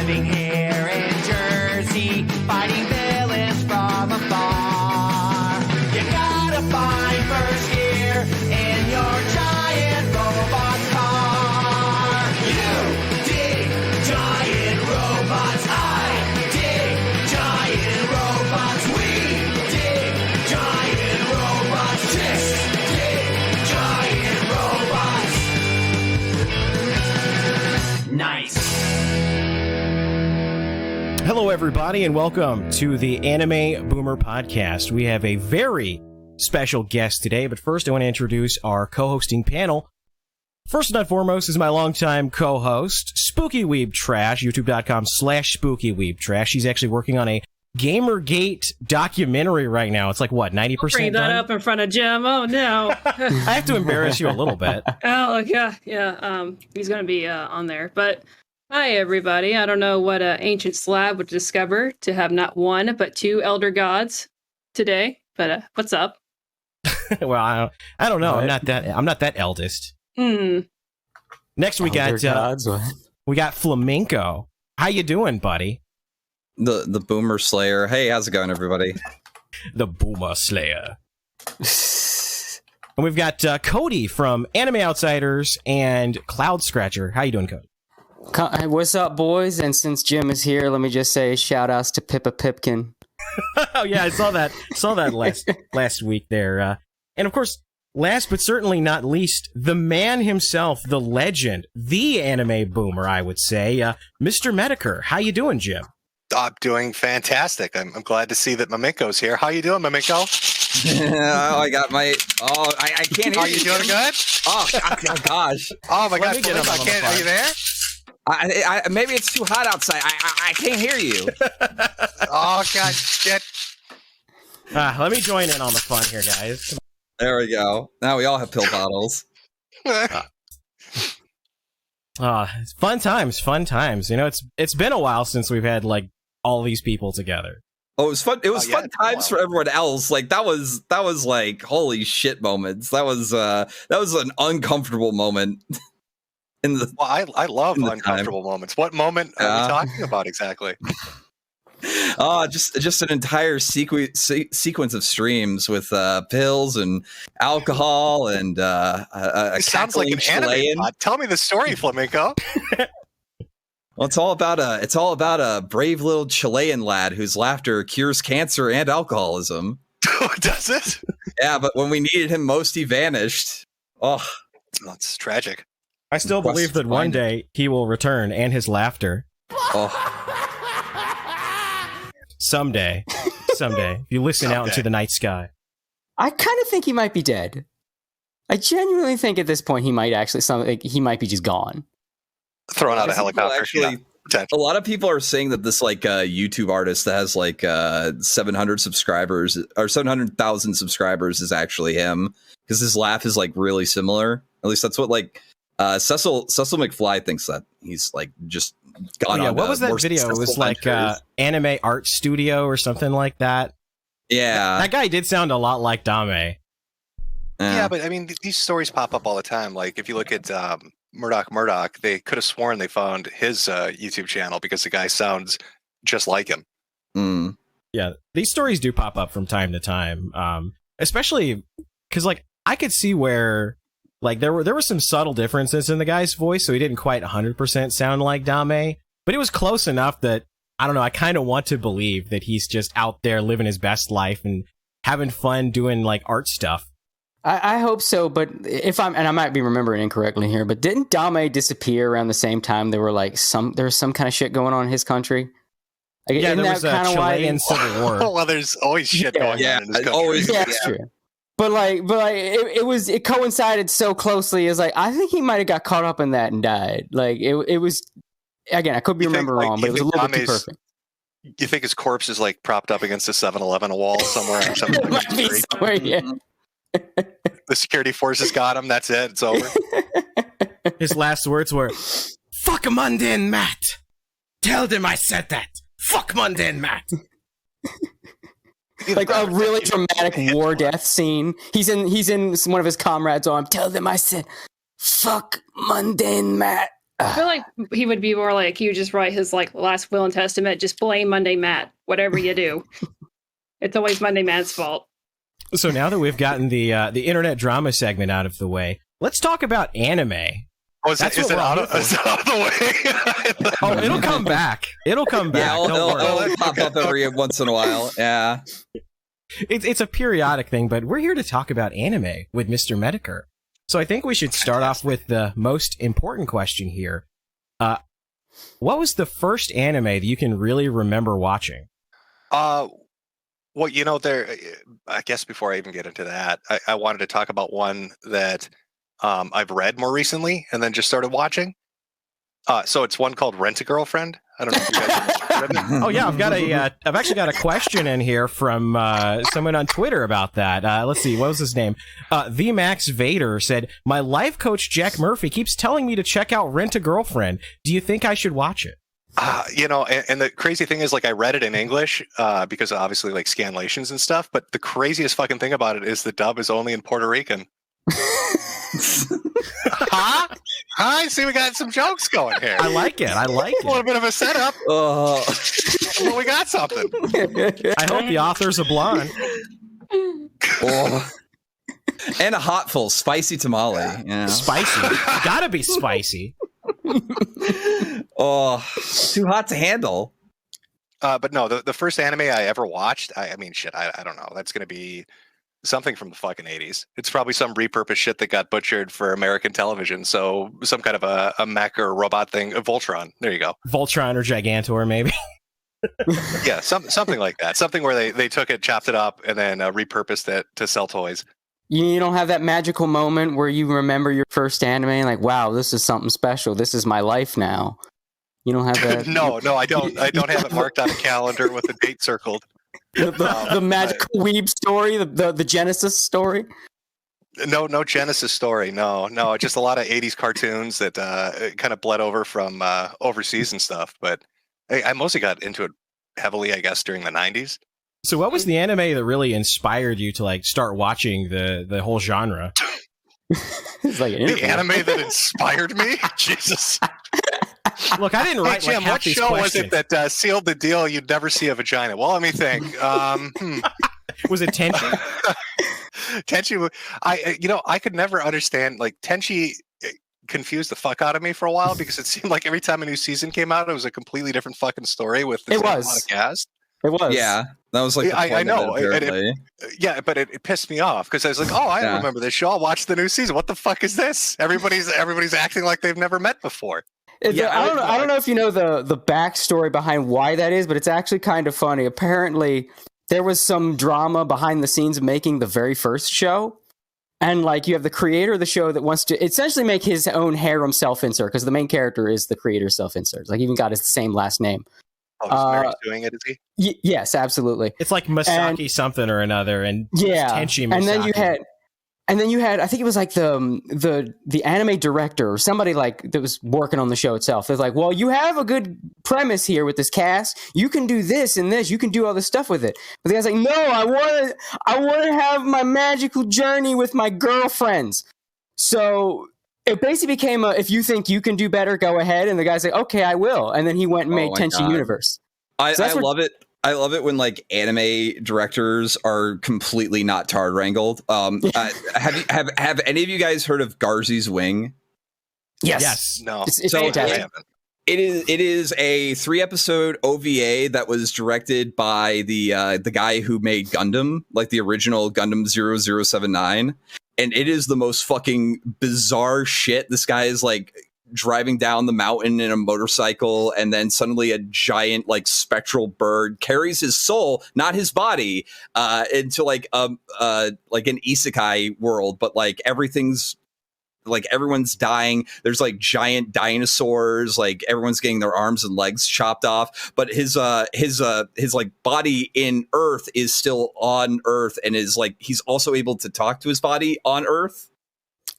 living here in Jersey, fighting villains from afar. You gotta find first gear in your giant robot car. You dig giant robots, I dig giant robots, we dig giant robots, just dig giant robots. Nice. Hello, everybody, and welcome to the Anime Boomer Podcast. We have a very special guest today, but first I want to introduce our co-hosting panel. First and foremost is my longtime co-host, Spooky Weeb Trash, youtube.com/SpookyWeebTrash. She's actually working on a Gamergate documentary right now. It's like, what, 90% Bring that done? up in front of Jim. Oh, no. I have to embarrass you a little bit. Oh, yeah. He's going to be on there. But hi, everybody. I don't know what ancient Slav would discover to have not one, but two elder gods today. But what's up? Well, I don't know. I'm not that eldest. Next we got Flamenco. How you doing, buddy? The Boomer Slayer. Hey, how's it going, everybody? The Boomer Slayer. And we've got Cody from Anime Outsiders and Cloud Scratcher. How you doing, Cody? What's up, boys? And since Jim is here, let me just say shout outs to Pippa Pipkin. Oh yeah, I saw that last week there. And of course, last but certainly not least, the man himself, the legend, the anime boomer, I would say, Mr. Metokur. How you doing, Jim? I'm doing fantastic. I'm glad to see that Maminko's here. How you doing, Maminko? I got my. Oh, I can't hear you. Are you doing good? Oh my gosh. Oh my gosh, me get him Maminko, on the are you there? I maybe it's too hot outside. I can't hear you. Oh god, shit. Let me join in on the fun here, guys. There we go. Now we all have pill bottles. Fun times. You know, it's been a while since we've had like all these people together. Oh, it was fun. It was yeah, fun times for everyone else. Like that was like holy shit moments. That was an uncomfortable moment. Well, I love uncomfortable moments. What moment are we talking about exactly? Just an entire sequence of streams with pills and alcohol and It sounds like an anime pod. Tell me the story, Flamenco. Well, it's all about a brave little Chilean lad whose laughter cures cancer and alcoholism. Does it? Yeah, but when we needed him most, he vanished. Oh, it's tragic. I still believe that one day he will return, and his laughter. Oh. Someday. If you listen out into the night sky. I kind of think he might be dead. I genuinely think at this point he might be just gone. Throwing out a helicopter. Actually, a lot of people are saying that this YouTube artist that has 700 subscribers or 700,000 subscribers is actually him because his laugh is like really similar. At least that's what Cecil McFly thinks that he's just gone on. What was that video? It was like Anime Art Studio or something like that. Yeah, that guy did sound a lot like Dame. Yeah, but I mean, these stories pop up all the time. Like if you look at Murdoch, they could have sworn they found his YouTube channel because the guy sounds just like him. Mm. Yeah, these stories do pop up from time to time, especially because I could see where there were some subtle differences in the guy's voice, so he didn't quite 100% sound like Dame, but it was close enough that I don't know. I kind of want to believe that he's just out there living his best life and having fun doing art stuff. I hope so, but and I might be remembering incorrectly here, but didn't Dame disappear around the same time there was some kind of shit going on in his country? Yeah, there was a Chilean civil war. Well, there's always shit going on in this country. Always, that's true. But it coincided so closely. It's I think he might have got caught up in that and died. It was, again, I could be remembering wrong, but it was a little bit too perfect. You think his corpse is propped up against a 7-Eleven wall somewhere or something? It might be somewhere, yeah. The security forces got him. That's it. It's over. His last words were, "Fuck Mundane Matt. Tell them I said that. Fuck Mundane Matt." A really dramatic war death scene. He's in one of his comrades' arm. Tell them I said, "Fuck Mundane Matt." I feel like he would be more like, he would just write his like last will and testament, just blame Monday Matt, whatever you do. It's always Monday Matt's fault. So now that we've gotten the internet drama segment out of the way, let's talk about anime. Oh, is it out of the way? Oh, it'll come back. It'll come back. Yeah, it'll pop up every once in a while. Yeah. It's a periodic thing, but we're here to talk about anime with Mr. Metokur. So I think we should start off with the most important question here. What was the first anime that you can really remember watching? Well, I guess before I even get into that, I wanted to talk about one that I've read more recently and then just started watching. So it's one called Rent a Girlfriend. I don't know if you guys have read it. Oh yeah, I've actually got a question in here from someone on Twitter about that. Let's see, what was his name? The Max Vader said, "My life coach Jack Murphy keeps telling me to check out Rent a Girlfriend. Do you think I should watch it?" And the crazy thing is, like, I read it in English because of obviously like scanlations and stuff. But the craziest fucking thing about it is the dub is only in Puerto Rican. Huh? I see we got some jokes going here. I like it. A little bit of a setup. Well, we got something. I hope the author's a blonde. And a hot full spicy tamale. Yeah. Spicy. Gotta be spicy. Oh, too hot to handle. But no, the first anime I ever watched, I mean, shit, I don't know. That's going to be something from the fucking 80s. It's probably some repurposed shit that got butchered for American television. So some kind of a mech or a robot thing, a Voltron. There you go. Voltron or Gigantor, maybe. Yeah, something like that. Something where they took it, chopped it up, and then repurposed it to sell toys. You don't have that magical moment where you remember your first anime, like, wow, this is something special. This is my life now. You don't have that. No, I don't. I don't have it marked on a calendar with a date circled. The magical weeb story, the Genesis story. No Genesis story. No. Just a lot of 80s cartoons that kind of bled over from overseas and stuff. But I mostly got into it heavily, I guess, during the 90s. So what was the anime that really inspired you to like start watching the whole genre? It's like the anime that inspired me? Jesus. Look, I didn't write Jim, like half what these show questions. was it that sealed the deal you'd never see a vagina? Well, let me think. Was it Tenchi? Tenchi, I could never understand, like, Tenchi confused the fuck out of me for a while because it seemed like every time a new season came out, it was a completely different fucking story with the same amount of cast. It was. Yeah, that was like the point I know. of it, apparently. But it pissed me off because I was like, oh, I remember this show. I'll watch the new season. What the fuck is this? Everybody's acting like they've never met before. Yeah, I don't know if you know the backstory behind why that is, but it's actually kind of funny. Apparently, there was some drama behind the scenes of making the very first show. And like you have the creator of the show that wants to essentially make his own harem self-insert because the main character is the creator's self-insert. Like even got his same last name. Oh, Mary's doing it, is he? Yes, absolutely. It's like Masaki something or another, and Tenchi Masaki. And then you had, I think it was like the anime director or somebody like that was working on the show itself. They're like, well, you have a good premise here with this cast. You can do this and this. You can do all this stuff with it. But the guy's like, no, I want to have my magical journey with my girlfriends. So it basically became if you think you can do better, go ahead. And the guy's like, okay, I will. And then he went and made Tenchi Universe. I love it. I love it when like anime directors are completely not tard wrangled. Have any of you guys heard of Garzey's Wing? Yes. No. It's fantastic. It is a 3-episode OVA that was directed by the guy who made Gundam, like the original Gundam 0079. And it is the most fucking bizarre shit. This guy is like driving down the mountain in a motorcycle, and then suddenly a giant like spectral bird carries his soul, not his body, into like an isekai world, but like everything's like everyone's dying. There's like giant dinosaurs, like everyone's getting their arms and legs chopped off, but his like body in Earth is still on Earth and is like he's also able to talk to his body on Earth.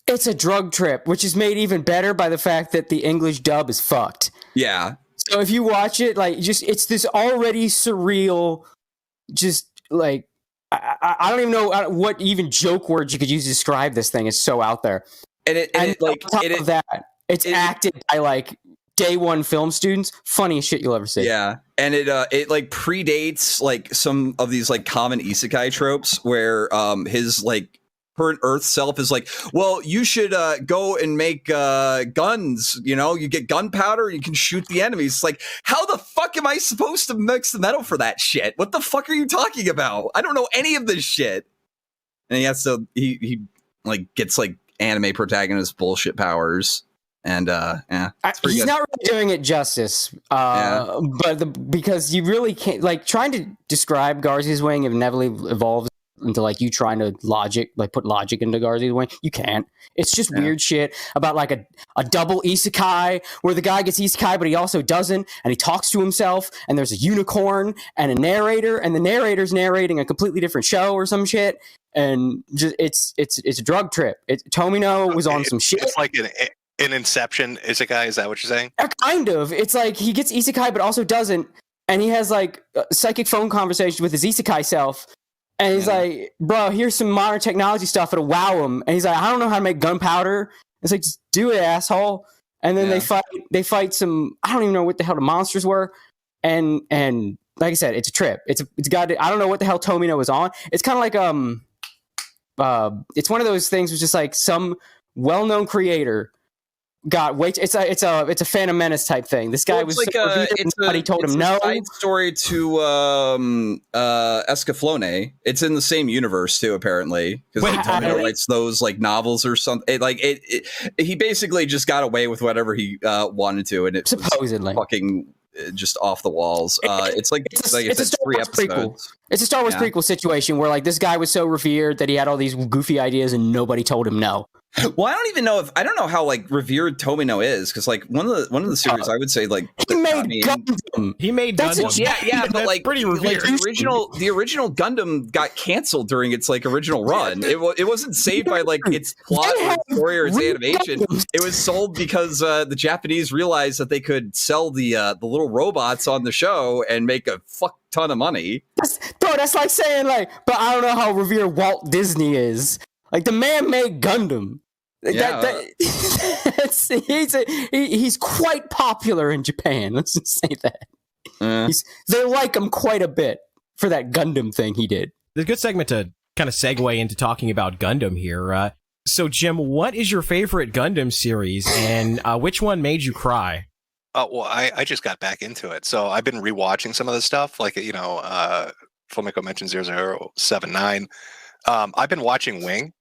It's a drug trip, which is made even better by the fact that the English dub is fucked. Yeah. So if you watch it, like, just it's this already surreal, just like I don't even know what even joke words you could use to describe this thing. It's so out there. And on top of that, It's acted by like day one film students. Funniest shit you'll ever see. Yeah, and it like predates like some of these like common isekai tropes where his like current Earth self is like, well, you should go and make guns. You know, you get gunpowder, you can shoot the enemies. It's like, how the fuck am I supposed to mix the metal for that shit? What the fuck are you talking about? I don't know any of this shit. And he like gets like anime protagonist bullshit powers. And he's not really doing it justice, because you really can't, like, trying to describe Garzey's wing inevitably evolves into like you trying to put logic into Garzey's wing. You can't. It's just weird shit about like a double isekai where the guy gets isekai but he also doesn't, and he talks to himself, and there's a unicorn and a narrator, and the narrator's narrating a completely different show or some shit, and just it's a drug trip. Tomino was on some shit. It's like an Inception isekai, is that what you're saying? Kind of. It's like he gets isekai but also doesn't, and he has like psychic phone conversations with his isekai self, and he's like, bro, here's some modern technology stuff, it'll wow him, and he's like, I don't know how to make gunpowder. It's like, just do it, asshole. And then they fight some, I don't even know what the hell the monsters were, and like I said, it's a trip. It's got, I don't know what the hell Tomino was on. It's kind of like it's one of those things which just like some well-known creator got way. It's a Phantom Menace type thing. This guy was like somebody told him no. Side story to Escaflowne. It's in the same universe too, apparently, because like, Tomino writes those like novels or something. He basically just got away with whatever he wanted to, and it supposedly was fucking just off the walls. It's a Star Wars prequel. It's a Star Wars prequel situation where like this guy was so revered that he had all these goofy ideas and nobody told him no. Well, I don't know how like revered Tomino is, because like one of the series I would say like he made Gundam. He made Gundam. Yeah, but like pretty revered. Like, the original Gundam got canceled during its like original run. It wasn't saved by like its plot or its story or its animation. It was sold because the Japanese realized that they could sell the little robots on the show and make a fuck ton of money. That's like saying like, but I don't know how revered Walt Disney is. Like, the man made Gundam. He's quite popular in Japan. Let's just say that. They like him quite a bit for that Gundam thing he did. It's a good segment to kind of segue into talking about Gundam here. So, Jim, what is your favorite Gundam series, and which one made you cry? Well, I just got back into it. So I've been rewatching some of the stuff, like, Fumiko mentioned 0079. I've been watching Wing.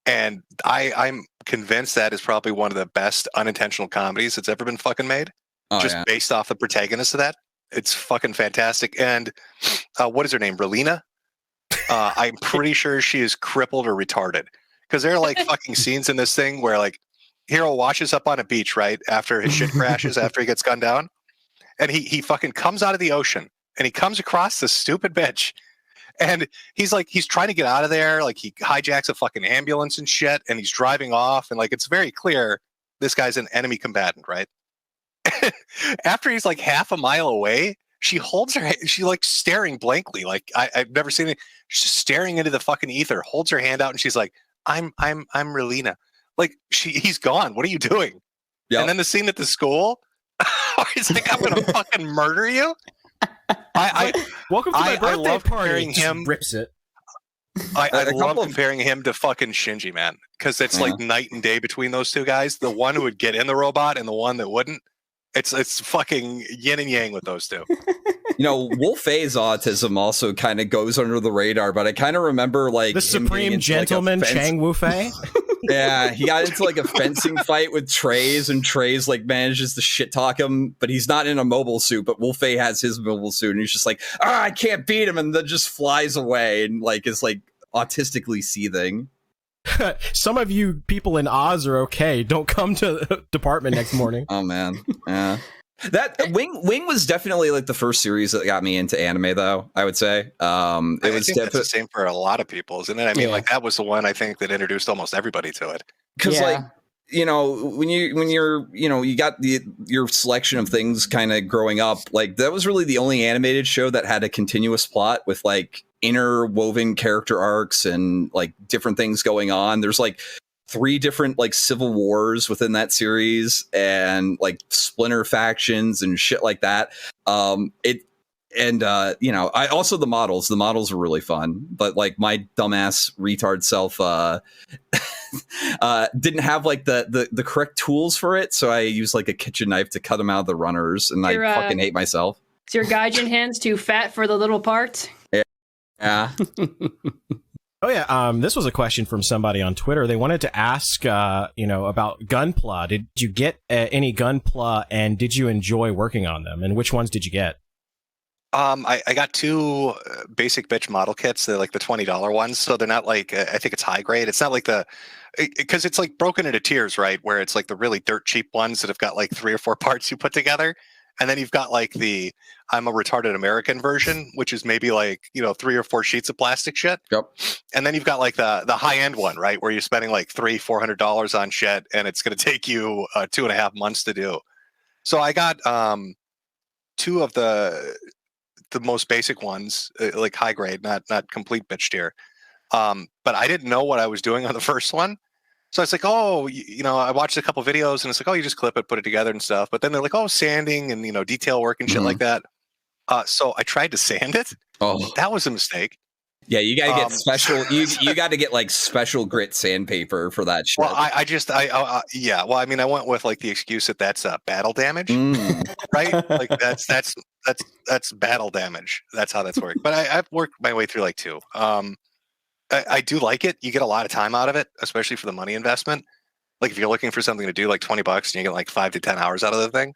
And I'm convinced that is probably one of the best unintentional comedies that's ever been fucking made. Based off the protagonist of that. It's fucking fantastic. And what is her name? Relina? I'm pretty sure she is crippled or retarded. Because there are like fucking scenes in this thing where like Hero washes up on a beach, right? After his shit crashes, after he gets gunned down. And he fucking comes out of the ocean. And he comes across this stupid bitch. And he's trying to get out of there. Like, he hijacks a fucking ambulance and shit, and he's driving off. And like, it's very clear this guy's an enemy combatant, right? After he's like half a mile away, she holds her, she like staring blankly. Like, I've never seen it. She's just staring into the fucking ether, holds her hand out, and she's like, I'm Relina. Like, he's gone. What are you doing? Yep. And then the scene at the school, he's like, I'm gonna fucking murder you. Welcome to my birthday love party. Him, rips it. I love comparing him to fucking Shinji, man, because it's like night and day between those two guys. The one who would get in the robot and the one that wouldn't. It's fucking yin and yang with those two. Wolfei's autism also kind of goes under the radar, but I kind of remember like the supreme gentleman Chang Wolfei. Yeah, he got into like a fencing fight with Trey's, and Trey's like manages to shit talk him, but he's not in a mobile suit. But Wolfei has his mobile suit, and he's just like, I can't beat him, and then just flies away and like is like autistically seething. Some of you people in Oz are okay. Don't come to the department next morning. Oh man, yeah. That Wing was definitely like the first series that got me into anime, though. I would say I think that's the same for a lot of people, isn't it? I mean, like that was the one I think that introduced almost everybody to it. Because like when you're you got your selection of things kind of growing up, like that was really the only animated show that had a continuous plot with like interwoven character arcs and like different things going on. There's like 3 different like civil wars within that series and like splinter factions and shit like that. You know, I also the models are really fun, but like my dumbass retard self didn't have like the correct tools for it, so I used like a kitchen knife to cut them out of the runners, and I fucking hate myself. Is your gaijin hands too fat for the little parts? Yeah. Oh yeah, this was a question from somebody on Twitter. They wanted to ask, you know, about Gunpla. Did you get any Gunpla, and did you enjoy working on them? And which ones did you get? I got 2 basic bitch model kits. They're like the $20 ones, so they're not like I think it's high grade. It's not like because it's like broken into tiers, right? Where it's like the really dirt cheap ones that have got like 3 or 4 parts you put together. And then you've got like the I'm a retarded American version, which is maybe like, you know, 3 or 4 sheets of plastic shit. Yep. And then you've got like the high end one, right, where you're spending like $300-$400 on shit, and it's going to take you 2.5 months to do. So I got 2 of the most basic ones, like high grade, not complete bitch tier. But I didn't know what I was doing on the first one. So it's like, oh, you know, I watched a couple videos, and it's like, oh, you just clip it, put it together and stuff. But then they're like, oh, sanding and, you know, detail work and shit like that. So I tried to sand it. Oh, that was a mistake. Yeah, you gotta get special. You got to get like special grit sandpaper for that shit. Well, yeah. Well, I mean, I went with like the excuse that that's battle damage, right? Like that's battle damage. That's how that's worked. But I've worked my way through like 2. I do like it. You get a lot of time out of it, especially for the money investment. Like if you're looking for something to do, like $20, and you get like 5 to 10 hours out of the thing.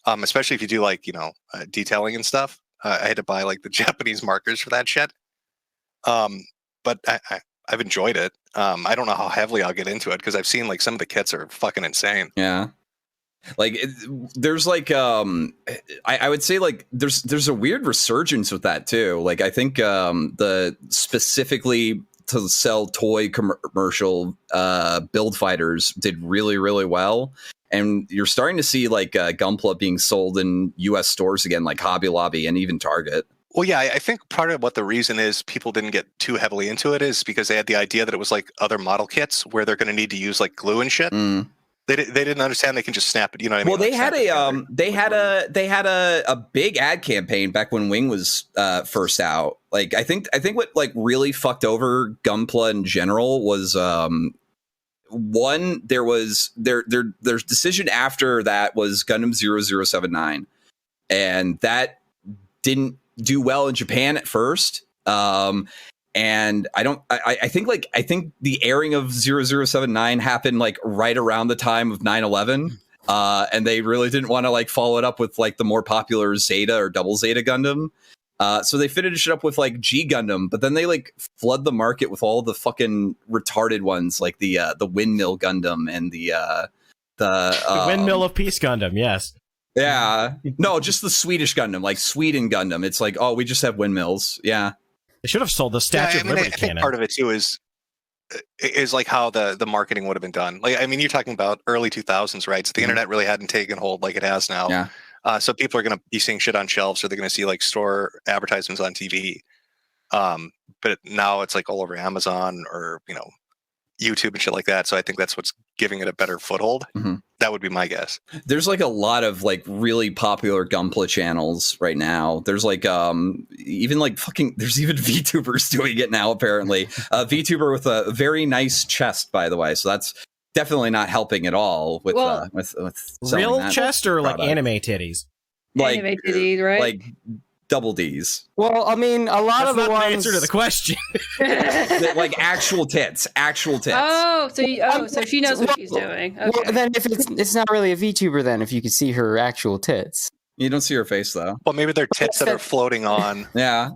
Especially if you do like, you know, detailing and stuff. I had to buy like the Japanese markers for that shit. But I've enjoyed it. I don't know how heavily I'll get into it because I've seen like some of the kits are fucking insane. Yeah. Like there's like I would say like there's a weird resurgence with that too. Like I think the specifically to sell toy commercial build fighters did really, really well. And you're starting to see like Gunpla being sold in US stores again, like Hobby Lobby and even Target. Well, yeah, I think part of what the reason is people didn't get too heavily into it is because they had the idea that it was like other model kits where they're going to need to use like glue and shit. They didn't understand they can just snap it. You know what I mean? Well, they had a big ad campaign back when Wing was first out. Like I think what like really fucked over Gunpla in general was one, there was their decision after that was Gundam 0079, and that didn't do well in Japan at first. And I think the airing of 0079 happened like right around the time of 9/11. And they really didn't want to like follow it up with like the more popular Zeta or Double Zeta Gundam. So they finished it up with like G Gundam, but then they like flood the market with all the fucking retarded ones, like the Windmill Gundam and the Windmill of Peace Gundam, yes. Yeah. No, just the Swedish Gundam, like Sweden Gundam. It's like, oh, we just have windmills. Yeah. They should have sold the Statue of Liberty I cannon. think part of it too is like how the marketing would have been done. Like, I mean, you're talking about early 2000s, right? So the internet really hadn't taken hold like it has now. Yeah. So people are going to be seeing shit on shelves, or they're going to see like store advertisements on TV. But now it's like all over Amazon or, you know, YouTube and shit like that. So I think that's what's giving it a better foothold. That would be my guess. There's like a lot of like really popular Gunpla channels right now. There's like even like there's even VTubers doing it now apparently. VTuber with a very nice chest, by the way. So that's definitely not helping at all with real chest or product. Like anime titties. Like anime titties, right? Like double D's. Well, I mean, a lot of the ones. Answer to the question. Like actual tits. Oh, so she knows what she's doing. Okay. Well, then if it's not really a VTuber, then if you could see her actual tits. You don't see her face though. Well, maybe they're tits that are floating on. Yeah,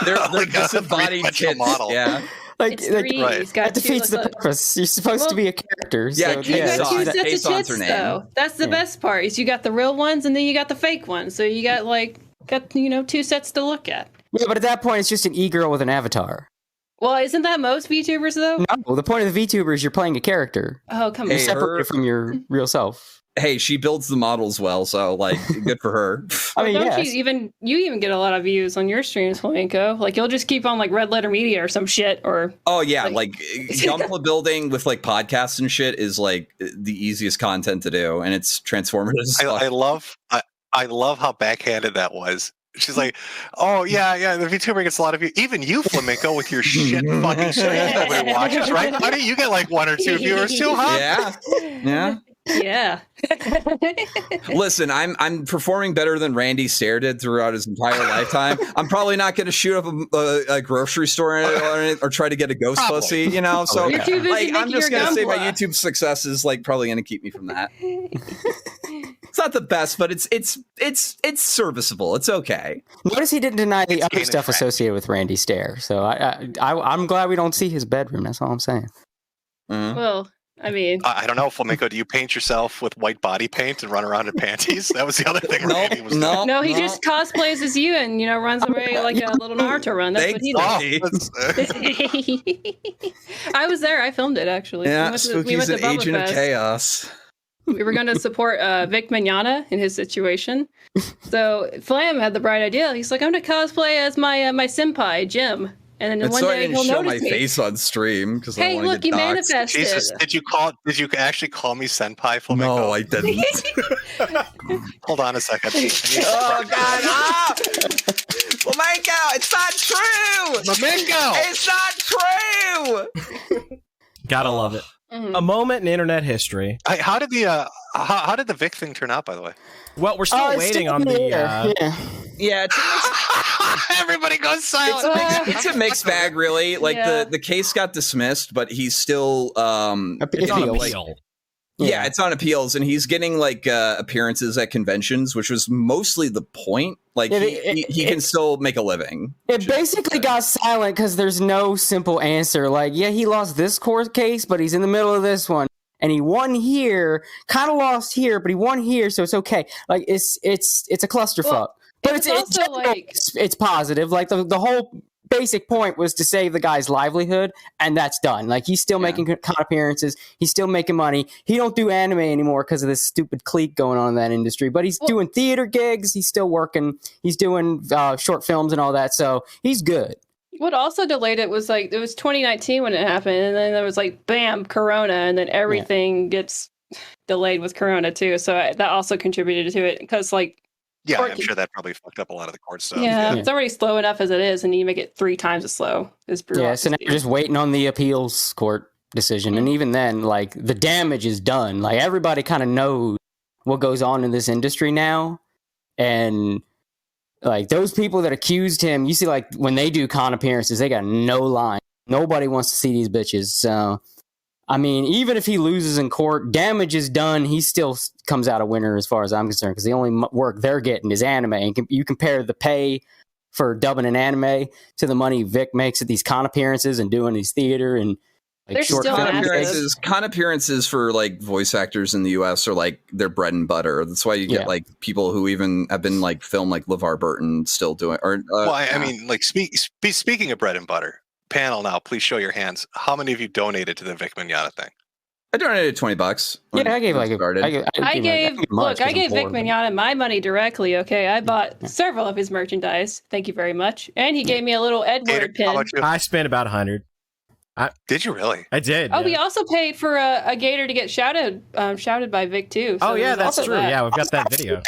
they're like disembodied tits. Model. Yeah. Like right. That defeats the purpose. You're supposed to be a character. Yeah, so, you got two sets Pesos of tits, her name. though. That's the best part. Is you got the real ones and then you got the fake ones. So you got 2 sets to look at. Yeah, but at that point, it's just an e-girl with an avatar. Well, isn't that most VTubers though? No, the point of the VTuber is you're playing a character. Oh, come Hey, on. You're separated from your real self. Hey, she builds the models well, so like, good for her. I mean, Don't yes. you even get a lot of views on your streams, Flamenco? Like you'll just keep on like Red Letter Media or some shit, or Oh yeah, like Gunpla building with like podcasts and shit is like the easiest content to do, and it's transformative. as fuck. I love how backhanded that was. She's like, oh yeah, the VTuber gets a lot of views. Even you, Flamenco, with your shit fucking streams nobody watches, right? How do you get like 1 or 2 viewers too, huh? Yeah. yeah. Listen, I'm performing better than Randy Stair did throughout his entire lifetime. I'm probably not going to shoot up a grocery store or try to get a ghost Probably. pussy, you know. So You're too busy like, I'm making just your going to say my Gunpla. YouTube success is like probably going to keep me from that. It's not the best, but it's serviceable. It's okay. Notice he didn't deny the It's other gaining stuff traction. associated with Randy Stair. So I'm glad we don't see his bedroom. That's all I'm saying. Well, I mean, I don't know, Flamenco. Do you paint yourself with white body paint and run around in panties? That was the other thing. Randy was doing. no, he just cosplays as you and runs away like a little Naruto run. That's what he does. Oh, that's- I was there. I filmed it actually. Yeah, we went Spooky's to an Bubba agent of Fest. chaos. We were going to support Vic Mignogna in his situation. So Flam had the bright idea. He's like, I'm going to cosplay as my my senpai, Jim. And then And one so I day didn't he'll show my notice me. face on stream because I Hey, don't want look, to you get doxxed. manifested. Jesus, did you actually call me senpai, Flamenco? No, I didn't. Hold on a second. Oh God! Ah! Flamenco, it's not true. Flamenco! It's not true. Gotta love it. Mhm. A moment in internet history. How did the Vic thing turn out, by the way? Well, we're still It's waiting still on in the. air. Yeah. Yeah, Everybody goes silent. it's a mixed bag, really. Like Yeah. the case got dismissed, but he's still It's on Appeals. appeal. yeah, it's on appeals, and he's getting like appearances at conventions, which was mostly the point. Like Yeah, he can still make a living. It basically got silent because there's no simple answer. Like, yeah, he lost this court case, but he's in the middle of this one, and he won here, kind of lost here, but he won here, so it's okay. Like, it's a clusterfuck. Well, but it's it's also general, like- it's positive. Like the whole basic point was to save the guy's livelihood, and that's done. Like, he's still making con appearances, he's still making money. He don't do anime anymore because of this stupid clique going on in that industry, but he's doing theater gigs, he's still working, he's doing short films and all that, so he's good. What also delayed it was like it was 2019 when it happened, and then there was like bam, Corona, and then everything gets delayed with Corona too. So that also contributed to it because like Yeah, Or- I'm sure that probably fucked up a lot of the court stuff. yeah, Yeah. it's already slow enough as it is, and you make it 3 times as slow. It's Yeah, so now we're just waiting on the appeals court decision. And even then, like, the damage is done. Like, everybody kind of knows what goes on in this industry now. And, like, those people that accused him, you see, like, when they do con appearances, they got no line. Nobody wants to see these bitches. So, I mean, even if he loses in court, damage is done. He still comes out a winner as far as I'm concerned, because the only work they're getting is anime. And you compare the pay for dubbing an anime to the money Vic makes at these con appearances and doing these theater and like They're short still film massive. Con appearances for like voice actors in the US are like their bread and butter. That's why you get Yeah. like people who even have been like filmed like LeVar Burton still doing or Well, I mean, like speaking of bread and butter, panel now, please show your hands. How many of you donated to the Vic Mignogna thing? I donated $20. when Yeah, I gave it like started. I gave much, 'cause I I'm gave Vic bored, but- Mignogna my money directly. Okay, I bought several of his merchandise. Thank you very much, and he gave me a little Gator, Edward pin. how about you? I spent about 100. Did you really? I did. Oh, yeah. we also paid for a gator to get shouted by Vic too. Oh so yeah, there's that's also true. that. Yeah, we've got that video.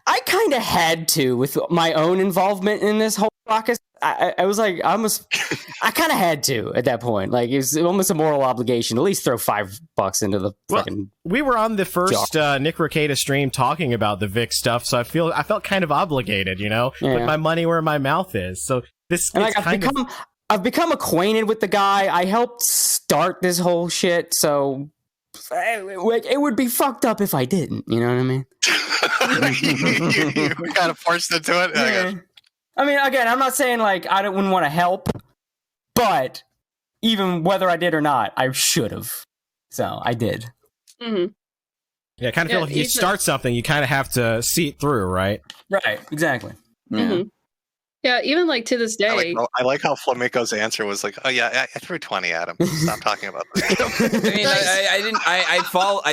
I kind of had to with my own involvement in this whole ruckus. I was like, I kind of had to at that point. Like, it was almost a moral obligation. At least throw $5 into the Well, fucking. We were on the first Nick Ricada stream talking about the Vic stuff, so I felt kind of obligated, you know, Yeah. put my money where my mouth is. So this And it's like, I've become acquainted with the guy. I helped start this whole shit, so it would be fucked up if I didn't. You know what I mean? you kind of forced into it. Yeah. I mean, again, I'm not saying like I wouldn't want to help, but even whether I did or not, I should have. So I did. Mhm. Yeah, I kind of feel Yeah, like if you even- start something, you kind of have to see it through, right? Right. Exactly. Yeah. Mhm. Yeah, even like to this day. I like how Flamenco's answer was like, "Oh yeah, I threw 20 at him. Stop talking about this." I mean, I didn't. I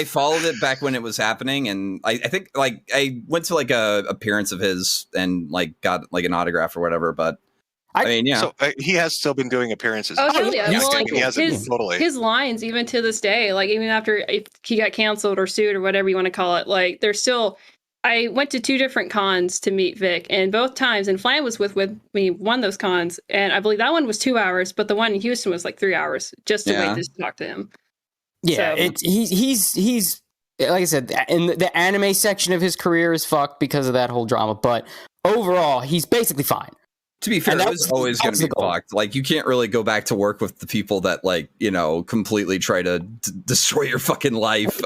followed it back when it was happening, and I think like I went to like a appearance of his and like got like an autograph or whatever. But I mean, yeah. So he has still been doing appearances. Oh, hell yeah. Well, like, he hasn't totally. His lines, even to this day, like even after if he got canceled or sued or whatever you want to call it, like they're still. I went to 2 different cons to meet Vic, and both times, and Flan was with me one of those cons, and I believe that one was 2 hours, but the one in Houston was like 3 hours just to wait to talk to him. Yeah, So. he's like I said, in the anime section of his career is fucked because of that whole drama, but overall, he's basically fine. To be fair, it was always going to be fucked. Like, you can't really go back to work with the people that, like, you know, completely try to destroy your fucking life.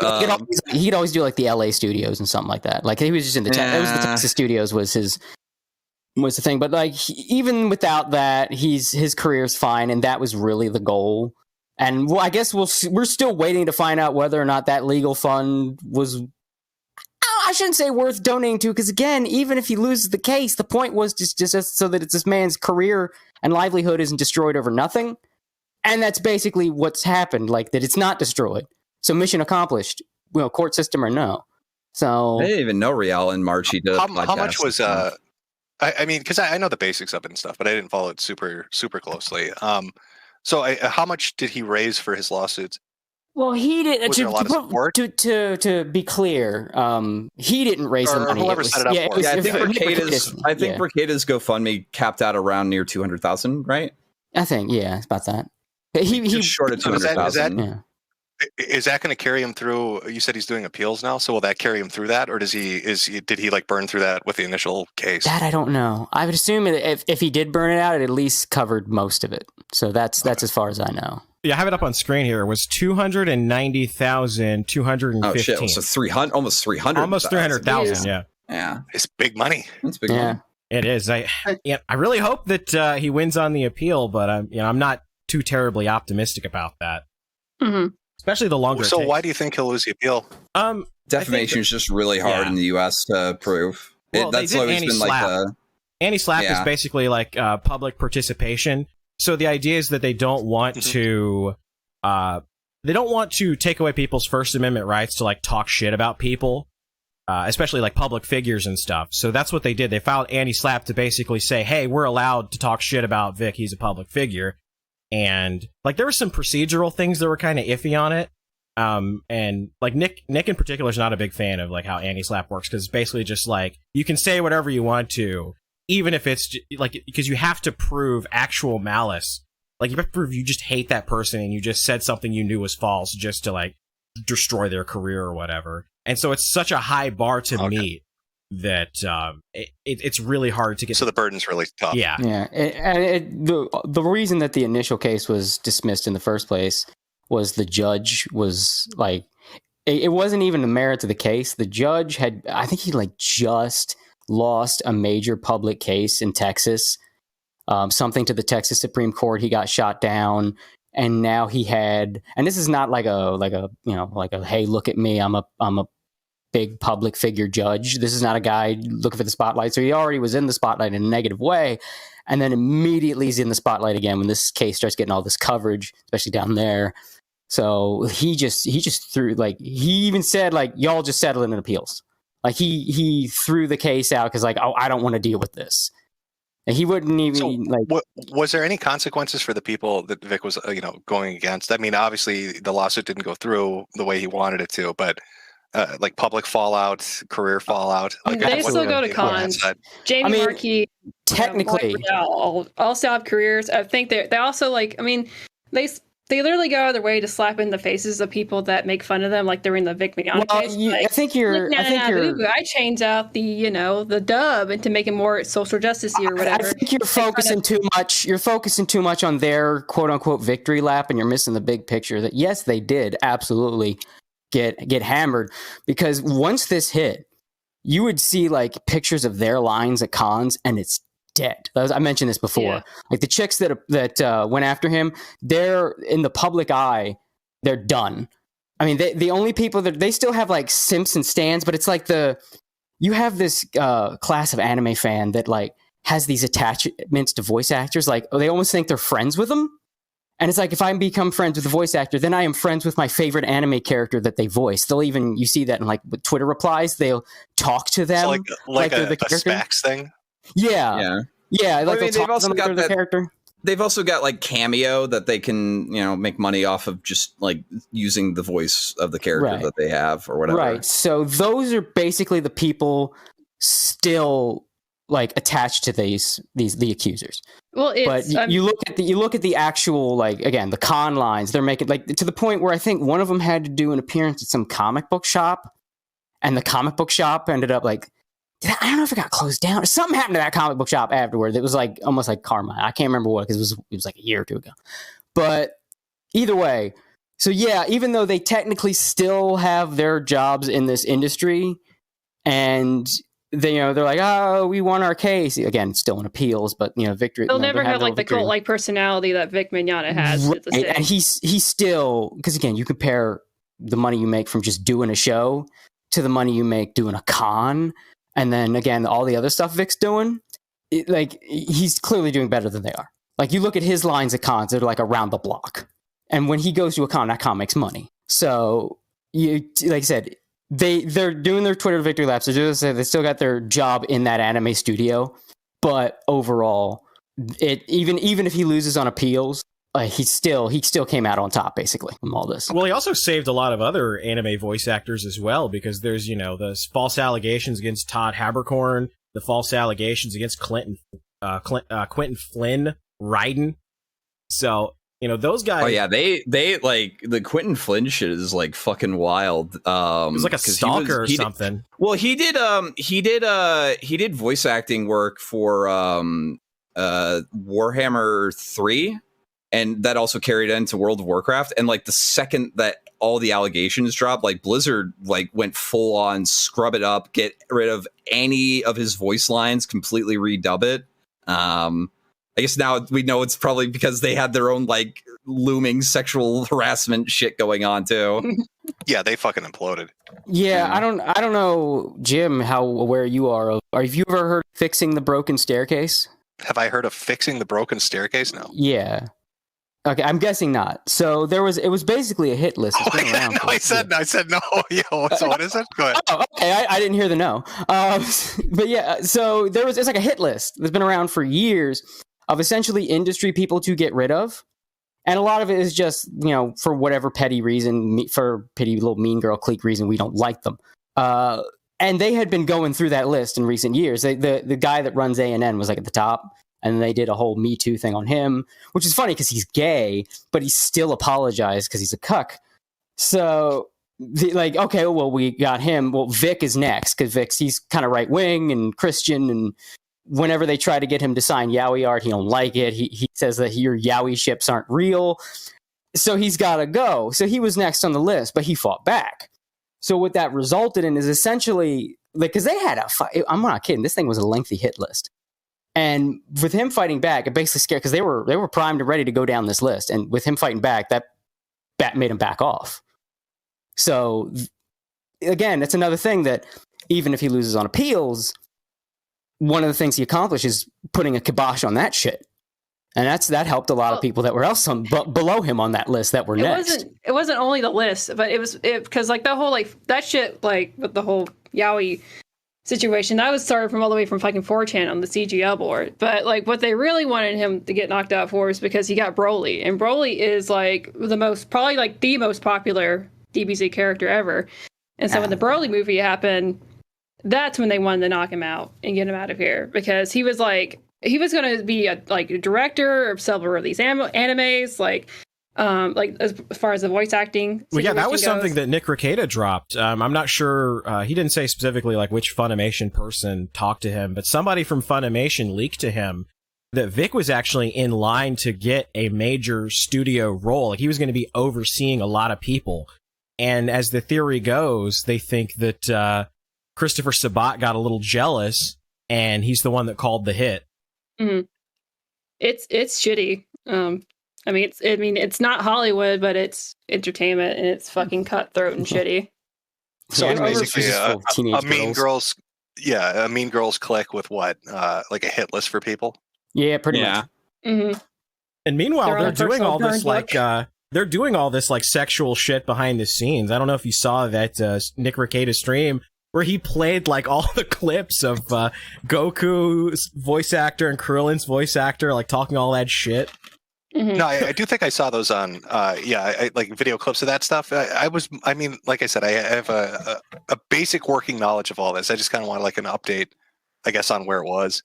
He'd always do, like, the LA studios and something like that. Like, he was just in the Texas studios was the thing. But, like, even without that, his career's fine, and that was really the goal. And well, I guess we're still waiting to find out whether or not that legal fund was... I shouldn't say worth donating to, because again, even if he loses the case, the point was just so that this man's career and livelihood isn't destroyed over nothing. And that's basically what's happened, like that it's not destroyed. So mission accomplished, you know, court system or no. So I didn't even know Rial in March he did. How much was I mean, because I know the basics of it and stuff, but I didn't follow it super closely. So how much did he raise for his lawsuits? Well, he didn't. Was there a lot of support? To be clear, he didn't raise the money. Whoever set it up for him. I think Mercado's GoFundMe capped out around near 200,000, right? I think, yeah, it's about that. He short of 200,000. Yeah. Is that going to carry him through? You said he's doing appeals now, so will that carry him through that, or did he like burn through that with the initial case? That I don't know. I would assume if he did burn it out, it at least covered most of it. So that's as far as I know. Yeah, I have it up on screen here. It was 290,215. Oh shit! So 300, almost 300, almost 300,000. Yeah, it's big money. It's big money. It is. I really hope that he wins on the appeal, but I'm not too terribly optimistic about that. Mm-hmm. Especially the longer. So why do you think he'll lose the appeal? Defamation is just really hard in the U.S. to prove. Well, That's always been like the anti-slap is basically like public participation. So the idea is that they don't want to take away people's First Amendment rights to like talk shit about people, especially like public figures and stuff. So that's what they did. They filed anti-slap to basically say, hey, we're allowed to talk shit about Vic. He's a public figure. And like there were some procedural things that were kind of iffy on it. And like Nick in particular is not a big fan of like how anti-slap works, because it's basically just like you can say whatever you want to, even if it's like, because you have to prove actual malice. Like you have to prove you just hate that person and you just said something you knew was false just to like destroy their career or whatever. And so it's such a high bar to meet that it's really hard to get. So the burden's really tough. Yeah. The reason that the initial case was dismissed in the first place was the judge was like, it wasn't even the merits of the case. The judge I think he like just lost a major public case in Texas, something to the Texas Supreme Court. He got shot down, and now he had, and this is not like a hey, look at me, I'm a big public figure judge. This is not a guy looking for the spotlight. So he already was in the spotlight in a negative way, and then immediately he's in the spotlight again when this case starts getting all this coverage, especially down there. So he just threw, like, he even said like, y'all just settle it in appeals. Like he threw the case out because like, oh, I don't want to deal with this. And he wouldn't even was there any consequences for the people that Vic was going against? I mean, obviously the lawsuit didn't go through the way he wanted it to, but like public fallout, career fallout. Like, they still go to cons. Jamie Markey, technically, all still have careers. I think they also like. I mean, they literally go out of their way to slap in the faces of people that make fun of them, like during the Vic Mignogna case. I think you're. I changed out the dub and to make it more social justice-y or whatever. I think you're focusing too much. You're focusing too much on their quote unquote victory lap, and you're missing the big picture. That yes, they did absolutely get hammered, because once this hit, you would see like pictures of their lines at cons, and it's dead. I mentioned this before. Yeah. Like the chicks that went after him, they're in the public eye. They're done. I mean, the only people that they still have like Simpson stands, but it's like you have this class of anime fan that like has these attachments to voice actors. Like, they almost think they're friends with them. And it's like, if I become friends with the voice actor, then I am friends with my favorite anime character that they voice. They'll even, you see that in like Twitter replies, they'll talk to them. It's like they're a the character. Spax thing. Yeah. Yeah. Like, I mean, they've also got the character. They've also got like Cameo that they can, make money off of just like using the voice of the character that they have or whatever. Right. So those are basically the people still like attached to the accusers. Well, it's, but you look at the actual, like, again, the con lines they're making, like, to the point where I think one of them had to do an appearance at some comic book shop, and the comic book shop ended up like, I don't know if it got closed down or something happened to that comic book shop afterwards. It was like almost like karma. I can't remember what, because it was like a year or two ago. But either way, so yeah, even though they technically still have their jobs in this industry, and they're like, oh, we won our case. Again, still in appeals, but victory. They'll never have like the cult-like personality that Vic Mignogna has. Right. And he's still, because again, you compare the money you make from just doing a show to the money you make doing a con, and then again, all the other stuff Vic's doing, he's clearly doing better than they are. Like, you look at his lines of cons, they're like around the block. And when he goes to a con, that con makes money. So, like I said, they're doing their Twitter victory laps. They still got their job in that anime studio. But overall, even if he loses on appeals, he still came out on top, basically, from all this. Well, he also saved a lot of other anime voice actors as well, because there's, the false allegations against Todd Haberkorn, the false allegations against Quentin Flynn, Raiden. So, those guys. Oh yeah, they like the Quentin Flynn shit is like fucking wild. It was like a stalker or something. He did voice acting work for Warhammer 3. And that also carried into World of Warcraft. And like the second that all the allegations dropped, like Blizzard like went full on scrub it up, get rid of any of his voice lines, completely redub it. I guess now we know it's probably because they had their own like looming sexual harassment shit going on too. Yeah, they fucking imploded. Yeah, I don't know, Jim, how aware you are of. Have you ever heard of Fixing the Broken Staircase? Have I heard of Fixing the Broken Staircase? No. Yeah. Okay, I'm guessing not. So it was basically a hit list. It's been around I said no. Yo, so what is it? Go ahead. Oh, okay. I didn't hear the no. But yeah, so it's like a hit list that's been around for years of essentially industry people to get rid of. And a lot of it is just, for whatever petty reason, for petty little mean girl clique reason, we don't like them. And they had been going through that list in recent years. The guy that runs A&N was like at the top. And they did a whole Me Too thing on him, which is funny because he's gay, but he still apologized because he's a cuck. So, okay, well, we got him. Well, Vic is next because he's kind of right wing and Christian. And whenever they try to get him to sign yaoi art, he don't like it. He says that your yaoi ships aren't real. So he's got to go. So he was next on the list, but he fought back. So what that resulted in is essentially, because they had a fight. I'm not kidding. This thing was a lengthy hit list. And with him fighting back, it basically scared, because they were primed and ready to go down this list. And with him fighting back, that made him back off. So again, that's another thing that even if he loses on appeals, one of the things he accomplished is putting a kibosh on that shit. And that helped a lot of people that were else below him on that list that were next. It wasn't only the list, but it was because like the whole that shit, like with the whole yaoi situation, that was started from all the way from fucking 4chan on the CGL board. But like what they really wanted him to get knocked out for is because he got Broly, and Broly is like the most popular DBZ character ever. And so when the Broly movie happened, that's when they wanted to knock him out and get him out of here, because he was going to be a director of several of these animes, as far as the voice acting. Well, yeah, that was something that Nick Rekieta dropped. I'm not sure. He didn't say specifically which Funimation person talked to him, but somebody from Funimation leaked to him that Vic was actually in line to get a major studio role. He was going to be overseeing a lot of people. And as the theory goes, they think that Christopher Sabat got a little jealous, and he's the one that called the hit. Mm-hmm. It's shitty. It's not Hollywood, but it's entertainment, and it's fucking cutthroat and shitty. So it's basically a Mean Girls a Mean Girls clique with what, like a hit list for people. Yeah, pretty much. hmm And meanwhile, They're on they're a doing personal all this burn book. they're doing all this like sexual shit behind the scenes. I don't know if you saw that Nick Rekieta stream where he played like all the clips of Goku's voice actor and Krillin's voice actor like talking all that shit. hmm No, I do think I saw those on, like video clips of that stuff. I mean, like I said, I have a basic working knowledge of all this. I just kind of want like an update, I guess, on where it was.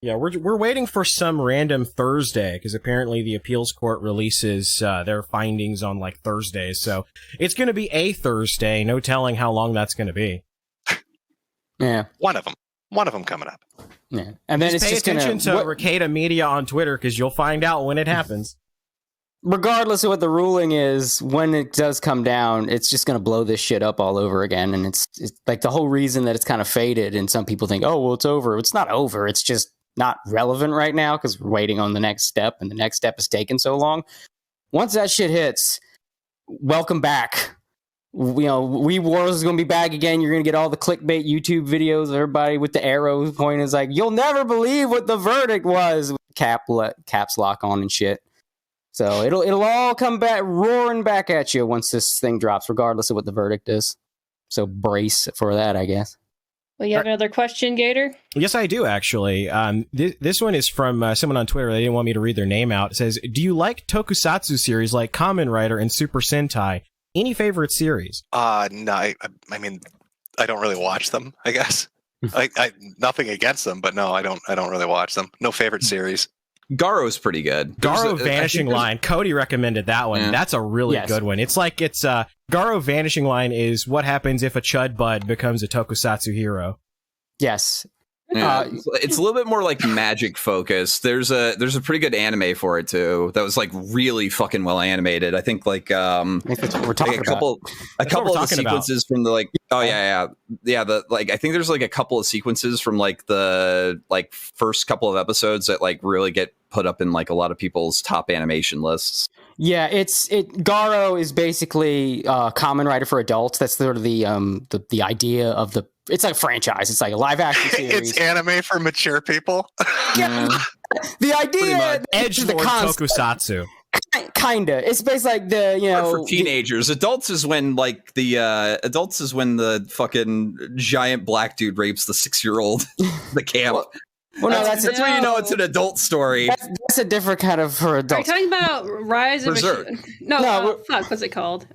Yeah, we're waiting for some random Thursday because apparently the appeals court releases their findings on like Thursdays. So it's going to be a Thursday. No telling how long that's going to be. Yeah. One of them coming up. Yeah. And then Just it's pay just attention gonna, to Rekieta Media on Twitter because you'll find out when it happens. regardless of what the ruling is, when it does come down, it's just going to blow this shit up all over again. And it's like the whole reason that it's kind of faded. And some people think, oh, well, it's over. It's not over. It's just not relevant right now because we're waiting on the next step. And the next step is taking so long. Once that shit hits, welcome back. We Wars is going to be back again. You're going to get all the clickbait YouTube videos of everybody with the arrow pointing. Is like, you'll never believe what the verdict was. Caps lock on and shit. So it'll all come back roaring back at you once this thing drops, regardless of what the verdict is. So brace for that, I guess. Well, you have another question, Gator? Yes, I do, actually. This one is from someone on Twitter. They didn't want me to read their name out. It says, do you like Tokusatsu series like Kamen Rider and Super Sentai? Any favorite series? No, I mean, I don't really watch them, I guess. I nothing against them, but no, I don't really watch them. No favorite series. Garo's pretty good. Garo Vanishing Line. Cody recommended that one. Yeah. That's a really good one. It's like Garo Vanishing Line is what happens if a Chud Bud becomes a Tokusatsu hero. Yes. Yeah, it's a little bit more like magic focused. There's a pretty good anime for it too. That was like really fucking well animated. I think like I think that's what we're talking a couple of the sequences from the like the like I think there's like a couple of sequences from like the like first couple of episodes that like really get put up in like a lot of people's top animation lists. Yeah, Garo is basically Kamen Rider for adults. That's sort of the idea of the. It's like a franchise. It's like a live action series. It's anime for mature people. Yeah. The idea, Edgelord Tokusatsu. Kinda. It's basically like for teenagers. Adults is when the fucking giant black dude rapes the 6-year-old the camp. Well, no, that's when you know it's an adult story. That's a different kind of for Are you adults. talking about Rise of Berserk. fuck, what's it called?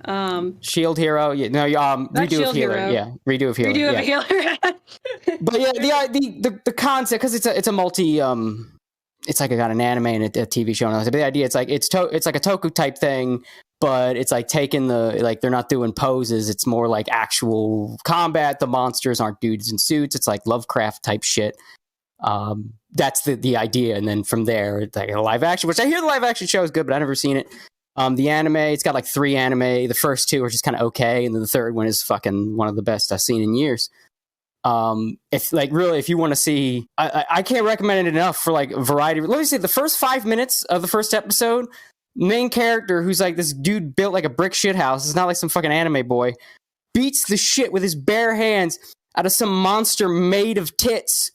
Shield Hero, Redo Shield of Healer, Hero. yeah, Redo of Healer, Redo yeah. of Healer. But yeah, the concept, because it's a multi, it's like I got an anime and a TV show. And the idea, it's like it's like a Toku type thing, but it's like taking they're not doing poses. It's more like actual combat. The monsters aren't dudes in suits. It's like Lovecraft type shit. That's the idea, and then from there it's like a live action, which I hear the live action show is good, but I've never seen it. The anime, it's got like 3 anime. The first 2 are just kind of okay, and then the third one is fucking one of the best I've seen in years. If you want to see, I can't recommend it enough for like a variety. Let me say the first 5 minutes of the first episode, main character who's like this dude built like a brick shit house. It's not like some fucking anime boy. Beats the shit with his bare hands out of some monster made of tits.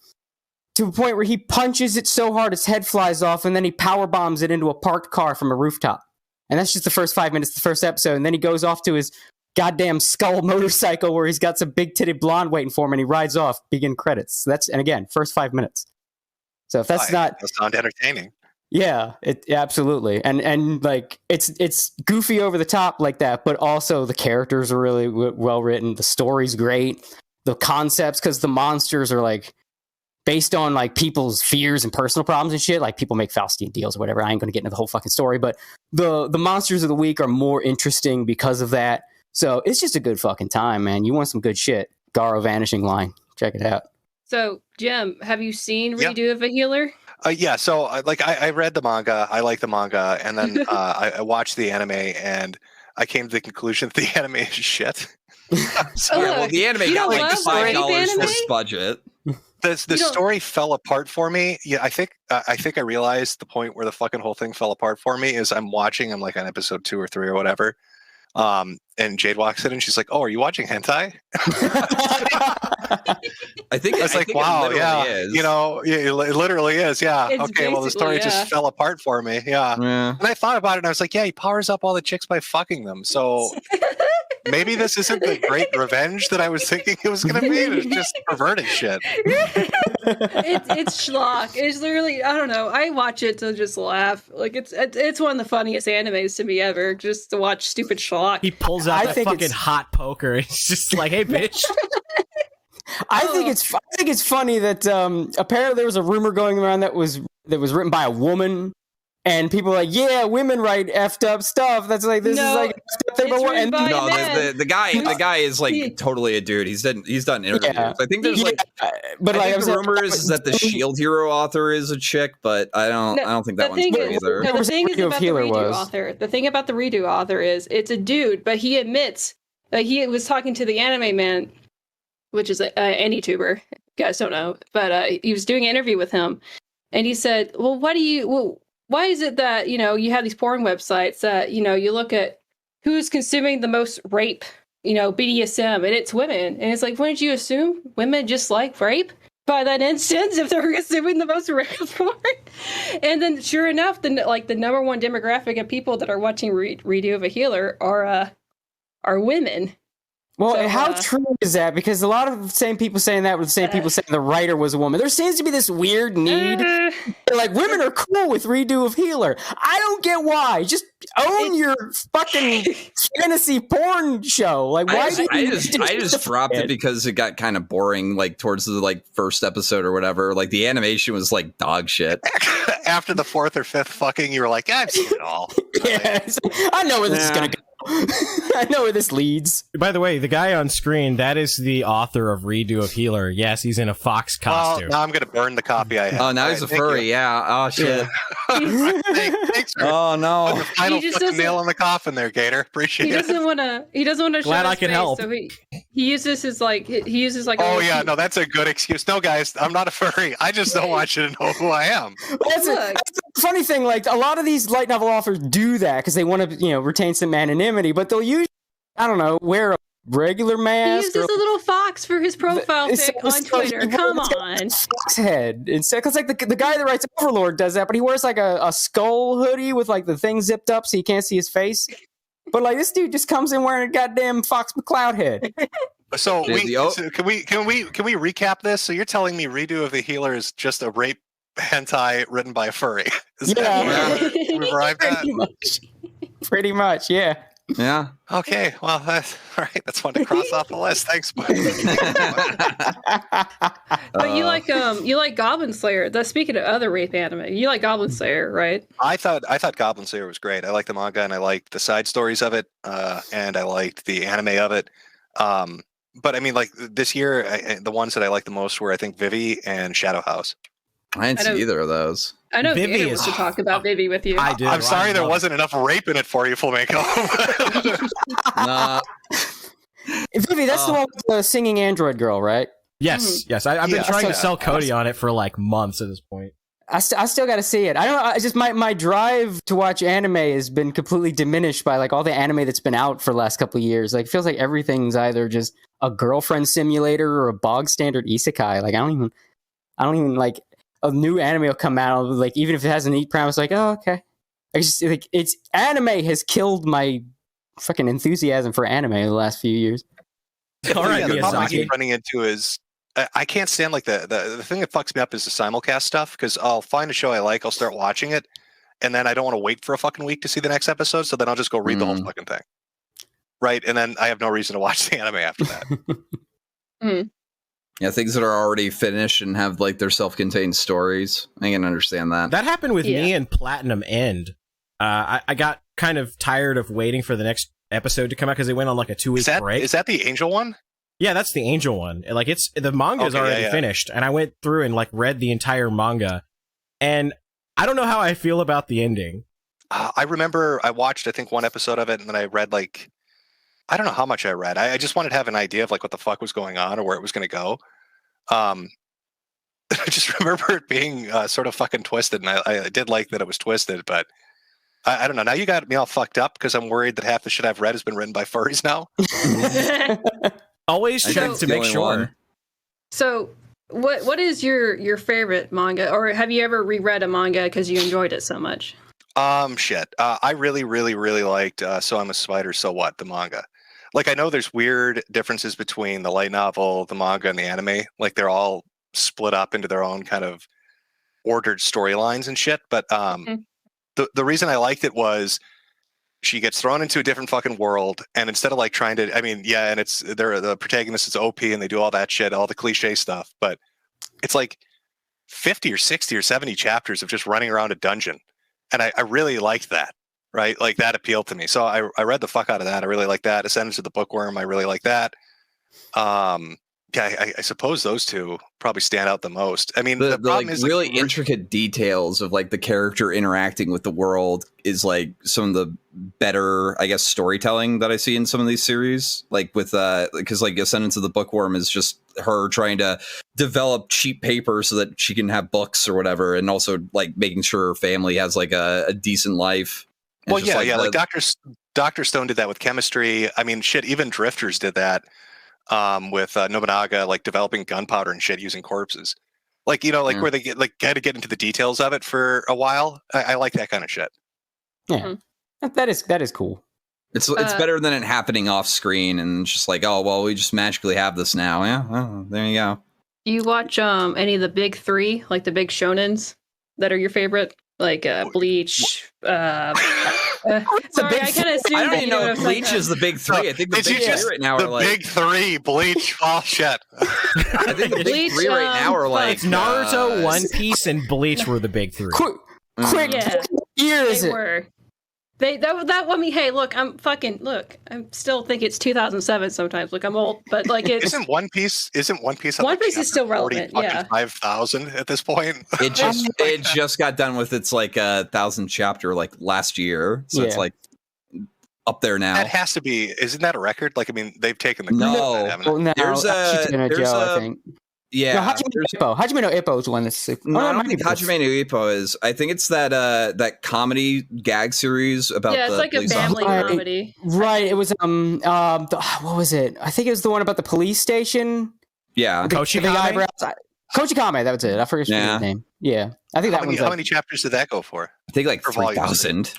To a point where he punches it so hard its head flies off, and then he power bombs it into a parked car from a rooftop. And that's just the first 5 minutes of the first episode. And then he goes off to his goddamn skull motorcycle where he's got some big titted blonde waiting for him, and he rides off. Begin credits. And again, first 5 minutes. So if that's not, that sound entertaining. Yeah, absolutely. And like it's goofy over the top like that, but also the characters are really well written. The story's great. The concepts, because the monsters are like based on like people's fears and personal problems and shit. Like people make Faustian deals or whatever. I ain't going to get into the whole fucking story, but the monsters of the week are more interesting because of that. So it's just a good fucking time, man. You want some good shit? Garo Vanishing Line. Check it out. So, Jim, have you seen Redo of a Healer? Yeah. So I read the manga. I like the manga. And then I watched the anime, and I came to the conclusion that the anime is shit. Well, the anime got like $5 for its budget. The story fell apart for me. Yeah, I think I realized the point where the fucking whole thing fell apart for me is I'm like on episode 2 or 3 or whatever. And Jade walks in and she's like, "Oh, are you watching hentai?" I think I was like, think it "Wow, literally yeah, is. it literally is, yeah." It's Okay, well, the story basically, yeah. just fell apart for me, yeah. Yeah. And I thought about it, and I was like, "Yeah, he powers up all the chicks by fucking them." So maybe this isn't the great revenge that I was thinking it was going to be. It's just perverting shit. It's schlock. It's literally, I don't know. I watch it to just laugh. Like it's one of the funniest animes to me ever. Just to watch stupid schlock. He pulls out I that think fucking it's- hot poker. It's just like, hey, bitch. I think it's funny that apparently there was a rumor going around that was written by a woman, and people are like, yeah, women write effed up stuff. That's like this No, is like a effed up thing, it's but what- written and by- No, man. the guy is like He- totally a dude. He's done interviews. Yeah. I think there's like but I like think I was the saying- rumor is that the Shield Hero author is a chick, but I don't think that one's thing true is, either. no, the thing is Redo of about the Healer redo was. author. The thing about the redo author is it's a dude, but he admits that he was talking to the Anime Man, which is an YouTuber. You guys don't know, but he was doing an interview with him, and he said, "Well, why is it that you have these porn websites that you look at who's consuming the most rape, BDSM, and it's women, and it's like, wouldn't you assume women just like rape?" By that instance, if they're consuming the most rape porn, and then sure enough, the number one demographic of people that are watching redo of a healer are women. Well, So, how true is that? Because a lot of the same people saying that were the same people saying the writer was a woman. There seems to be this weird need. Like, women are cool with redo of healer. I don't get why. Just own your fucking fantasy porn show. Like, why? I just dropped it because it got kind of boring, like towards the first episode or whatever. Like the animation was like dog shit. After the fourth or fifth fucking, you were like, "I've seen it all." Yeah, I know where this is gonna go. I know where this leads. By the way, the guy on screen, that is the author of Redo of Healer. Yes, he's in a fox Well, costume. now I'm going to burn the copy I have. Oh, now All he's a right, thank furry. you. Yeah. Oh shit. Thanks for Oh putting no. the final He just fucking doesn't- nail in the coffin there, Gator. Appreciate He it. doesn't want to. He doesn't want to show Glad his I could face, help. So he uses his he uses like. a Oh little yeah, cute- no, that's a good excuse. No, guys, I'm not a furry. I just don't want you to know who I am. That's Look. the funny thing. Like, a lot of these light novel authors do that because they want to, retain some anonymity. But they'll usually, I don't know, wear a regular He mask uses a little fox for his profile It's- pic it's- on Twitter. it's- Come it's- on. fox head instead. Because like the guy that writes Overlord does that, but he wears like a skull hoodie with like the thing zipped up so you can't see his face. But like this dude just comes in wearing a goddamn Fox McCloud head. So, Dude, can we recap this? So you're telling me Redo of the Healer is just a rape hentai written by a furry? Is Yeah. that where we've arrived at? Pretty much, yeah. Yeah. Okay, well, that's all right. That's one to cross off the list. Thanks, bud. But you like Goblin Slayer. Speaking of other rape anime, you like Goblin Slayer, right? I thought Goblin Slayer was great. I liked the manga and I liked the side stories of it, and I liked the anime of it. But I mean, like this year, the ones that I liked the most were I think Vivi and Shadow House. I didn't I don't- see either of those. I know Vivi Gator is- wants to talk about Vivi with you. I do. I'm sorry I there love wasn't enough rape in it for you, Flamenco. Nah. Vivi, that's the one with the singing android girl, right? Yes, yes. I've been Yeah, trying to yeah. sell Cody on it for like months at this point. I still got to see it. I don't know. I just my drive to watch anime has been completely diminished by like all the anime that's been out for the last couple of years. Like, it feels like everything's either just a girlfriend simulator or a bog standard isekai. Like, I don't even like a new anime will come out. Like, even if it has a neat premise, like, oh, okay. I just like it's anime has killed my fucking enthusiasm for anime in the last few years. All right, Yeah, the problem I Miyazaki. keep running into is I can't stand like the thing that fucks me up is the simulcast stuff because I'll find a show I like, I'll start watching it, and then I don't want to wait for a fucking week to see the next episode, so then I'll just go read the whole fucking thing. Right, and then I have no reason to watch the anime after that. Yeah, things that are already finished and have like their self-contained stories. I can understand that. That happened with Yeah. me and Platinum End. I got kind of tired of waiting for the next episode to come out because they went on like a 2-week break. Is that the Angel one? Yeah, that's the Angel one. Like, it's the manga is Okay, already yeah. finished, and I went through and like read the entire manga, and I don't know how I feel about the ending. I remember I watched I think one episode of it, and then I read like I don't know how much I read. I just wanted to have an idea of like what the fuck was going on or where it was going to go. I just remember it being sort of fucking twisted, and I did like that it was twisted, but I don't know. Now you got me all fucked up because I'm worried that half the shit I've read has been written by furries now. Always I check think to it's the make only sure. one. So, what is your favorite manga, or have you ever reread a manga because you enjoyed it so much? Shit. I really, really, really liked So I'm a Spider, So What, the manga. Like, I know there's weird differences between the light novel, the manga, and the anime. Like, they're all split up into their own kind of ordered storylines and shit. But the reason I liked it was she gets thrown into a different fucking world, and instead of like trying to, I mean, yeah, and they're the protagonist is OP and they do all that shit, all the cliche stuff, but it's like 50 or 60 or 70 chapters of just running around a dungeon. And I really liked that, right? Like that appealed to me. So I read the fuck out of that. I really like that. Ascendance of the Bookworm, I really like that. Yeah, I suppose those two probably stand out the most. I mean, the problem like is really like, intricate details of like the character interacting with the world is like some of the better, I guess, storytelling that I see in some of these series. Like with because like Ascendance of the Bookworm is just her trying to develop cheap paper so that she can have books or whatever, and also like making sure her family has like a decent life. well, yeah, like Dr. Stone did that with chemistry. I mean, shit, even Drifters did that. With Nobunaga, like developing gunpowder and shit using corpses, like like where they got to get into the details of it for a while. I like that kind of shit. Yeah, that is cool. It's better than it happening off screen and just like, oh well, we just magically have this now. Yeah, well, there you go. Do you watch any of the big three, like the big shonens that are your favorite, like Bleach? Sorry, I kind of assumed I don't that even you know what if I'm Bleach saying. is the big three. I think the Did big you three just- right now the are like big three, Bleach, oh shit. I think the big Bleach, three right now are like It's Naruto, One Piece, and Bleach were the big three. Quick, Yeah. what year is They it? were. That one. Hey, look, I still think it's 2007 sometimes. Look, I'm old, but like it's Isn't One Piece? One Piece is still relevant, yeah. 5,000 at this point. it just got done with its like 1,000th chapter like last year, so it's Yeah. like up there now. That has to be. Isn't that a record? Like, I mean, they've taken the No. credit for that, haven't Well, they? no, There's I think. Yeah, No, Hajime no Ippo is one that's. no, I it don't might think be Hajime no Ippo is. I think it's that comedy gag series about yeah, it's the like a police family officer. comedy. Right. It was what was it? I think it was the one about the police station. Yeah, The Kochikame? big eyebrows. Kochikame, that was it. I forget Yeah. his name. Yeah, I think that one's How many chapters did that go for? I think like For volumes. 3,000.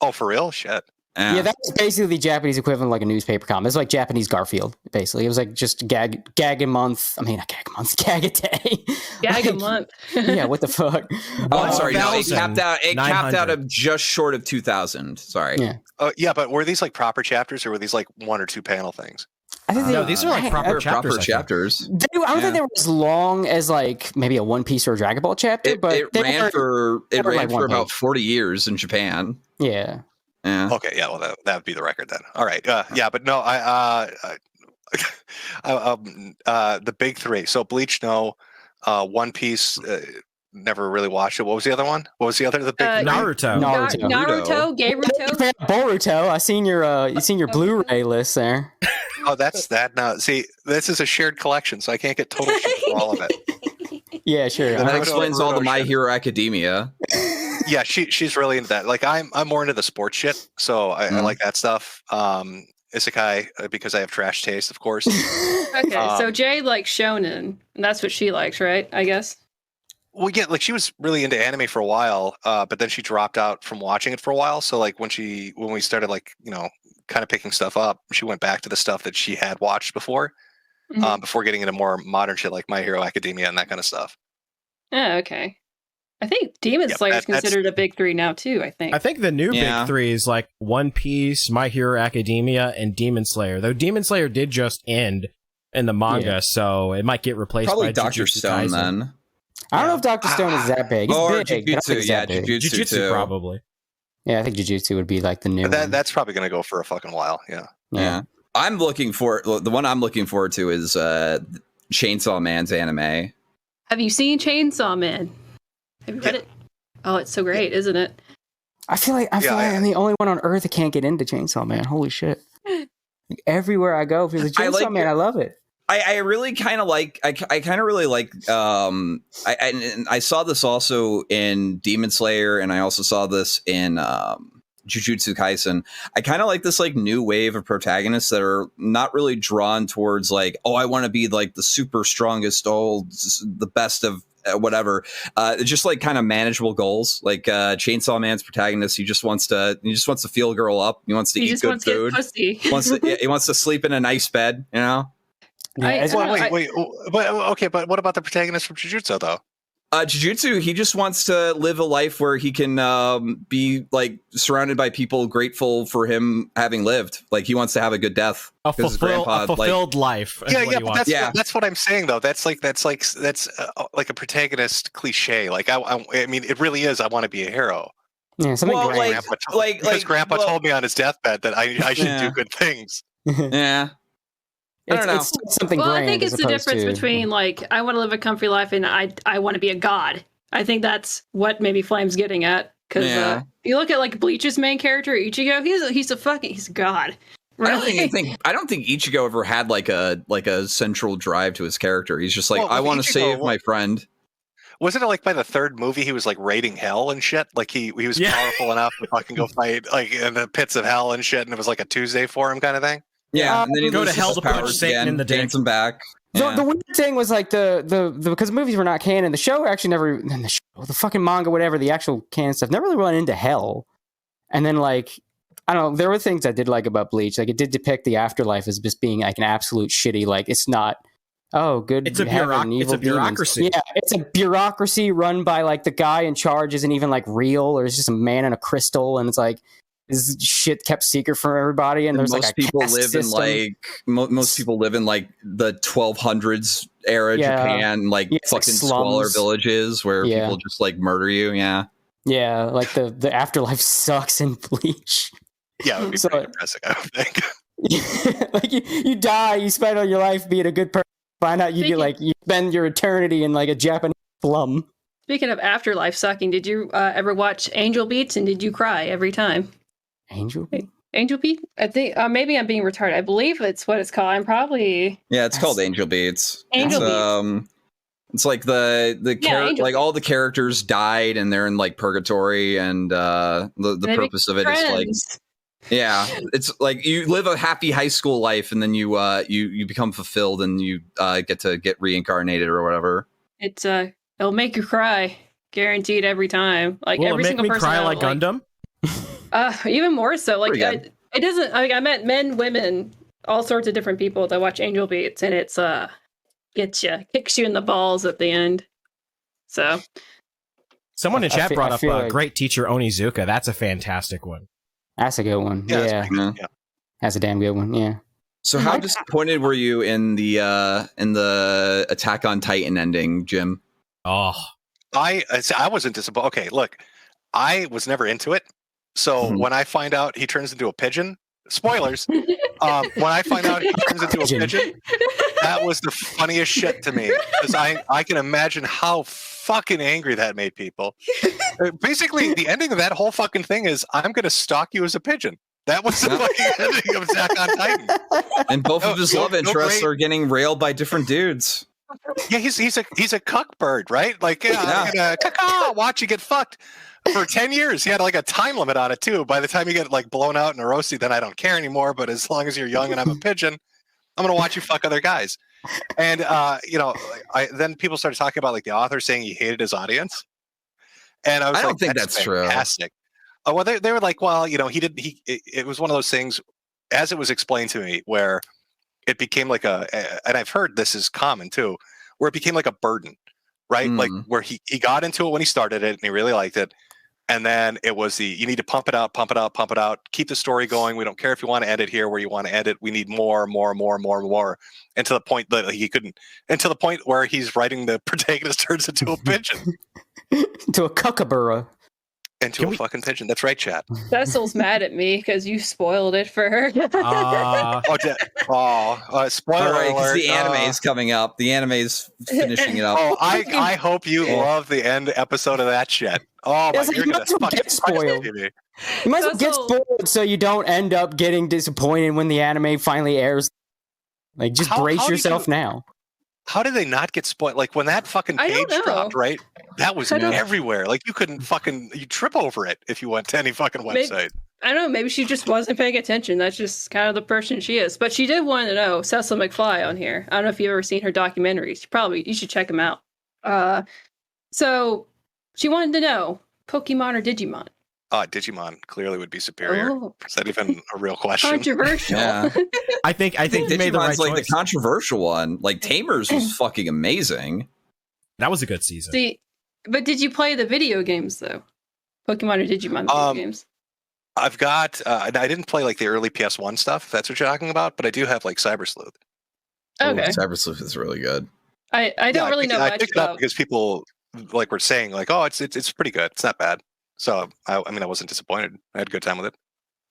Oh, for real? Shit. Yeah, that was basically the Japanese equivalent of like a newspaper comic. It's like Japanese Garfield, basically. It was like just gag a month. I mean, not gag a month, gag a day. Gag a Like, month. Yeah, what the fuck? Oh, I'm sorry. No, it 1,900. capped out of just short of 2,000. Sorry. Yeah. Yeah, but were these like proper chapters or were these like one or two panel things? I think No, these are like proper They're chapters. proper chapters. I don't think they were as long as like maybe a One Piece or a Dragon Ball chapter, It, but it they ran were- for they were like one about page. 40 years in Japan. Yeah. Yeah. Okay, yeah, well, that would be the record then. All right, yeah, but no, the big three. So Bleach, no, One Piece, never really watched it. What was the other one? What was the other? The big three? Naruto. Naruto, Garuto. Boruto. I seen your Blu-ray list there. Oh, that's that. Now, see, this is a shared collection, so I can't get total shit for all of it. Yeah, sure. That Naruto, explains all the Naruto My shit. Hero Academia. Yeah, she's really into that. Like I'm more into the sports shit, so I like that stuff. Isekai because I have trash taste, of course. Okay, so Jay likes shonen, and that's what she likes, right? I guess. Well, yeah, like she was really into anime for a while, but then she dropped out from watching it for a while. So like when we started like kind of picking stuff up, she went back to the stuff that she had watched before, before getting into more modern shit like My Hero Academia and that kind of stuff. Oh, okay. I think Demon Yep, Slayer is that's- considered a big three now too. I think. I think the new Yeah. big three is like One Piece, My Hero Academia, and Demon Slayer. Though Demon Slayer did just end in the manga, so it might get replaced Probably by Dr. Jujutsu Stone Kaisen. then. I don't know if Dr. Stone is that big. He's Or big. but I don't think Jujutsu. he's Yeah, that big. Jujutsu too. probably. Yeah, I think Jujutsu would be like the new one. That's probably going to go for a fucking while. Yeah. Yeah. I'm looking for the one I'm looking forward to is Chainsaw Man's anime. Have you seen Chainsaw Man? Have you read it? Oh, it's so great, isn't it? I feel like I'm the only one on earth that can't get into Chainsaw Man. Holy shit! Like, everywhere I go, if there's a I Chainsaw like Man, I love it. I really kind of like I kind of really like I saw this also in Demon Slayer, and I also saw this in Jujutsu Kaisen. I kind of like this like new wave of protagonists that are not really drawn towards like, oh, I want to be like the super strongest, the best of whatever. Just like kind of manageable goals. Like Chainsaw Man's protagonist, he just wants to feel a girl up. He wants to eat good food. He wants to sleep in a nice bed. You know. But what about the protagonist from Jujutsu though? Jujutsu, he just wants to live a life where he can be like surrounded by people grateful for him having lived. Like he wants to have a good death. A fulfilled life. That's what I'm saying though. That's like a protagonist cliche. Like I mean, it really is. I want to be a hero. Yeah, something because Grandpa told me on his deathbed that I should do good things. Yeah. I don't know. It's something well, grand. I think it's the difference between like I want to live a comfy life and I want to be a god. I think that's what maybe Flame's getting at. Because if you look at like Bleach's main character Ichigo, he's a god. Really? I don't think Ichigo ever had like a central drive to his character. He's just like, I want to save my friend. Wasn't it like by the third movie he was like raiding hell and shit? Like he was powerful enough to fucking go fight like in the pits of hell and shit, and it was like a Tuesday for him kind of thing. Yeah, and then he go to hell to punch Satan in the dick. Gains him back. The weird thing was like the because movies were not canon. The show actually never. And the fucking manga, whatever, the actual canon stuff never really went into hell. And then like I don't know, there were things I did like about Bleach. Like it did depict the afterlife as just being like an absolute shitty. Like it's not. Oh, good. It's a bureaucracy. Yeah, it's a bureaucracy run by like the guy in charge isn't even like real, or it's just a man in a crystal, and it's like. This shit kept secret from everybody, and there's like a people live system. in like most people live in like the 1200s era Japan, like fucking squalor villages where people just like murder you. Yeah, like the afterlife sucks in Bleach. Yeah, it would be pretty depressing, I would think. Like you die, you spend all your life being a good person. Find out you spend your eternity in like a Japanese slum. Speaking of afterlife sucking, did you ever watch Angel Beats, and did you cry every time? Angel Beat? I think maybe I'm being retarded. I believe it's what it's called. I'm probably it's called Angel Beats. Angel Beats. It's like like all the characters died and they're in like purgatory, and the purpose of it is like it's like you live a happy high school life, and then you become fulfilled, and you get reincarnated or whatever. It'll make you cry, guaranteed every time. Like Will every it make single me person. Cry like Gundam? Even more so. Like it doesn't. I met men, women, all sorts of different people that watch Angel Beats, and it's kicks you in the balls at the end. So, someone in chat brought up like great teacher Onizuka. That's a fantastic one. That's a good one. Yeah. That's a damn good one. Yeah. So, how disappointed were you in the Attack on Titan ending, Jim? Oh, I wasn't disappointed. Okay, look, I was never into it. So when I find out he turns into a pigeon, spoilers. When I find out he turns into a pigeon, that was the funniest shit to me, because I can imagine how fucking angry that made people. Basically, the ending of that whole fucking thing is, I'm going to stalk you as a pigeon. That was the fucking ending of Attack on Titan. And both of his love interests are getting railed by different dudes. Yeah, he's a cuck bird, right? Like, I'm gonna watch you get fucked. For 10 years, he had like a time limit on it too. By the time you get like blown out in a roasty, then I don't care anymore. But as long as you're young and I'm a pigeon, I'm gonna watch you fuck other guys. And then people started talking about like the author saying he hated his audience, and I don't think that's fantastic. True. Well, they were like, well, it was one of those things, as it was explained to me, where it became like and I've heard this is common too, where it became like a burden, right? Like where he got into it when he started it and he really liked it. And then it was you need to pump it out, keep the story going. We don't care if you want to end it here where you want to end it. We need more. And to the point that he couldn't, and to the point where he's writing the protagonist turns into a pigeon. To a kookaburra. Into a fucking pigeon. That's right, chat. Cecil's mad at me because you spoiled it for her. Spoiler alert. Because the anime is coming up. The anime is finishing it up. I hope you love the end episode of that shit. Oh my, you're going to fucking spoil it. You might as well get spoiled so you don't end up getting disappointed when the anime finally airs. Like, just How brace did yourself you- now. How did they not get spoiled? Like when that fucking I don't page know. dropped, right? That was I don't- everywhere. Like you couldn't you trip over it if you went to any fucking Maybe- website. I don't know. Maybe she just wasn't paying attention. That's just kind of the person she is. But she did want to know Cecil McFly on here. I don't know if you've ever seen her documentaries. You should check them out. So she wanted to know Pokemon or Digimon. Digimon clearly would be superior. Oh, Is that even a real question? controversial. Yeah. I think you made the right Digimon's like choice. the controversial one. Like Tamers was fucking amazing. That was a good season. See, but did you play the video games though? Pokemon or Digimon video games? I've got. I didn't play like the early PS1 stuff. If that's what you're talking about, but I do have like Cyber Sleuth. Okay. Ooh, Cyber Sleuth is really good. I don't really know I much picked it up about. because people like were saying like, oh, it's pretty good. It's not bad. So I mean, I wasn't disappointed. I had a good time with it.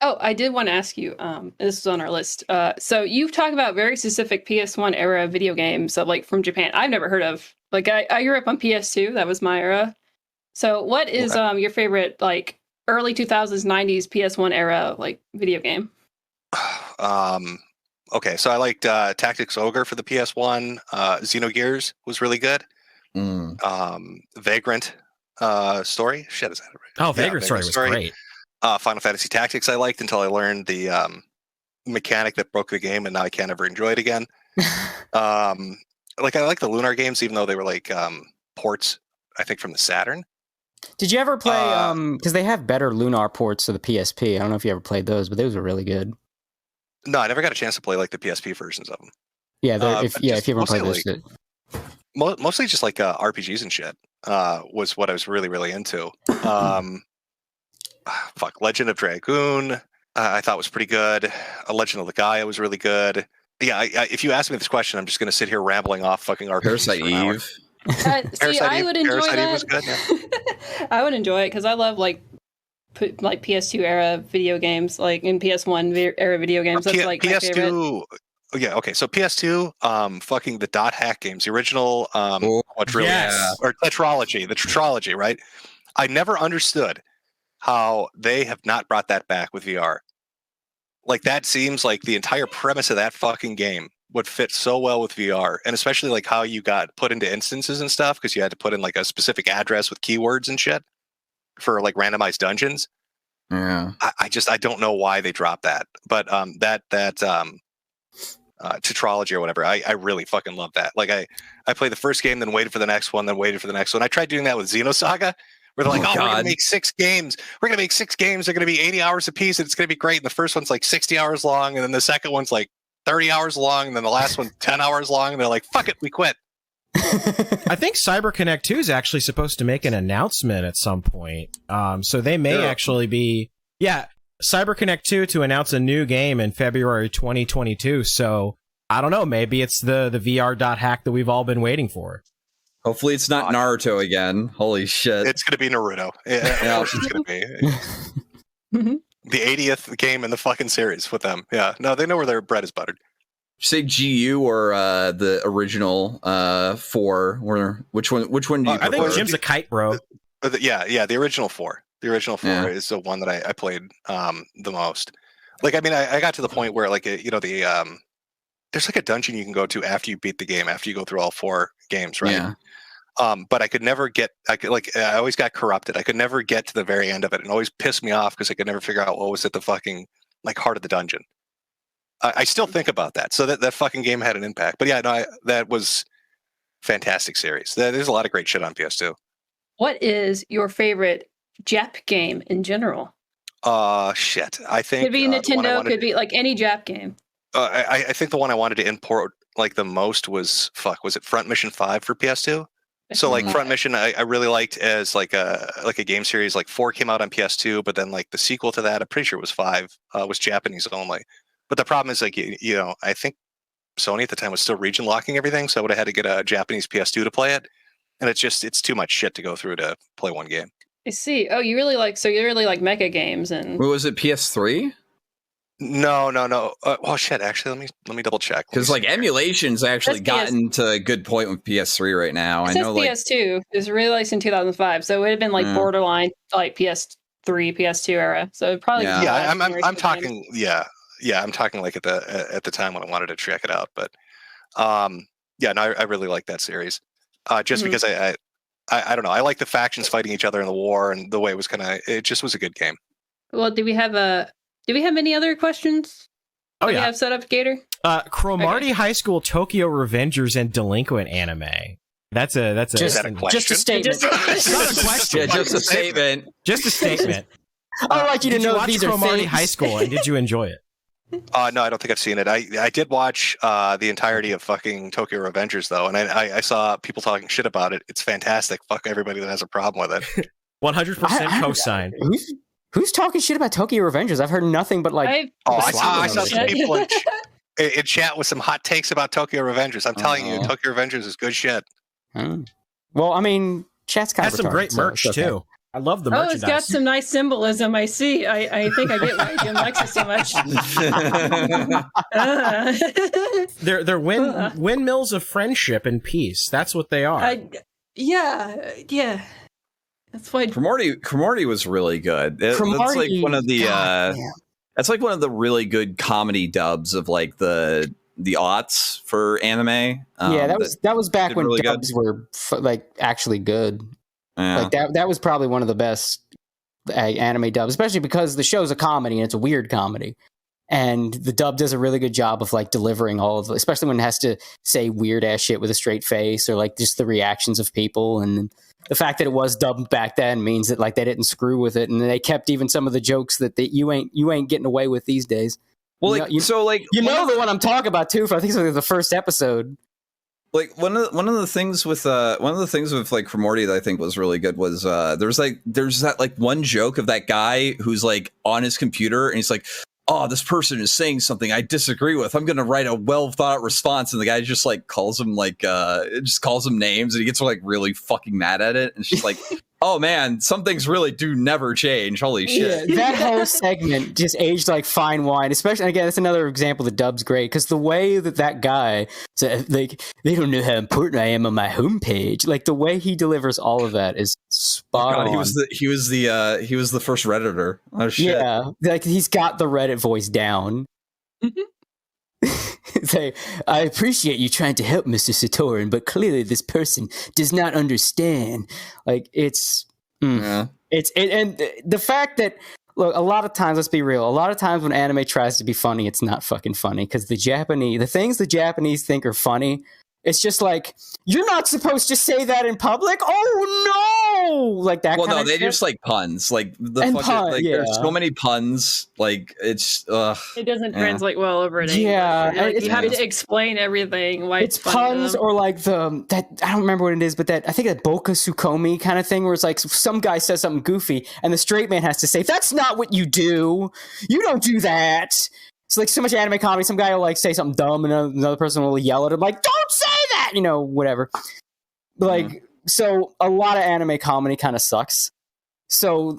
Oh, I did want to ask you. This is on our list. So you've talked about very specific PS1 era video games, like from Japan. I've never heard of. Like I grew up on PS2. That was my era. So what is your favorite like early 2000s 90s PS1 era like video game? Okay, so I liked Tactics Ogre for the PS1. Xenogears was really good. Vagrant Story. Shit, is that right? Oh, Vagrant Story was great. Final Fantasy Tactics I liked until I learned the mechanic that broke the game, and now I can't ever enjoy it again. Like I like the Lunar games, even though they were like ports, I think, from the Saturn. Did you ever play? Because they have better Lunar ports to the PSP. I don't know if you ever played those, but those were really good. No, I never got a chance to play like the PSP versions of them. Yeah, if you ever played those. Mostly just like RPGs and shit was what I was really, really into. Legend of Dragoon, I thought was pretty good. A Legend of the Gaia was really good. Yeah, if you ask me this question, I'm just going to sit here rambling off fucking RPGs Parasite for an hour. Eve. See, I would enjoy Parasite Eve was that. good, yeah. I would enjoy it because I love like PS2 era video games, like in PS1 era video games. That's like my favorite. PS2. Yeah, okay. So PS2, fucking the dot hack games, the original quadrillion or tetralogy, the tetralogy, right? I never understood how they have not brought that back with VR. Like that seems like the entire premise of that fucking game would fit so well with VR, and especially like how you got put into instances and stuff because you had to put in like a specific address with keywords and shit for like randomized dungeons. Yeah, I don't know why they dropped that, but that tetralogy or whatever, I really fucking love that. Like I played the first game, then waited for the next one, then waited for the next one. I tried doing that with Xenosaga, where they're like, we're gonna make 6 games. We're gonna make 6 games. They're gonna be 80 hours a piece, and it's gonna be great. And the first one's like 60 hours long, and then the second one's like 30 hours long, and then the last one's 10 hours long, and they're like, fuck it, we quit. I think CyberConnect 2 is actually supposed to make an announcement at some point. So they may actually be, CyberConnect 2 to announce a new game in February 2022. So I don't know, maybe it's the VR dot hack that we've all been waiting for. hopefully it's not Naruto again. Holy shit! It's gonna be Naruto. Yeah, it's gonna be the 80th game in the fucking series with them. Yeah, no, they know where their bread is buttered. Say GU or the original 4. Which one do you I think prefer? Jim's a kite bro. The original 4. The original 4 is the one that I played the most. Like, I mean, I got to the point where, like, there's like a dungeon you can go to after you beat the game, after you go through all 4 games, right? Yeah. But I could never get, I always got corrupted. I could never get to the very end of it, and it always pissed me off because I could never figure out what was at the fucking, like, heart of the dungeon. I still think about that. So that fucking game had an impact. But yeah, no, that was fantastic series. There's a lot of great shit on PS2. What is your favorite Jap game in general? Shit. I think Could be Nintendo, could be like any Jap game. I think the one I wanted to import like the most was it Front Mission 5 for PS2? So like Front Mission, I really liked as like a game series. Like 4 came out on PS2, but then like the sequel to that, I'm pretty sure it was 5, was Japanese only. But the problem is, like, I think Sony at the time was still region locking everything, so I would have had to get a Japanese PS2 to play it, and it's too much shit to go through to play one game. I see. Oh, you really like mecha games and. What was it? PS3? No. Oh shit! Actually, let me double check. Because like emulation's actually That's gotten to a good point with PS3 right now. It I says know, like PS2. It was released in 2005, so it would have been like borderline like PS3, PS2 era. So it'd probably I'm talking. Yeah, yeah, I'm talking like at the time when I wanted to check it out. But yeah, no, I really like that series. Just because I don't know, I like the factions fighting each other in the war, and the way it was it just was a good game. Well, do we have any other questions? Oh that yeah, we have set up, Gator. Cromartie High School Tokyo Revengers and Delinquent anime. That's a Is that a question? Just a statement. It's not a question. Yeah, just a statement. Just a statement. I'd like you to Did you know watch these are Cromartie things. High School and did you enjoy it? No, I don't think I've seen it. I did watch the entirety of fucking Tokyo Revengers though, and I saw people talking shit about it. It's fantastic. Fuck everybody that has a problem with it. 100% cosign. Who's talking shit about Tokyo Revengers? I've heard nothing but like. I saw on some it. people in chat with some hot takes about Tokyo Revengers. I'm telling you, Tokyo Revengers is good shit. Well, I mean, chat's kind Has of some great merch too. I love the Oh, merchandise. it's got some nice symbolism. I see. I think I get why Jim likes it so much. They're windmills of friendship and peace. That's what they are. Yeah. That's why. Cromartie was really good. That's like one of the that's like one of the really good comedy dubs of like the aughts for anime. That was back when really dubs were like actually good. Yeah. Like that was probably one of the best anime dubs, especially because the show's a comedy and it's a weird comedy. And the dub does a really good job of like delivering all of it, especially when it has to say weird ass shit with a straight face or like just the reactions of people. And the fact that it was dubbed back then means that like they didn't screw with it, and they kept even some of the jokes that you ain't getting away with these days. Well, you know the one I'm talking about too. I think it's like the first episode. Like one of the things with like Cromartie that I think was really good was there's that like one joke of that guy who's like on his computer and he's like, oh, this person is saying something I disagree with. I'm gonna write a well thought out response, and the guy just like calls him names, and he gets like really fucking mad at it, and it's just like, oh man, some things really do never change. Holy shit. Yeah, that whole segment just aged like fine wine. Especially, again, that's another example the dub's great, because the way that guy said, like, they don't know how important I am on my homepage. Like the way he delivers all of that is spot on. He was the first Redditor. Oh shit. Yeah, like he's got the Reddit voice down. Say, I appreciate you trying to help Mr. Satoran, but clearly this person does not understand. Like it's and the fact that, look, a lot of times, let's be real, a lot of times when anime tries to be funny, it's not fucking funny, because the things the Japanese think are funny, it's just like, you're not supposed to say that in public. Oh no, like that. Well, kind no, of they shit. just like puns, like the And fucking like. yeah. There's so many puns, like it's. It doesn't translate well over to Yeah, English. Like, it's- you have to explain everything. Why It's funny to puns, them. or like that I don't remember what it is, but that I think that Boka Sukomi kind of thing, where it's like some guy says something goofy and the straight man has to say, "That's not what you do. You don't do that." It's like so much anime comedy. Some guy will like say something dumb, and another person will yell at him like, "Don't say that!" You know, whatever. Like, so a lot of anime comedy kind of sucks. So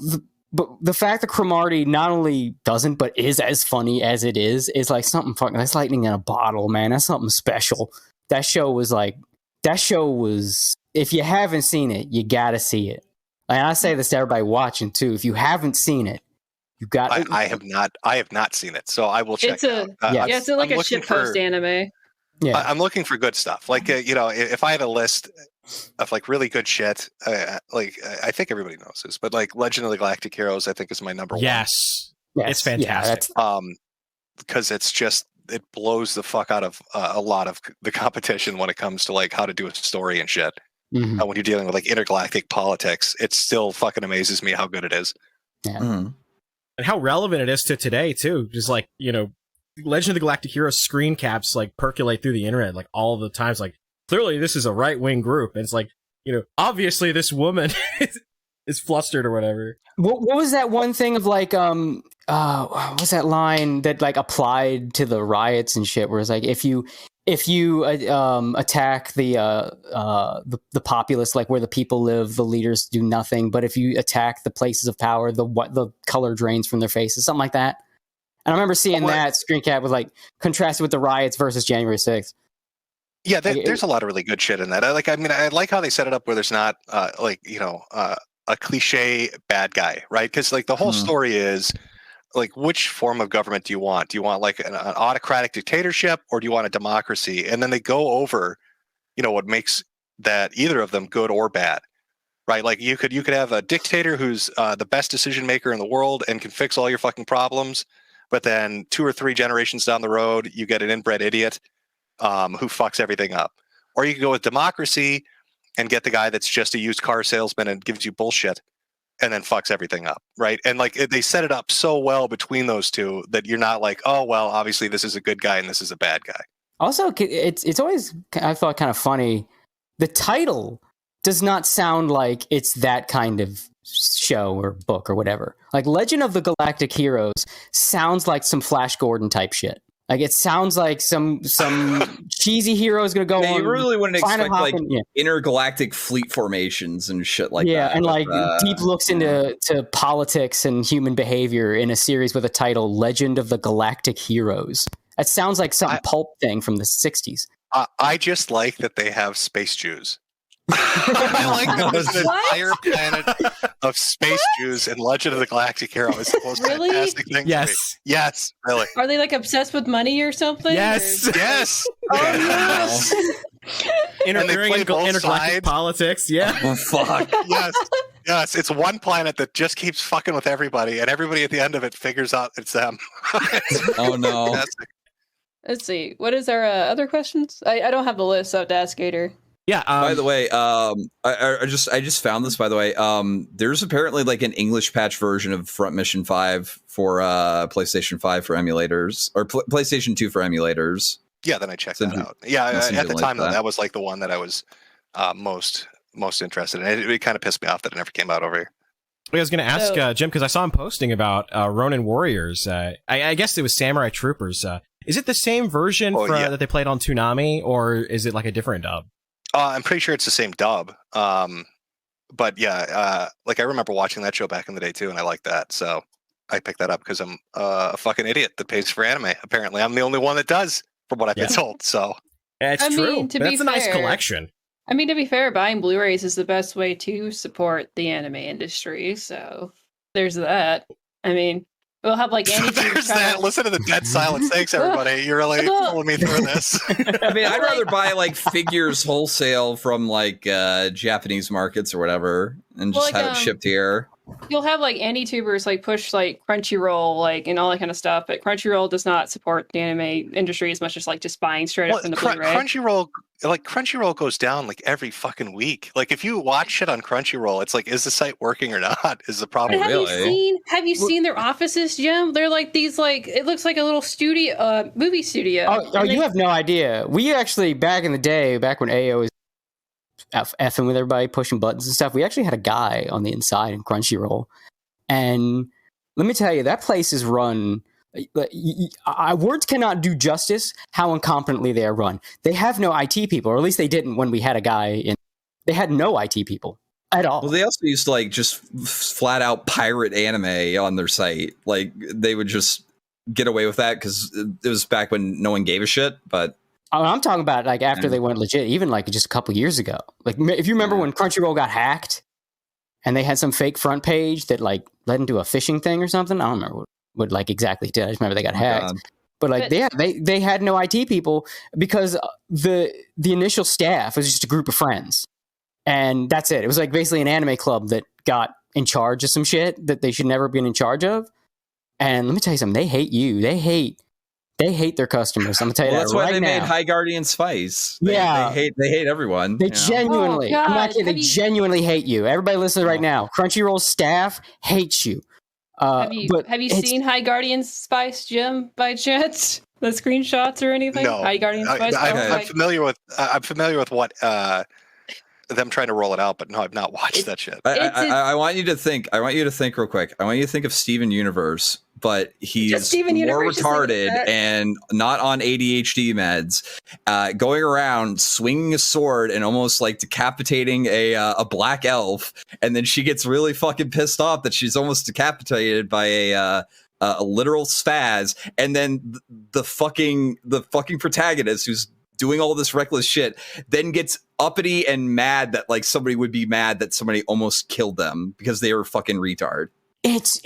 but the fact that Cromartie not only doesn't, but is as funny as it is like something fucking, that's lightning in a bottle, man. That's something special. That show was, if you haven't seen it, you gotta see it. And I say this to everybody watching too. If you haven't seen it, you got. I have not seen it, so I will check. It's it's like I'm a shit looking for- post anime. Yeah. I'm looking for good stuff. Like if I had a list of like really good shit, I think everybody knows this, but like Legend of the Galactic Heroes, I think is my number one. Yes, Yes, it's fantastic. Because it blows the fuck out of a lot of the competition when it comes to like how to do a story and shit. Mhm. When you're dealing with like intergalactic politics, it still fucking amazes me how good it is. Yeah. Mhm. And how relevant it is to today too. Just like, Legend of the Galactic Heroes screen caps like percolate through the internet like all the times. Like, clearly this is a right-wing group, and it's like, obviously this woman is flustered or whatever. What was that one thing of like what was that line that like applied to the riots and shit, where it's like, if you attack the populace, like where the people live, the leaders do nothing, but if you attack the places of power, the color drains from their faces, something like that. And I remember seeing that screen cap was like contrasted with the riots versus January 6th. Yeah, there's a lot of really good shit in that. I like how they set it up where there's not a cliche bad guy, right? Because like the whole story is like, which form of government do you want? Do you want like an autocratic dictatorship, or do you want a democracy? And then they go over, what makes that either of them good or bad, right? Like you could have a dictator who's the best decision maker in the world and can fix all your fucking problems, but then 2 or 3 generations down the road, you get an inbred idiot who fucks everything up. Or you can go with democracy and get the guy that's just a used car salesman and gives you bullshit and then fucks everything up, right? And like they set it up so well between those two that you're not like, oh well, obviously this is a good guy and this is a bad guy. Also, it's always, I thought, kind of funny. The title does not sound like it's that kind of show or book or whatever. Like Legend of the Galactic Heroes sounds like some Flash Gordon type shit. Like it sounds like some cheesy hero is going to go on. You really wouldn't expect like yeah. intergalactic fleet formations and shit like that. Yeah, and like deep looks into politics and human behavior in a series with a title Legend of the Galactic Heroes. That sounds like some pulp thing from the 60s. I just like that they have space Jews. I like that there's an entire planet of space Jews and Legend of the Galactic Hero is the most fantastic thing. Yes. Yes, really. Are they like obsessed with money or something? Yes. Or... Yes. Oh, yes. Intergalactic politics. Yeah. Oh, fuck. Yes. Yes. It's one planet that just keeps fucking with everybody, and everybody at the end of it figures out it's them. Oh, no. Fantastic. Let's see. What is our other questions? I don't have the list, so I have to ask Gator. Yeah. By the way, I just found this. By the way, there's apparently like an English patch version of Front Mission 5 for PlayStation 5 for emulators, or PlayStation 2 for emulators. Yeah, then I checked that out. Yeah, at the time that. that was like the one that I was most interested in. It kind of pissed me off that it never came out over here. I was going to ask Jim, because I saw him posting about Ronin Warriors. I guess it was Samurai Troopers. Is it the same version that they played on Toonami, or is it like a different dub? I'm pretty sure it's the same dub. But yeah, like I remember watching that show back in the day too, and I liked that. So I picked that up because I'm a fucking idiot that pays for anime. Apparently, I'm the only one that does, from what I've been told. So that's true. That's a nice collection. I mean, to be fair, buying Blu-rays is the best way to support the anime industry. So there's that. I mean, we'll have like any. There's that. Listen to the dead silence. Thanks, everybody. You're really pulling me through this. I mean, I'd rather buy like figures wholesale from like Japanese markets or whatever, and just have it shipped here. You'll have like any tubers like push like Crunchyroll, like and all that kind of stuff, but Crunchyroll does not support the anime industry as much as like just buying straight up from the Blu-ray. Crunchyroll goes down like every fucking week. Like if you watch shit on Crunchyroll, it's like, is the site working or not? Is the problem really? Have you seen their offices, Jim? They're like these, like it looks like a little studio, movie studio. Oh, you have no idea. We actually back in the day, back when AO was effing with everybody, pushing buttons and stuff, we actually had a guy on the inside in Crunchyroll, and let me tell you, that place is run. Words cannot do justice how incompetently they are run. They have no IT people, or at least they didn't when we had a guy in. They had no IT people at all. Well, they also used to like just flat out pirate anime on their site. Like they would just get away with that because it was back when no one gave a shit. But I'm talking about like after they went legit, even like just a couple years ago. Like if you remember when Crunchyroll got hacked and they had some fake front page that like led into a phishing thing or something. I don't remember what like exactly did. I just remember they got hacked. God. But like they had no IT people because the initial staff was just a group of friends. And that's it. It was like basically an anime club that got in charge of some shit that they should never have been in charge of. And let me tell you something, they hate you. They hate their customers. I'm gonna tell you that's that why right they now. made High Guardian Spice. They hate everyone. They genuinely, I'm not kidding, they genuinely hate you. Everybody listening right now, Crunchyroll staff hates you. Have you seen High Guardian Spice, Jim, by chance? The screenshots or anything? No. High Guardian Spice? I'm familiar with what them trying to roll it out, but no, I've not watched that shit. I want you to think real quick. I want you to think of Steven Universe, but he's more retarded and not on ADHD meds, going around swinging a sword and almost like decapitating a black elf, and then she gets really fucking pissed off that she's almost decapitated by a literal spaz, and then the fucking protagonist who's doing all this reckless shit then gets uppity and mad that like somebody would be mad that somebody almost killed them because they were fucking retard. It's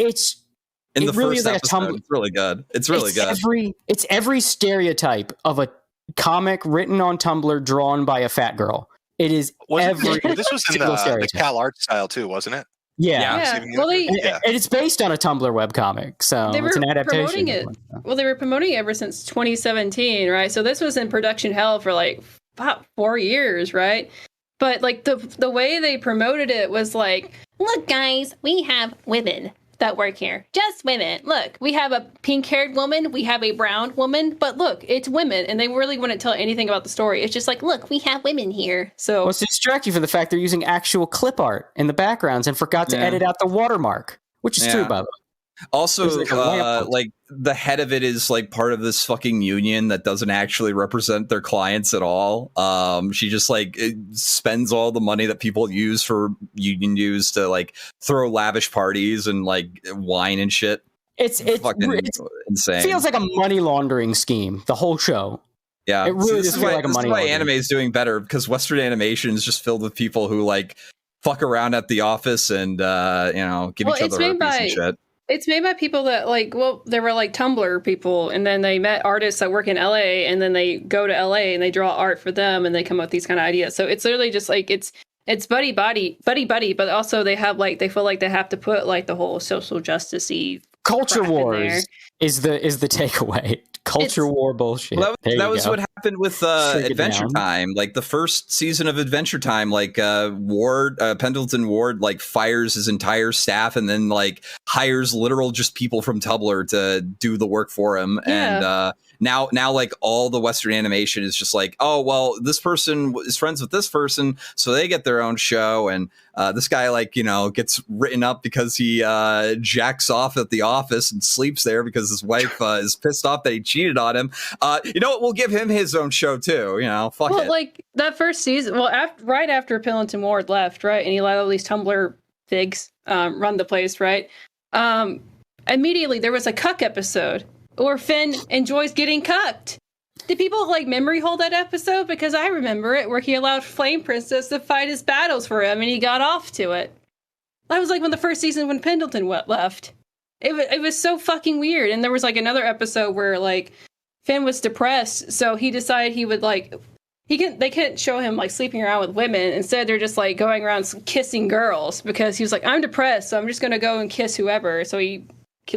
In It the really first is like a episode, Tumblr. it's really good. It's really good. It's every stereotype of a comic written on Tumblr drawn by a fat girl. It is every. This was in single the stereotype. Cal art style too, wasn't it? Yeah. Yeah. Well, And it's based on a Tumblr webcomic, so they it's were an adaptation. promoting it. Well, they were promoting it ever since 2017, right? So this was in production hell for like about 4 years, right? But like the way they promoted it was like, look, guys, we have women that work here. Just women. Look, we have a pink-haired woman, we have a brown woman, but look, it's women, and they really wouldn't tell anything about the story. It's just like, look, we have women here. So Well, to distract you from the fact they're using actual clip art in the backgrounds and forgot to edit out the watermark, which is true, by the way. Also, There's like a lamp. like the head of it is like part of this fucking union that doesn't actually represent their clients at all. She just like spends all the money that people use for union dues to like throw lavish parties and like wine and shit. It's insane. Feels like a money laundering scheme. The whole show. Yeah, it really this does is feel why, like a this money is why laundering. anime is doing better, because Western animation is just filled with people who like fuck around at the office and give each other herpes and shit. It's made by people that like, well, they were like Tumblr people, and then they met artists that work in LA, and then they go to LA and they draw art for them, and they come up with these kind of ideas. So it's literally just like it's buddy, but also they have like they feel like they have to put like the whole social justice-y culture wars is the takeaway. Culture war bullshit. Well, that was what happened with Adventure Time. Like the first season of Adventure Time, like Pendleton Ward like fires his entire staff and then like hires literal just people from Tumblr to do the work for him. Yeah. And now like all the Western animation is just like, oh well, this person is friends with this person, so they get their own show, and this guy like gets written up because he jacks off at the office and sleeps there because his wife is pissed off that he cheated on him. You know what? We'll give him his own show too. Fuck it. Well, like that first season. Well, right after Pendleton Ward left, right, and he let all these Tumblr figs run the place, right. Immediately there was a cuck episode where Finn enjoys getting cucked. Did people like memory hold that episode? Because I remember it, where he allowed Flame Princess to fight his battles for him, and he got off to it. That was like when the first season when Pendleton left. It was so fucking weird. And there was like another episode where like Finn was depressed, so he decided he would like they couldn't show him like sleeping around with women. Instead, they're just like going around kissing girls because he was like, I'm depressed, so I'm just gonna go and kiss whoever. So he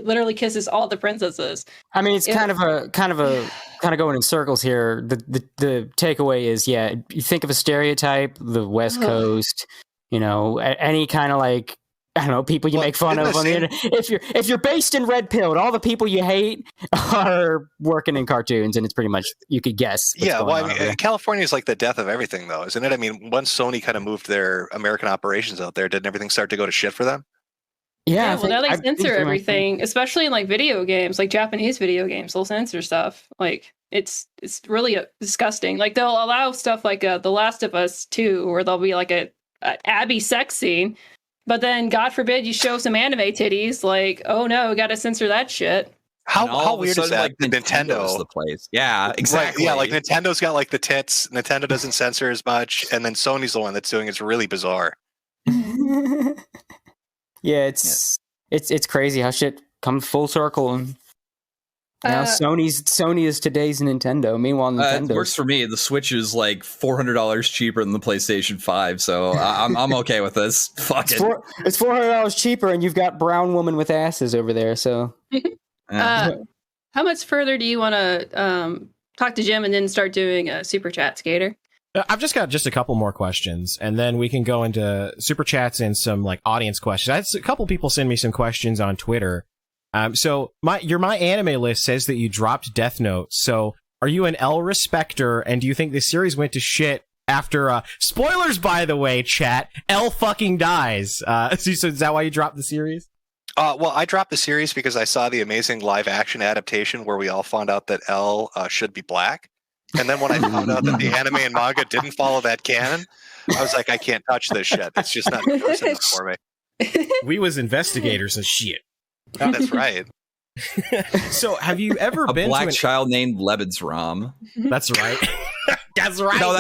literally kisses all the princesses. I mean, it's kind of going in circles here. The takeaway is, yeah, you think of a stereotype, the West Coast, any kind of like, I don't know, people you make fun of on the internet. If you're based in Red Pill, all the people you hate are working in cartoons, and it's pretty much, you could guess. Yeah, well, I mean, California is like the death of everything, though, isn't it? I mean, once Sony kind of moved their American operations out there, didn't everything start to go to shit for them? Yeah, well, now they censor everything, especially in like video games, like Japanese video games. They'll censor stuff. Like it's really disgusting. Like they'll allow stuff like The Last of Us 2, where there'll be like a Abby sex scene, but then God forbid you show some anime titties. Like, oh no, we got to censor that shit. How weird is that? Like, Nintendo's the place. Yeah, exactly. Right, yeah, like Nintendo's got like the tits. Nintendo doesn't censor as much, and then Sony's the one that's doing it. It's really bizarre. Yeah, it's crazy how shit comes full circle, and now Sony is today's Nintendo. Meanwhile, Nintendo it works for me. The Switch is like $400 cheaper than the PlayStation 5, so I'm okay with this. Fuck it. It's $400 cheaper, and you've got brown woman with asses over there. So, how much further do you want to talk to Jim and then start doing a super chat, Skater? I've just got a couple more questions, and then we can go into super chats and some like audience questions. I had a couple people send me some questions on Twitter. So my anime list says that you dropped Death Note. So are you an L respecter, and do you think this series went to shit after spoilers, by the way, chat, L fucking dies? So is that why you dropped the series? Well, I dropped the series because I saw the amazing live action adaptation where we all found out that L should be black. And then when I found out that the anime and manga didn't follow that canon, I was like, I can't touch this shit. It's just not interesting enough for me. We was investigators of shit. That's right. So have you ever been black to child named Lebensraum? That's right. That's right. No,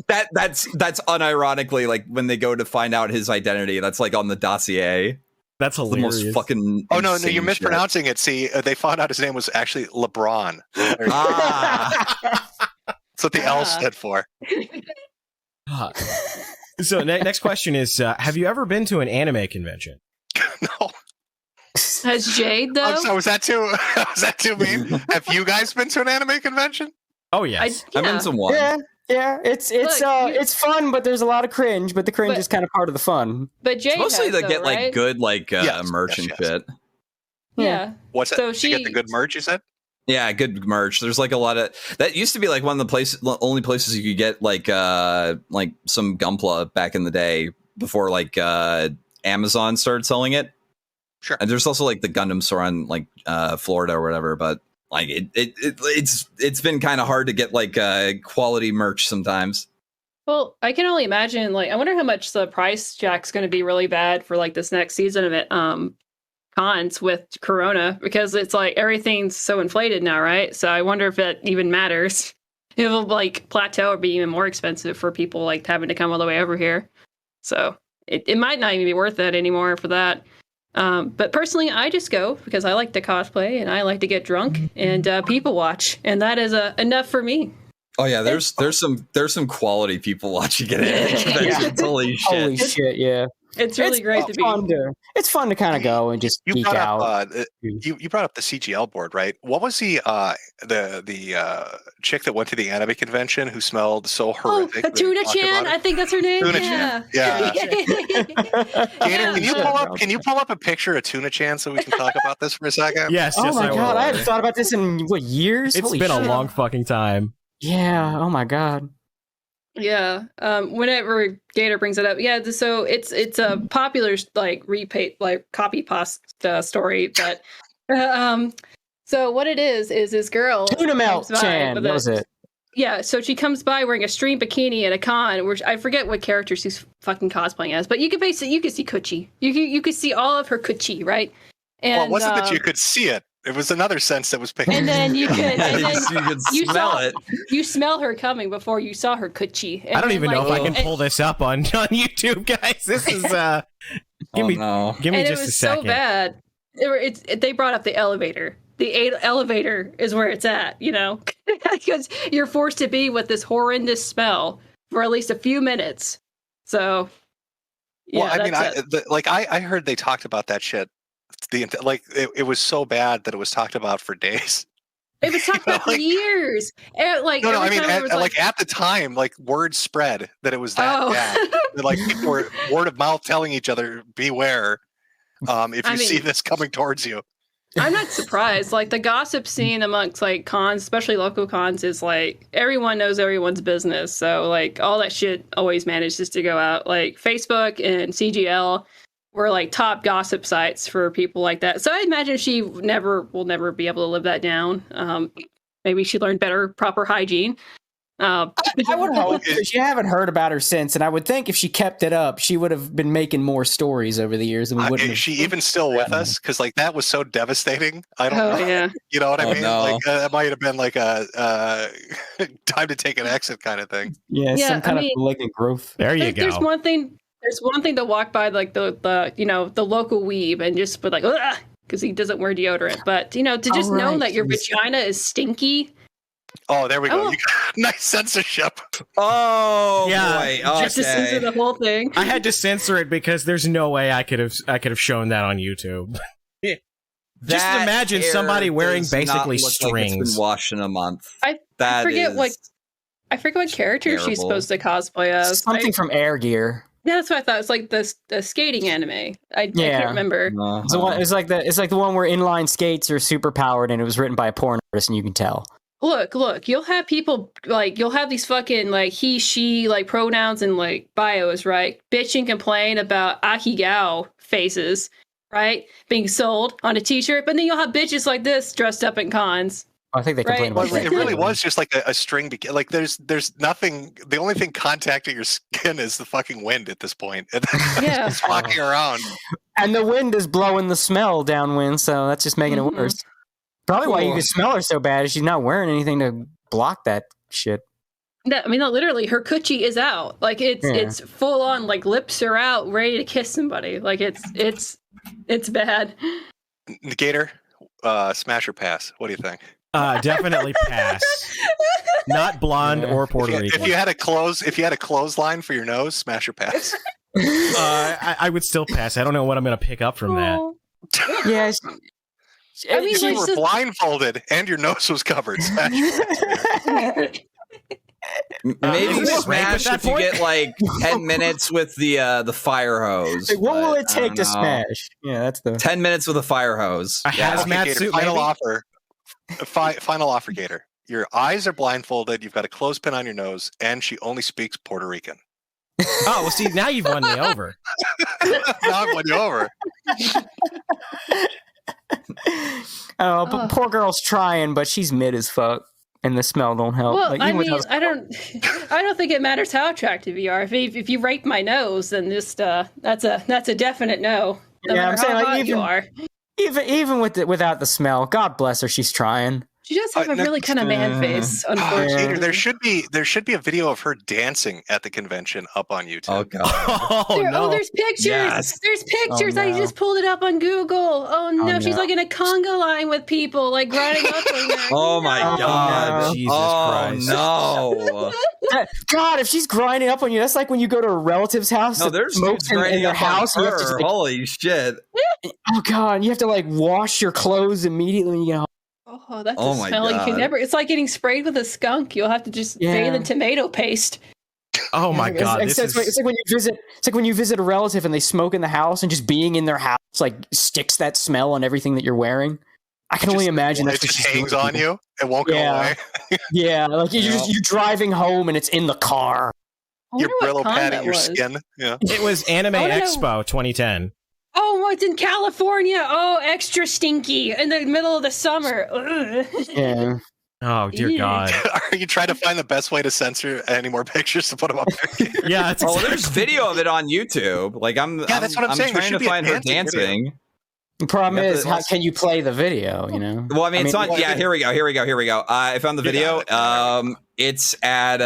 that's unironically like when they go to find out his identity, that's like on the dossier. That's The hilarious. most fucking. Oh no, insane you're shit. mispronouncing it. See, they found out his name was actually LeBron. Ah, That's what the L stood for. Ah. So next question is: have you ever been to an anime convention? No. Has Jade though? So was that too? Was that too mean? Have you guys been to an anime convention? Oh yes. I've been to one. Yeah, it's fun, but there's a lot of cringe. But the cringe is kind of part of the fun. But Jade It's mostly has, to though, get like right? good like Yes, merch and yes. shit. Yeah. What's that? So Did you get the good merch? You said? Yeah, good merch. There's like a lot of that used to be like one of the only places you could get like some Gunpla back in the day before like Amazon started selling it. Sure. And there's also like the Gundam store on like Florida or whatever, but like it's been kind of hard to get like quality merch sometimes. Well, I can only imagine. Like, I wonder how much the price jack's going to be really bad for like this next season of it. Cons with Corona, because it's like everything's so inflated now, right? So I wonder if it even matters. It'll like plateau or be even more expensive for people like having to come all the way over here. So it might not even be worth it anymore for that. But personally, I just go because I like to cosplay and I like to get drunk and people watch, and that is enough for me. Oh yeah, there's some quality people watching it at conventions. Holy shit! Holy shit! Yeah, It's really great to be. It's fun to kind of go and just geek out. You brought up the CGL board, right? What was the chick that went to the anime convention who smelled so horrific? Oh, Tuna Chan, I think that's her name. Tuna yeah. Chan. Yeah. Yeah. Can you pull up a picture of Tuna Chan so we can talk about this for a second? Yes. Oh yes, my I god, will. I haven't thought about this in what years? It's Holy been a shit. long fucking time. Yeah. Oh my god. Yeah. Whenever Gator brings it up, yeah. So it's a popular like copy pasta story, but so what it is this girl Tuna comes by Melt-chan, with that was it. Yeah, so she comes by wearing a stream bikini at a con, where I forget what character she's fucking cosplaying as, but you can see Kuchi. You could see all of her Kuchi, right? And, well, it wasn't that you could see it. It was another sense that was picking. And then you could, you could smell it. You smell her coming before you saw her Kuchi. And I don't then, even know if I can pull this up on YouTube, guys. This is give me just it a was second. so bad. They brought up the elevator. The elevator is where it's at, you know, because you're forced to be with this horrendous smell for at least a few minutes. So, yeah, well, I mean, I heard they talked about that shit. It was so bad that it was talked about for days. It was talked about for years. Like, no, I mean, at at the time, like word spread that it was that bad. That, like people were word of mouth telling each other, "Beware, if you see this coming towards you." I'm not surprised. Like the gossip scene amongst like cons, especially local cons, is like everyone knows everyone's business. So like all that shit always manages to go out. Like Facebook and CGL were like top gossip sites for people like that. So I imagine she will never be able to live that down. Maybe she learned proper hygiene. I would hope, because you haven't heard about her since, and I would think if she kept it up, she would have been making more stories over the years, and we wouldn't. Is she even still with us? Because like that was so devastating. I don't know. Yeah. You know what I mean? No. Like it might have been like a time to take an exit kind of thing. Yeah, some kind of malignant growth. There you go. There's one thing to walk by like the local weeb and just be like, because he doesn't wear deodorant, but to just know that your vagina is stinky. Oh, there we go. Nice censorship. Oh, yeah. boy. Okay. Just to censor the whole thing. I had to censor it because there's no way I could have shown that on YouTube. Just imagine somebody wearing basically strings. Like it's been washed in a month. I forget what character terrible. She's supposed to cosplay as. Something from Air Gear. Yeah, that's what I thought. It's like the skating anime. I can't remember. It's like the one where inline skates are super powered, and it was written by a porn artist, and you can tell. Look, you'll have people you'll have these fucking he, she pronouns and bios, right? Bitch and complain about Akigao faces, right? Being sold on a t-shirt, but then you'll have bitches like this dressed up in cons. I think they complain about that. It really was just like a string. Like there's nothing. The only thing contacting your skin is the fucking wind at this point. Yeah, it's walking around, and the wind is blowing the smell downwind, so that's just making it worse. Probably why you can smell her so bad is she's not wearing anything to block that shit. No, I mean, not literally. Her coochie is out. Like it's full on. Like lips are out, ready to kiss somebody. Like it's It's bad. Gator, smash or pass? What do you think? Definitely pass. Not blonde or Puerto Rican. If you had a clothesline for your nose, smash or pass? I would still pass. I don't know what I'm going to pick up from that. Yeah. I mean, You like, were just- blindfolded and your nose was covered. Smash. Maybe is this smash rape at if that you point? get like 10 minutes with the fire hose. Like, what will but it I take don't to know. smash? Yeah, that's the. 10 minutes with a fire hose. A Yeah. hazmat Gator, suit, final maybe? offer. Final offer, Gator. Your eyes are blindfolded. You've got a clothespin on your nose, and she only speaks Puerto Rican. Oh, well, see, now you've won me over. Now I've won you over. Oh, but poor girl's trying, but she's mid as fuck, and the smell don't help. Well, Like, I even mean, without- I don't think it matters how attractive you are. If you rape my nose, then just that's a definite no. No Yeah, matter I'm saying, how like, hot you even- are. even without the smell, God bless her, she's trying. She does have a no, really kind of man face, unfortunately. Gator, there should be a video of her dancing at the convention up on YouTube. Oh, God. Oh, no. There's pictures. Yes. There's pictures. Oh, I no. just pulled it up on Google. Oh no, Oh, she's no. like in a conga line with people, like grinding up on there. Oh, my No. God. no. Jesus oh, Christ. no. God, if she's grinding up on you, that's like when you go to a relative's house. No, that there's smokes dudes in grinding their up on house. You have to just, her. like, Holy shit. oh God, you have to like wash your clothes immediately when you get home. Oh, that's Oh a my smell you God. can never. It's like getting sprayed with a skunk. You'll have to just Yeah. bathe in tomato paste. Oh, my It's- God. It's, This it's like when you visit. It's like when you visit a relative and they smoke in the house, and just being in their house like sticks that smell on everything that you're wearing. I can only imagine It that's what just she's doing hangs to on people. you. It won't go Yeah. away. Yeah, like you're driving home and it's in the car. I You're wonder what Brillo con padding that your was. skin. Yeah. It was Anime I wanna know- Expo 2010. Oh, it's in California. Oh, extra stinky in the middle of the summer. Ugh. Yeah. Oh, dear Ew. God. Are you trying to find the best way to censor any more pictures to put them up there? Yeah, that's Oh, exactly. there's video of it on YouTube. Like that's what I'm saying. There trying should to be a find her dancing video. dancing. The problem You have is, to- how can you play the video? You know. Well, I mean, it's on. well, Yeah, it- here we go. I found the You video. got it. It's at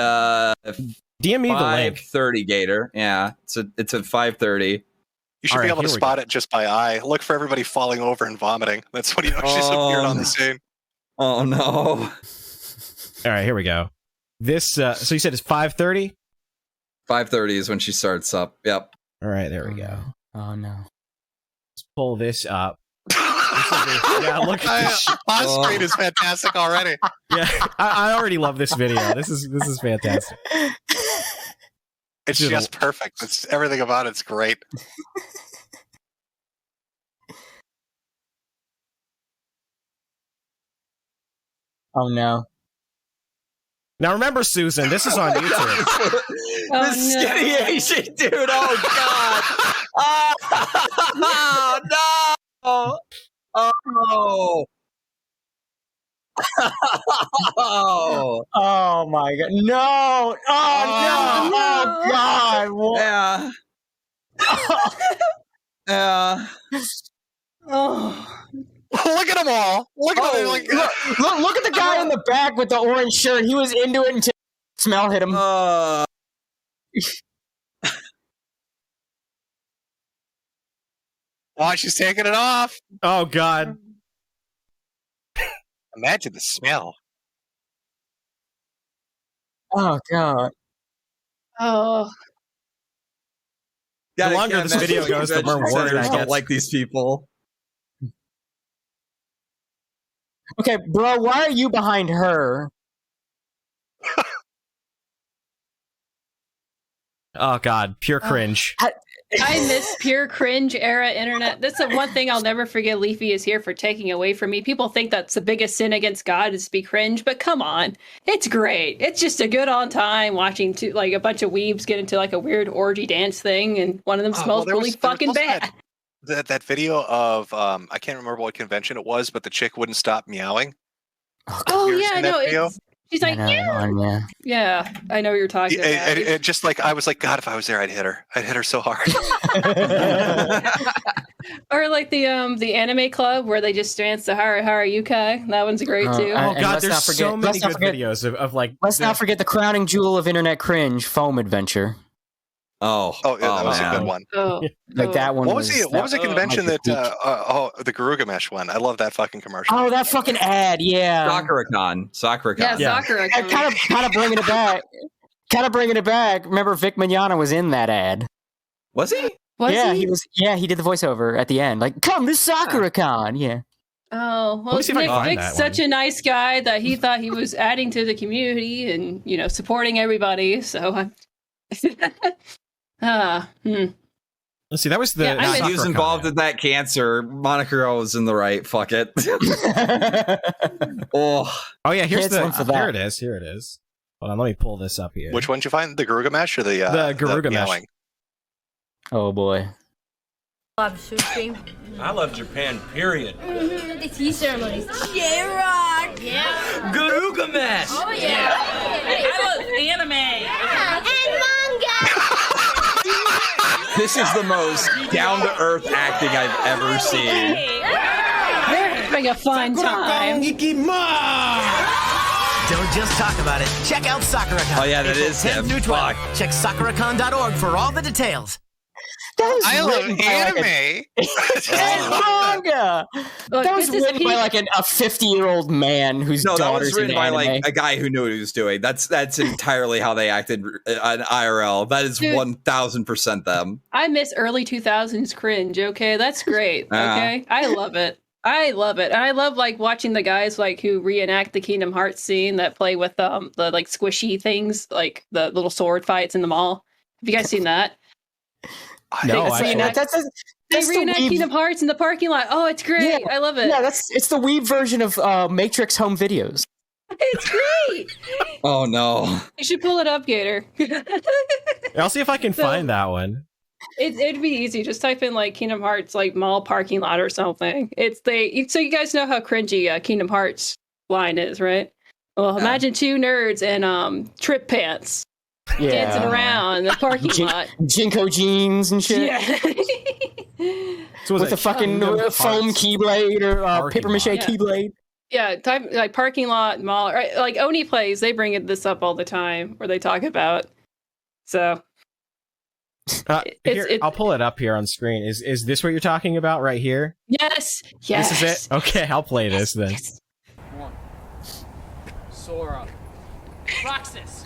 DM me the link. 5:30 Gator. Yeah, it's at 5:30. You should All be right, able to here we spot it just by eye. Look for everybody falling over and vomiting. That's when you know she's appeared on the scene. Oh no. All right, here we go. This, so you said it's 5:30? 5:30 is when she starts up. Yep. All right, there we go. Oh no. Let's pull this up. Yeah, look at this. On screen is fantastic already. Yeah, I already love this video. This is fantastic. It's Dude, just perfect. It's everything about it's great. Oh no. Now remember, Susan, this is on YouTube. Oh, This no. skinny Asian dude. Oh god. Oh no. Oh. Oh. Oh my god. No. Oh, no. no. Oh god. What? Yeah. Yeah. Oh. Look at them all. Look at them. Oh, Like, Look at the guy in the back with the orange shirt. He was into it until smell hit him. oh, she's taking it off. Oh God. Imagine the smell. Oh god. Oh. The God, I longer can't this video imagine goes, the more convention worried I centers get. don't like these people. Okay, bro, why are you behind her? Oh God, pure cringe. I miss pure cringe era internet. That's the one thing I'll never forget Leafy is here for taking away from me. People think that's the biggest sin against God is to be cringe, but come on. It's great. It's just a good on time watching like a bunch of weebs get into like a weird orgy dance thing and one of them Oh, smells well, really fucking also bad. That video of I can't remember what convention it was, but the chick wouldn't stop meowing. Oh You ever yeah, seen that no, video? she's like, yeah. Yeah, I know what you're talking about. It just like I was like, God, if I was there, I'd hit her. I'd hit her so hard. Or like the anime club where they just dance the Hara Hara Yukai. That one's great Oh, too. Oh And God, let's there's not forget- so many let's not good forget- videos of like. Let's not forget the crowning jewel of internet cringe, Foam Adventure. Yeah, that was a man. good one. Oh, Like that one. What was the convention like that the Garugamesh one? I love that fucking commercial. Oh, that fucking ad, yeah. Sakuracon. yeah, Yeah. Sakura. Kind of bringing it back. Remember, Vic Mignogna was in that ad. Was he? Yeah, he was. Yeah, he did the voiceover at the end. Like, come to Sakuracon. Yeah. Oh, well, Let me see if I can find Vic's that such a nice guy that he thought he was adding to the community and, supporting everybody. So I'm. Let's see. That was the. Yeah, I mean- He was involved in that cancer. Monokuro was in the right. Fuck it. Oh, yeah. Here's Kids went for that. Here it is. Here it is. Hold on. Let me pull this up here. Which one did you find? The Garugamesh or the Garugamesh. meowing? Oh boy. Love sushi. I love Japan, period. The tea ceremonies. J-Rock. Yeah. GIRUGAMESH! Oh yeah. I love anime! And manga. this is the most down-to-earth acting I've ever seen. They're having a fun time. Don't just talk about it. Check out Sakuracon. Oh, yeah, that April is 10th him. through 12th. Fuck. Check Sakuracon.org for all the details. That was I love written by like anime. and manga. Look, That was this is written by like a 50-year-old man whose No, that daughter's was written in by anime. like a guy who knew what he was doing. That's entirely how they acted on IRL. That is Dude. 1000% them. I miss early 2000s cringe. Okay, that's great. Okay, I love it. And I love like watching the guys like who reenact the Kingdom Hearts scene that play with the like squishy things, like the little sword fights in the mall. Have you guys seen that? No, They actually. reenact- that's They the reenact weeb- Kingdom Hearts in the parking lot. Oh, it's great. Yeah. I love it. Yeah, it's the weeb version of Matrix home videos. It's great. Oh no. You should pull it up, Gator. I'll see if I can So- find that one. It'd be easy. Just type in like Kingdom Hearts like mall parking lot or something. So you guys know how cringy Kingdom Hearts line is, right? Well, imagine two nerds in trip pants Yeah. dancing around in the parking lot. Jinko jeans and shit. Yeah. So was With it the fucking Kingdom foam Hearts? keyblade or Parking paper mache lot. keyblade. Yeah, type like parking lot, mall, right? Like Oni Plays, they bring this up all the time where they talk about. So Here, I'll pull it up here on screen. Is this what you're talking about right here? yes. This is it? Okay, I'll play this then. Yes. Sora. Roxas.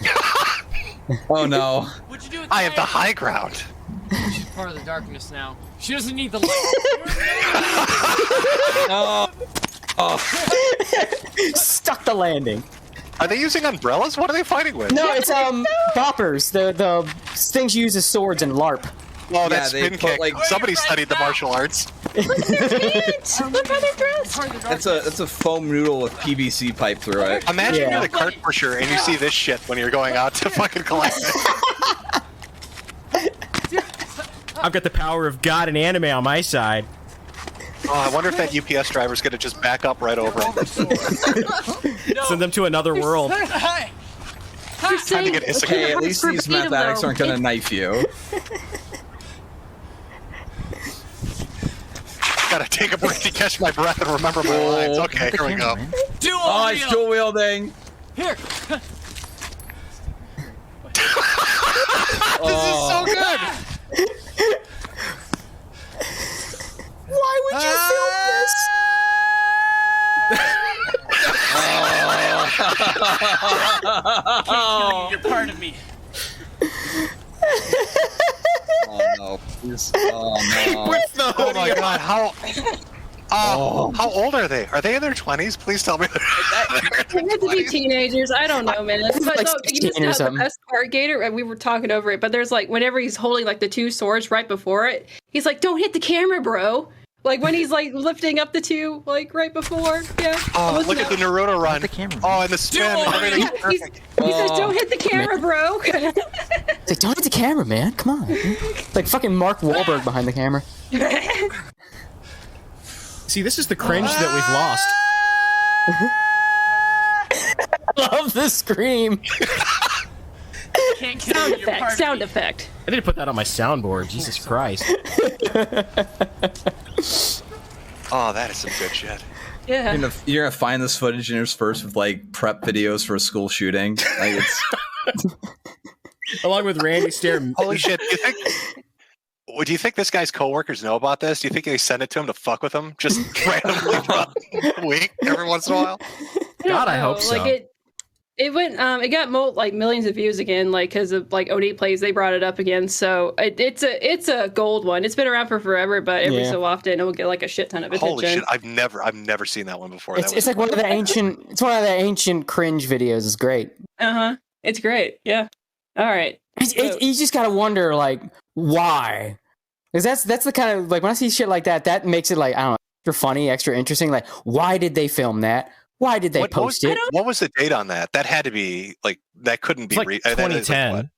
Oh no. What'd you do with I have the high ground. She's part of the darkness now. She doesn't need the light. Oh. Stuck the landing. Are they using umbrellas? What are they fighting with? No, it's boppers. The things you use as swords in LARP. Oh, that's they spin put, kick. like- Somebody studied the martial arts. Look how they're dressed. That's a foam noodle with PVC pipe through it. Imagine Yeah. you're the cart pusher and you see this shit when you're going out to fucking collect it. I've got the power of God and anime on my side. Oh, I wonder if that UPS driver's gonna just back up right over him. Send them to another world. Hey! You're Time to saying get isekai. Hey, at least these verbatim, mathematics though. aren't gonna knife you. Gotta take a break to catch my breath and remember my lines. Okay, here we go. Do Oh, all it's dual wielding. Here! This is so good. Why would you film this? You're part of me. Oh no. Please. Oh no. With the Oh my god, how old are they? Are they in their 20s? Please tell me. They have to be teenagers. I don't know, man. But Like no, you 16 just or have the something. best part, Gator, and we were talking over it, but there's like, whenever he's holding like the two swords right before it, he's like, don't hit the camera, bro. Like when he's like lifting up the two, like right before. Yeah. Oh, Listen look at up. the Naruto run. Oh, and the spin. Everything's Yeah, perfect. he says, don't hit the camera, bro. It's like, don't hit the camera, man. Come on. It's like fucking Mark Wahlberg behind the camera. See, this is the cringe that we've lost. Love the scream. Can't Sound kill you. You're part effect. of Sound me. effect. I didn't put that on my soundboard. Jesus Christ. Oh, that is some good shit. Yeah. You're gonna find this footage interspersed with like prep videos for a school shooting. Like it's along with Randy Stair. Holy shit! Do you think this guy's coworkers know about this? Do you think they send it to him to fuck with him just randomly throughout the week every once in a while? God, I hope so. Like it went it got like millions of views again, like because of like OD plays, they brought it up again. So it's a gold one. It's been around for forever, but every so often it will get like a shit ton of attention. Holy shit! I've never seen that one before. It's like one of the ancient. It's one of the ancient cringe videos. It's great. It's great. Yeah. All right. You just gotta wonder like why, because that's the kind of like when I see shit like that makes it like I don't know, extra funny, extra interesting. Like why did they film that? Why did they post it? What was the date on that? That had to be like that couldn't be like 2010.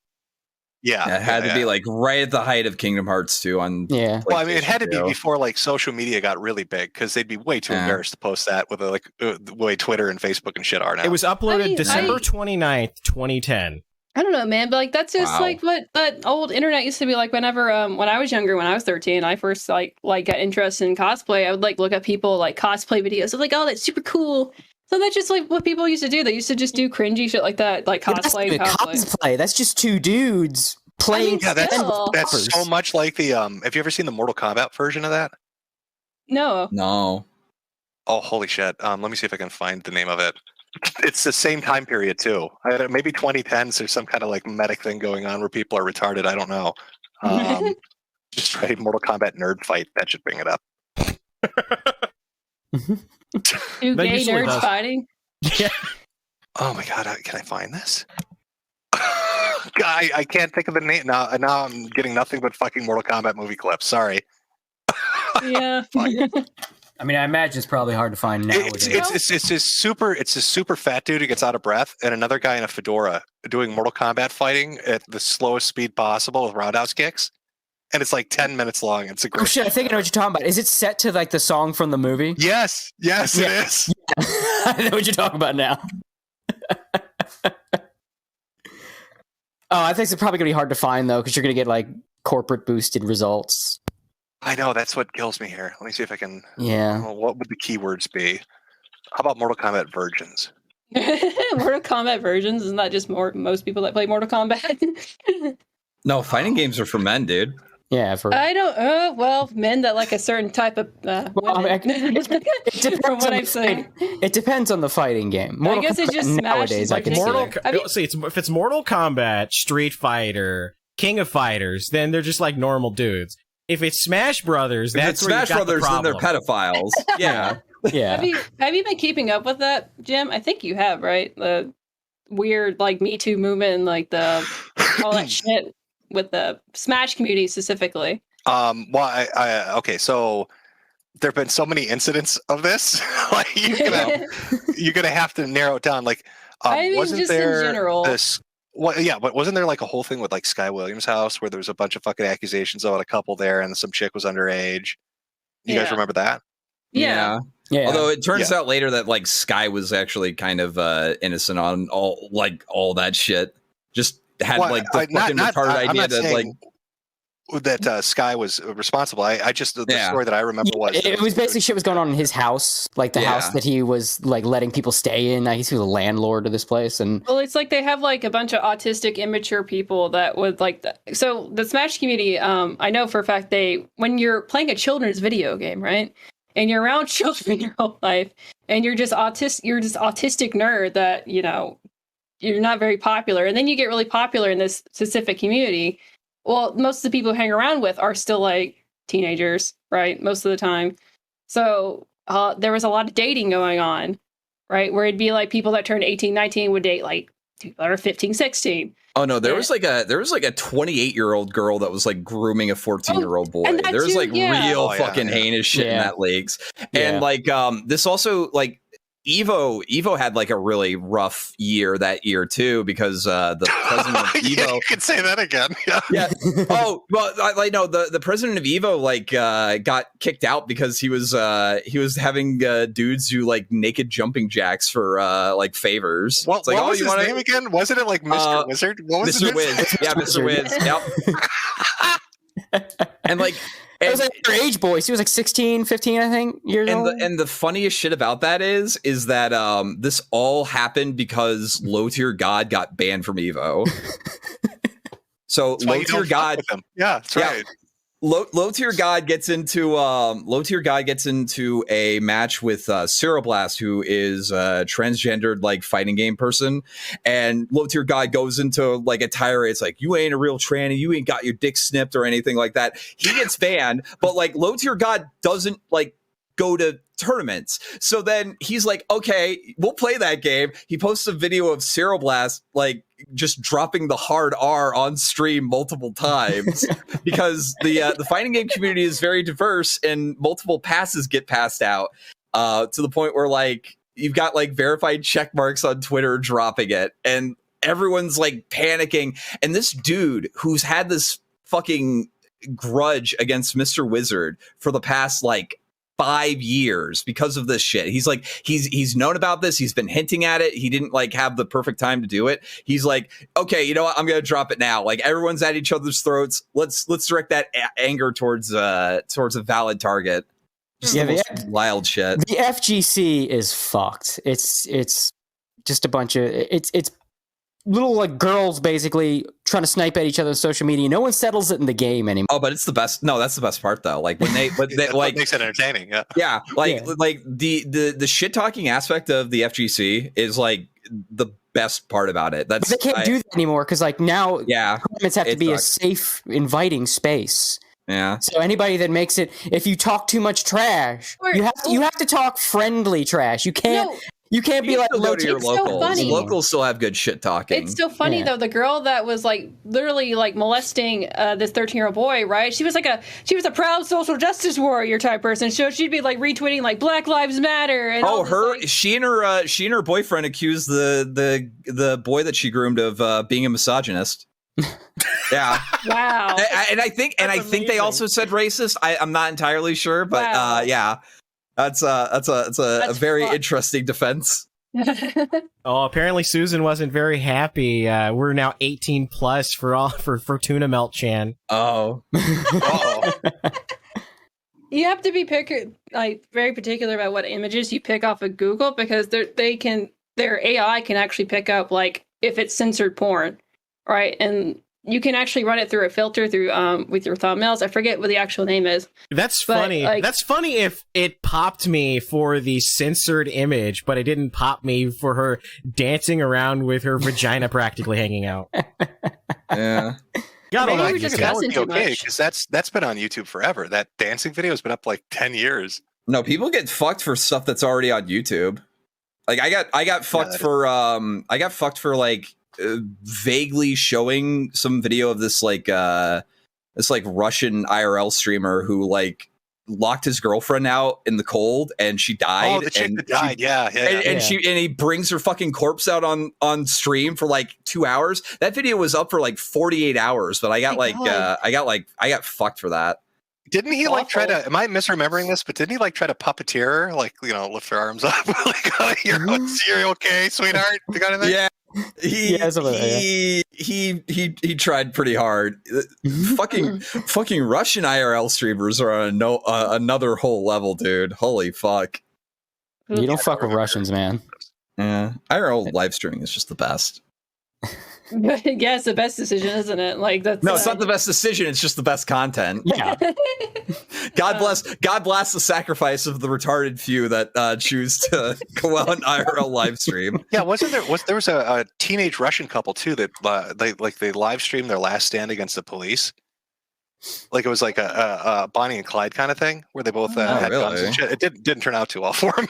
Yeah, it had to be like right at the height of Kingdom Hearts 2 on. Yeah, well, I mean, it had to be before like social media got really big because they'd be way too embarrassed to post that with like the way Twitter and Facebook and shit are now. It was uploaded December 29th, 2010. I don't know, man, but like that's just like what that old internet used to be like. Whenever when I was younger, when I was 13, I first like got interested in cosplay. I would like look at people like cosplay videos. I'm like, oh, that's super cool. So that's just like what people used to do. They used to just do cringy shit like that, like cosplay. Cosplay. That's just two dudes playing. Yeah, that's so much like the. Have you ever seen the Mortal Kombat version of that? No. Oh, holy shit! Let me see if I can find the name of it. It's the same time period too. Maybe 2010s. There's some kind of like medic thing going on where people are retarded. I don't know. Just try Mortal Kombat nerd fight. That should bring it up. Two gay nerds fighting? Yeah. Oh my god, can I find this? I can't think of the name. Now I'm getting nothing but fucking Mortal Kombat movie clips. Sorry. Yeah. I mean, I imagine it's probably hard to find nowadays. It's this super fat dude who gets out of breath, and another guy in a fedora doing Mortal Kombat fighting at the slowest speed possible with roundhouse kicks. And it's like 10 minutes long. It's a great. Oh shit! I think I know what you're talking about. Is it set to like the song from the movie? Yes, it is. Yeah. I know what you're talking about now. I think it's probably gonna be hard to find though, because you're gonna get like corporate boosted results. I know, that's what kills me here. Let me see if I can. Yeah. What would the keywords be? How about Mortal Kombat virgins? Mortal Kombat versions? Isn't that just most people that play Mortal Kombat? No, fighting games are for men, dude. Yeah, I don't. Well, men that like a certain type of. It depends from what I've seen. It depends on the fighting game. I guess it's just nowadays. I can see. If it's Mortal Kombat, Street Fighter, King of Fighters, then they're just like normal dudes. If it's Smash Brothers, that's where Smash Brothers, then they're pedophiles. Yeah. Yeah. Have you been keeping up with that, Jim? I think you have, right? The weird like Me Too movement and like all that shit with the Smash community specifically. Well, okay, so there've been so many incidents of this. Like you're gonna have to narrow it down. Like, I mean, wasn't just there in general. this? Well, yeah, but wasn't there like a whole thing with like Sky Williams' house where there was a bunch of fucking accusations about a couple there and some chick was underage? You guys remember that? Yeah. Although it turns out later that like Sky was actually kind of innocent on all that shit. Just had like the fucking retarded idea that like that Sky was responsible. I just the story that I remember was it was basically shit was going on in his house, like the house that he was like letting people stay in. I guess he was a landlord of this place, and well, it's like they have like a bunch of autistic, immature people that would like that. So the Smash community, I know for a fact when you're playing a children's video game, right, and you're around children your whole life, and you're just autistic nerd that you're not very popular, and then you get really popular in this specific community. Well, most of the people who hang around with are still like teenagers, right? Most of the time. So there was a lot of dating going on, right? Where it'd be like people that turned 18, 19 would date like people that are 15, 16. Oh no, there was like a 28-year-old girl that was like grooming a 14-year-old boy. There was like real fucking heinous shit in that leaks. And like this also like Evo had like a really rough year that year too, because the president of Evo. You can say that again. Yeah. Oh well, I know the president of Evo like got kicked out because he was having dudes do like naked jumping jacks for like favors. What was his name again? Wasn't it like Mr. Wizard? What was Mr. Wiz? Yeah, Mr. Wiz. Yep. And like. It was like her age boy. She was like 16, 15, I think, years old. And the funniest shit about that is that this all happened because Low Tier God got banned from Evo. So That's why low you tier don't fuck god, with them. Yeah, that's Yeah. right. low tier god gets into a match with Ceroblast, who is a transgendered like fighting game person, and low tier god goes into like a tirade. It's like, you ain't a real tranny, you ain't got your dick snipped or anything like that. He gets banned, but like low tier god doesn't like go to tournaments. So then he's like, okay, we'll play that game. He posts a video of Ceroblast like just dropping the hard R on stream multiple times because the fighting game community is very diverse and multiple passes get passed out to the point where like you've got like verified check marks on Twitter dropping it, and everyone's like panicking. And this dude who's had this fucking grudge against Mr. Wizard for the past like 5 years because of this shit. He's like, he's known about this. He's been hinting at it. He didn't like have the perfect time to do it. He's like, okay, you know what? I'm going to drop it now. Like everyone's at each other's throats. Let's direct that anger towards a valid target. Just the most wild shit. The FGC is fucked. It's just a bunch of it's little like girls basically trying to snipe at each other on social media. No one settles it in the game anymore. Oh, but it's the best. No, that's the best part though. Like when they That's like what makes it entertaining. Yeah. yeah, like the shit talking aspect of the FGC is like the best part about it. That's But they can't do that anymore because like now tournaments have to be a sucks. safe, inviting space. Yeah. So anybody that makes it, if you talk too much trash, you have to talk friendly trash. You can't. No. You can't be You like still go to your It's so locals. funny. Locals still have good shit talking. It's so funny Yeah. though. The girl that was like literally like molesting this 13-year-old boy, right? She was a proud social justice warrior type person. So she'd be like retweeting like Black Lives Matter and all this, like, she and her boyfriend accused the boy that she groomed of being a misogynist. Yeah. wow. And I think they also said racist. I'm not entirely sure, but Wow. yeah. That's a very fucked. interesting defense. Oh, apparently Susan wasn't very happy. We're now 18 plus for Tuna Melt-chan. Oh. Oh. You have to be very particular about what images you pick off of Google because their AI can actually pick up like if it's censored porn, right? And you can actually run it through a filter with your thumbnails. I forget what the actual name is. That's But, funny. like- That's funny if it popped me for the censored image, but it didn't pop me for her dancing around with her vagina practically hanging out. Yeah. Gotta Maybe like we this just guy. That would be too okay much. because that's been on YouTube forever. That dancing video has been up like 10 years. No, people get fucked for stuff that's already on YouTube. Like I got fucked for like vaguely showing some video of this like Russian IRL streamer who like locked his girlfriend out in the cold and she died. Oh, the chick and that died. Yeah. And he brings her fucking corpse out on stream for like 2 hours. That video was up for like 48 hours, but I got I got fucked for that. Didn't he like try Awful. to? Am I misremembering this? But didn't he like try to puppeteer her? Like lift her arms up, like you're okay, sweetheart. You got anything? Yeah. He tried pretty hard. fucking Russian IRL streamers are on another whole level, dude. Holy fuck. You don't fuck with Russians, man. Yeah. IRL live streaming is just the best. Yeah, it's the best decision, isn't it? Like that's No, it's not the best decision, it's just the best content. Yeah. God bless the sacrifice of the retarded few that choose to go out on IRL live stream. Yeah, there was a teenage Russian couple too that they live streamed their last stand against the police. Like it was like a Bonnie and Clyde kind of thing where they both had guns really? and shit. It didn't turn out too well for them.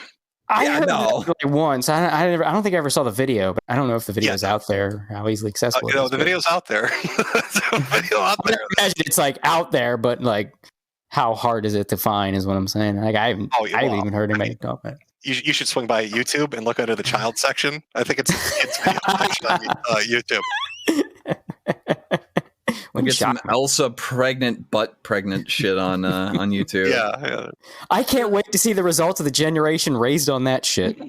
I Yeah, heard no. that like once. I don't think I ever saw the video, but I don't know if the video is out there, how easily accessible. it is, The but- video's out there. The video out I there. imagine it's like out there, but like, how hard is it to find? Is what I'm saying. Like I haven't even heard anybody talk about it. You should swing by YouTube and look under the child section. I think it's the kids video section on YouTube. We get some Elsa butt pregnant shit on YouTube. Yeah. I can't wait to see the results of the generation raised on that shit.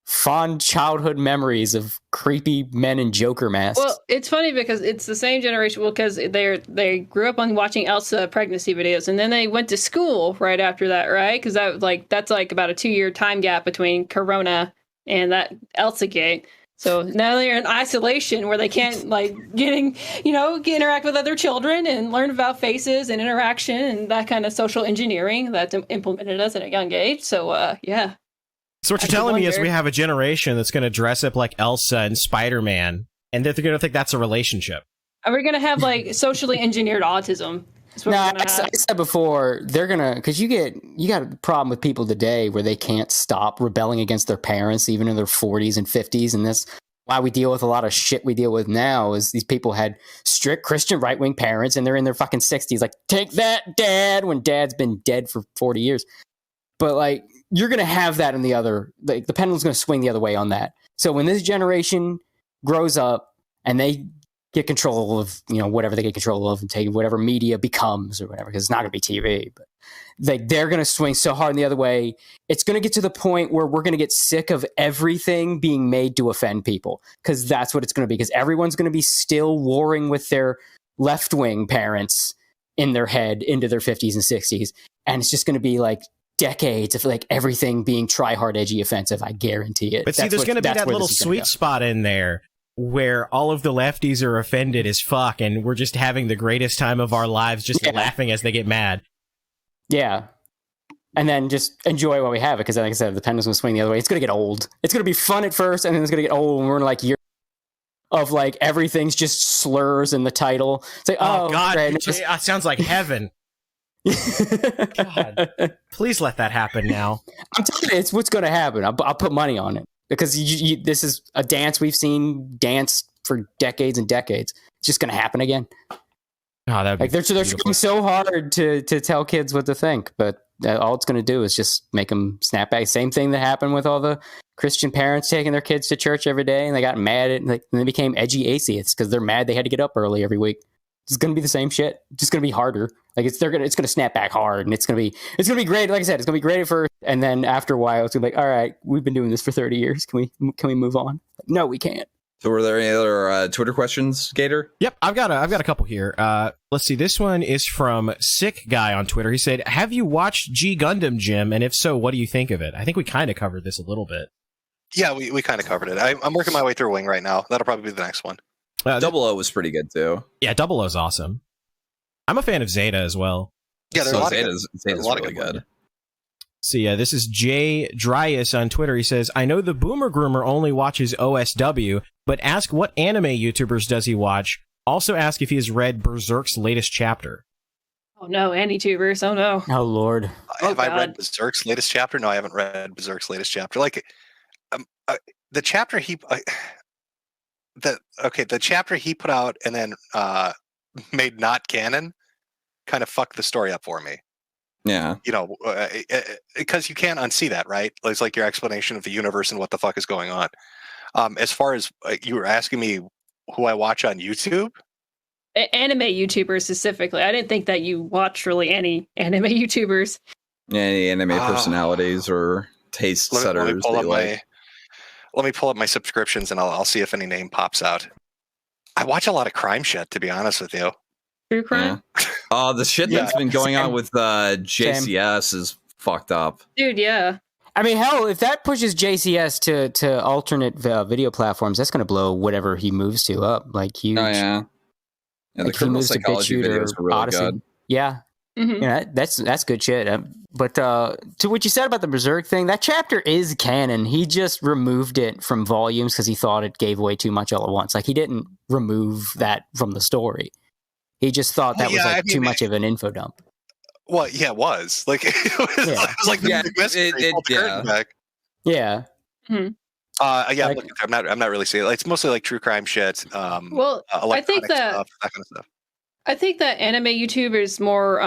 Fond childhood memories of creepy men in Joker masks. Well, it's funny because it's the same generation. Well, because they grew up on watching Elsa pregnancy videos, and then they went to school right after that, right? Because that's like about a 2-year time gap between Corona and that Elsa gate. So now they're in isolation where they can't interact with other children and learn about faces and interaction and that kind of social engineering that's implemented us at a young age. So yeah. So what you're telling me is we have a generation that's going to dress up like Elsa and Spider-Man, and they're going to think that's a relationship. Are we going to have like socially engineered autism? No, I said before, they're gonna, because you got a problem with people today where they can't stop rebelling against their parents even in their 40s and 50s, and that's why we deal with a lot of shit we deal with now. Is these people had strict Christian right-wing parents and they're in their fucking 60s, like, take that, dad, when dad's been dead for 40 years. But like, you're gonna have that in the other, like, the pendulum's gonna swing the other way on that. So when this generation grows up and they get control of, whatever they get control of and take whatever media becomes or whatever, because it's not going to be TV, but they're going to swing so hard in the other way. It's going to get to the point where we're going to get sick of everything being made to offend people, because that's what it's going to be, because everyone's going to be still warring with their left-wing parents in their head into their 50s and 60s. And it's just going to be like decades of like everything being try-hard, edgy, offensive. I guarantee it. But see, there's going to be that little sweet spot in there where all of the lefties are offended as fuck, and we're just having the greatest time of our lives, just laughing as they get mad. Yeah. And then just enjoy while we have it, because like I said, the pendulum's going to swing the other way. It's going to get old. It's going to be fun at first, and then it's going to get old, and we're in like years of like everything's just slurs in the title. It's like, oh God, great. it sounds like heaven. God, please let that happen now. I'm telling you, it's what's going to happen. I'll put money on it. Because this is a dance we've seen dance for decades and decades. It's just going to happen again. Oh, like they're trying so hard to tell kids what to think, but all it's going to do is just make them snap back. Same thing that happened with all the Christian parents taking their kids to church every day, and they got mad and they became edgy atheists because they're mad they had to get up early every week. It's going to be the same shit. It's just going to be harder. Like it's going to snap back hard, and it's going to be great. Like I said, it's going to be great at first, and then after a while, it's going to be like, all right, we've been doing this for 30 years. Can we move on? No, we can't. So, were there any other Twitter questions, Gator? Yep, I've got a couple here. Let's see. This one is from Sick Guy on Twitter. He said, "Have you watched G Gundam, Jim? And if so, what do you think of it?" I think we kind of covered this a little bit. Yeah, we kind of covered it. I'm working my way through Wing right now. That'll probably be the next one. Double O was pretty good too. Yeah, Double O's awesome. I'm a fan of Zeta as well. Yeah, there's Zeta's really good. So yeah, this is Jay Dryas on Twitter. He says, "I know the Boomer Groomer only watches OSW, but ask what anime YouTubers does he watch? Also ask if he has read Berserk's latest chapter." Oh no, AniTubers. Oh no. Oh Lord. Have I read Berserk's latest chapter? No, I haven't read Berserk's latest chapter. Like, the chapter the chapter he put out and then made not canon kind of fucked the story up for me. Yeah. Because you can't unsee that, right? It's like your explanation of the universe and what the fuck is going on. As far as you were asking me who I watch on YouTube? Anime YouTubers specifically. I didn't think that you watched really any anime YouTubers. Yeah, any anime personalities or taste setters that you like. Let me pull up my subscriptions and I'll see if any name pops out. I watch a lot of crime shit, to be honest with you. True crime? Yeah. The shit that's been going on with JCS is fucked up. Dude, yeah. I mean, hell, if that pushes JCS to alternate video platforms, that's going to blow whatever he moves to up. Like, huge. Oh, yeah. Yeah, the criminal psychology videos are really good. Yeah. Mm-hmm. Yeah, that's good shit. But to what you said about the Berserk thing, that chapter is canon. He just removed it from volumes because he thought it gave away too much all at once. Like, he didn't remove that from the story. He just thought that was too much of an info dump. Well, yeah, it was. Like, it was like yeah. Yeah. Mm-hmm. I'm not really seeing it. It's mostly like true crime shit. I think that stuff, that kind of stuff. I think that anime YouTube is more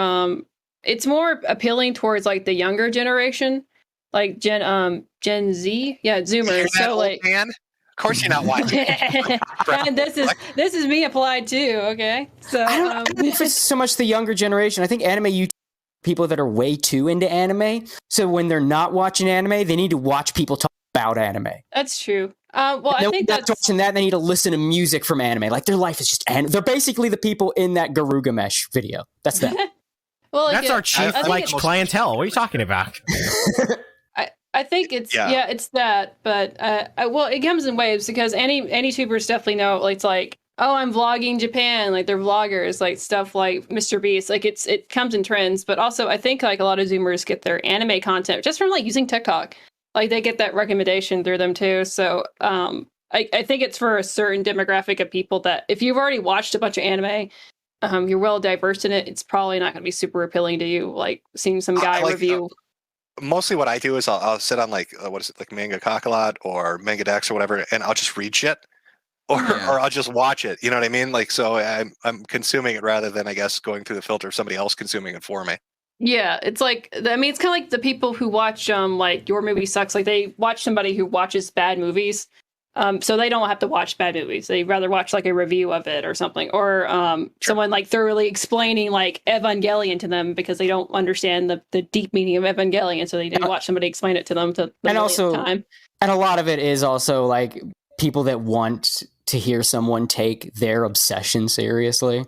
it's more appealing towards like the younger generation, like Gen Z, Zoomers. So like, man, of course you're not watching. And this is me applied too. Okay, so I don't know if it's so much the younger generation. I think anime YouTube people that are way too into anime. So when they're not watching anime, they need to watch people talk about anime. That's true. I think that's watching that. They need to listen to music from anime. Like, their life is just anime. They're basically the people in that GIRUGAMESH video. That's them. Well, that's our chief clientele. What are you talking about? I think it's it's that, but well, it comes in waves because any tubers definitely know it's like, oh, I'm vlogging Japan, like they're vloggers, like stuff like Mr. Beast, like it comes in trends. But also, I think like a lot of Zoomers get their anime content just from like using TikTok, like they get that recommendation through them too. So I think it's for a certain demographic of people that if you've already watched a bunch of anime, you're well diverse in it, it's probably not going to be super appealing to you, like seeing some guy review. Mostly what I do is I'll sit on like, what is it, like Manga Kakalot or Manga Dex or whatever, and I'll just read shit. Or I'll just watch it. You know what I mean? Like, so I'm consuming it rather than, I guess, going through the filter of somebody else consuming it for me. Yeah, it's like, I mean, it's kind of like the people who watch, like, Your Movie Sucks. Like, they watch somebody who watches bad movies. So they don't have to watch bad movies. They'd rather watch, like, a review of it or something. Or someone, like, thoroughly explaining, like, Evangelion to them because they don't understand the deep meaning of Evangelion. So they didn't watch somebody explain it to them to the millionth time. And a lot of it is also, like, people that want to hear someone take their obsession seriously.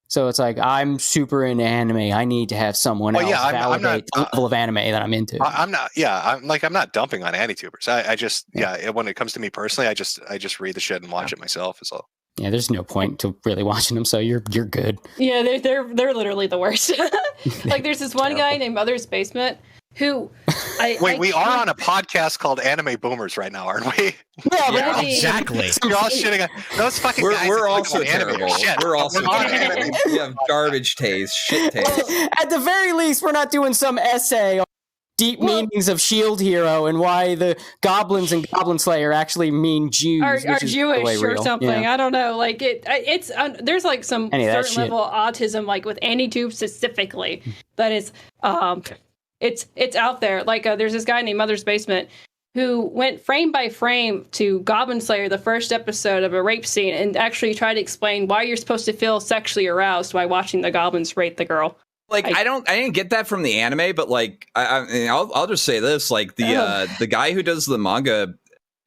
So it's like, I'm super into anime. I need to have someone else validate the level of anime that I'm into. I'm not dumping on AniTubers. I just, when it comes to me personally, I just read the shit and watch it myself is all. Yeah, there's no point to really watching them, so you're good. Yeah, they're literally the worst. Like, there's this one guy named Mother's Basement who... we are on a podcast called Anime Boomers right now, aren't we? Yeah, exactly. You're all shitting on those fucking guys. We're also anime. terrible. We're also terrible. We have garbage taste, shit taste. At the very least, we're not doing some essay on deep meanings of Shield Hero and why the goblins and Goblin Slayer actually mean Jews. Are Jewish or something. Yeah. I don't know. Like, it's there's like some certain level of autism, like with AniTube specifically, that is... It's out there. Like, there's this guy named Mother's Basement who went frame by frame to Goblin Slayer, the first episode of a rape scene, and actually tried to explain why you're supposed to feel sexually aroused by watching the goblins rape the girl. Like, I didn't get that from the anime, but like, I'll just say this: like the guy who does the manga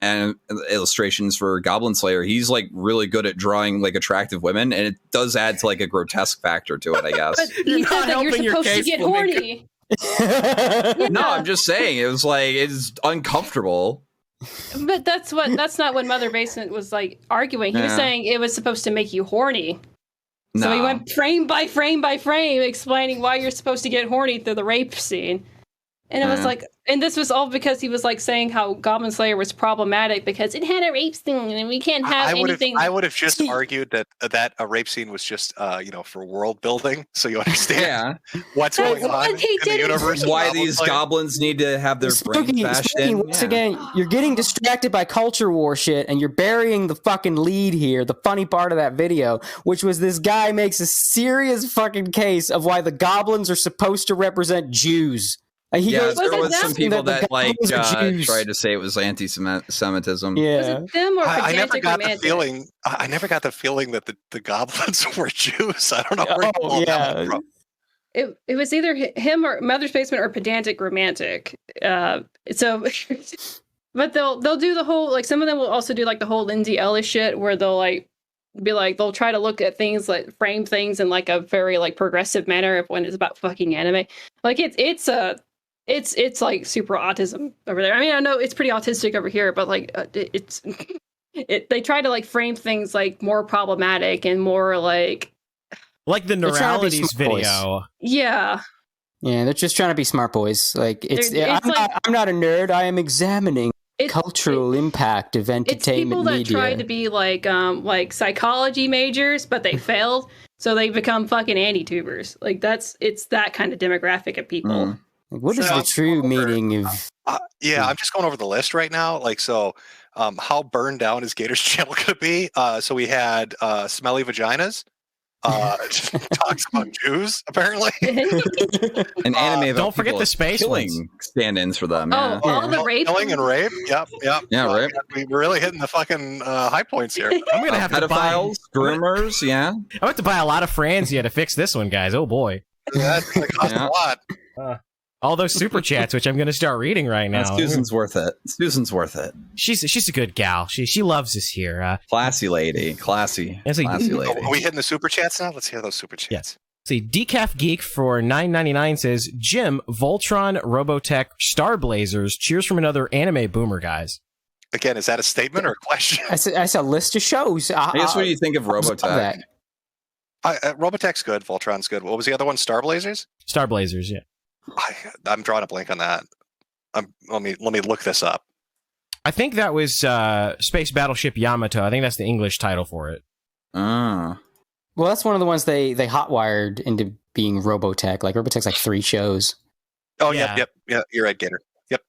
and illustrations for Goblin Slayer, he's like really good at drawing like attractive women, and it does add to like a grotesque factor to it, I guess. But he said that you're supposed to get horny. No, I'm just saying it was like it's uncomfortable. But that's not what Mother Basement was like arguing. He was saying it was supposed to make you horny. So he went frame by frame by frame explaining why you're supposed to get horny through the rape scene. And it was like, and this was all because he was like saying how Goblin Slayer was problematic because it had a rape scene and we can't have anything. I would have just argued that a rape scene was just, for world building, so you understand what's going on in the universe. Why these goblins need to have their brains bashed in. Once again, you're getting distracted by culture war shit, and you're burying the fucking lead here. The funny part of that video, which was this guy makes a serious fucking case of why the goblins are supposed to represent Jews. There was some people that like tried to say it was anti-Semitism. Yeah, was it them or I never got the feeling. I never got the feeling that the goblins were Jews. I don't know where you pulled that one from. It was either him or Mother's Basement or Pedantic Romantic. So, but they'll do the whole, like, some of them will also do like the whole Lindsay Ellis shit where they'll like be like, they'll try to look at things, like frame things in like a very like progressive manner when it's about fucking anime. Like it's like super autism over there. I mean, I know it's pretty autistic over here, but like they try to like frame things like more problematic and more like the Neuralities video. Yeah, they're just trying to be smart boys. Like I'm not a nerd. I am examining cultural impact of entertainment media. It's people that try to be like psychology majors, but they failed, so they become fucking AniTubers. Like it's that kind of demographic of people. What is the true meaning of... I'm just going over the list right now. Like, so how burned down is Gator's channel going to be? So we had Smelly Vaginas. Talks about Jews, apparently. An anime about don't forget the space stand-ins for them. All the rape. Killing and rape. Yep. Yeah, rape. We're really hitting the fucking high points here. I'm going to have to buy... groomers, I'm going to buy a lot of Franzia to fix this one, guys. Oh, boy. That's going to cost a lot. All those super chats, which I'm going to start reading right now. Susan's worth it. She's a good gal. She loves us here. Classy lady. Classy lady. Are we hitting the super chats now? Let's hear those super chats. Yes. See, Decaf Geek for $9.99 says, Jim, Voltron, Robotech, Star Blazers. Cheers from another anime boomer, guys. Again, is that a statement or a question? That's a list of shows. I guess what do you think of I'll stop Robotech? that. Robotech's good. Voltron's good. What was the other one? Star Blazers? Star Blazers, yeah. I'm drawing a blank on that. Let me look this up. I think that was Space Battleship Yamato. I think that's the English title for it. Ah. Well, that's one of the ones they hotwired into being Robotech. Like Robotech's like 3 shows. Oh, Yeah. yep. You're right, Gator. Yep.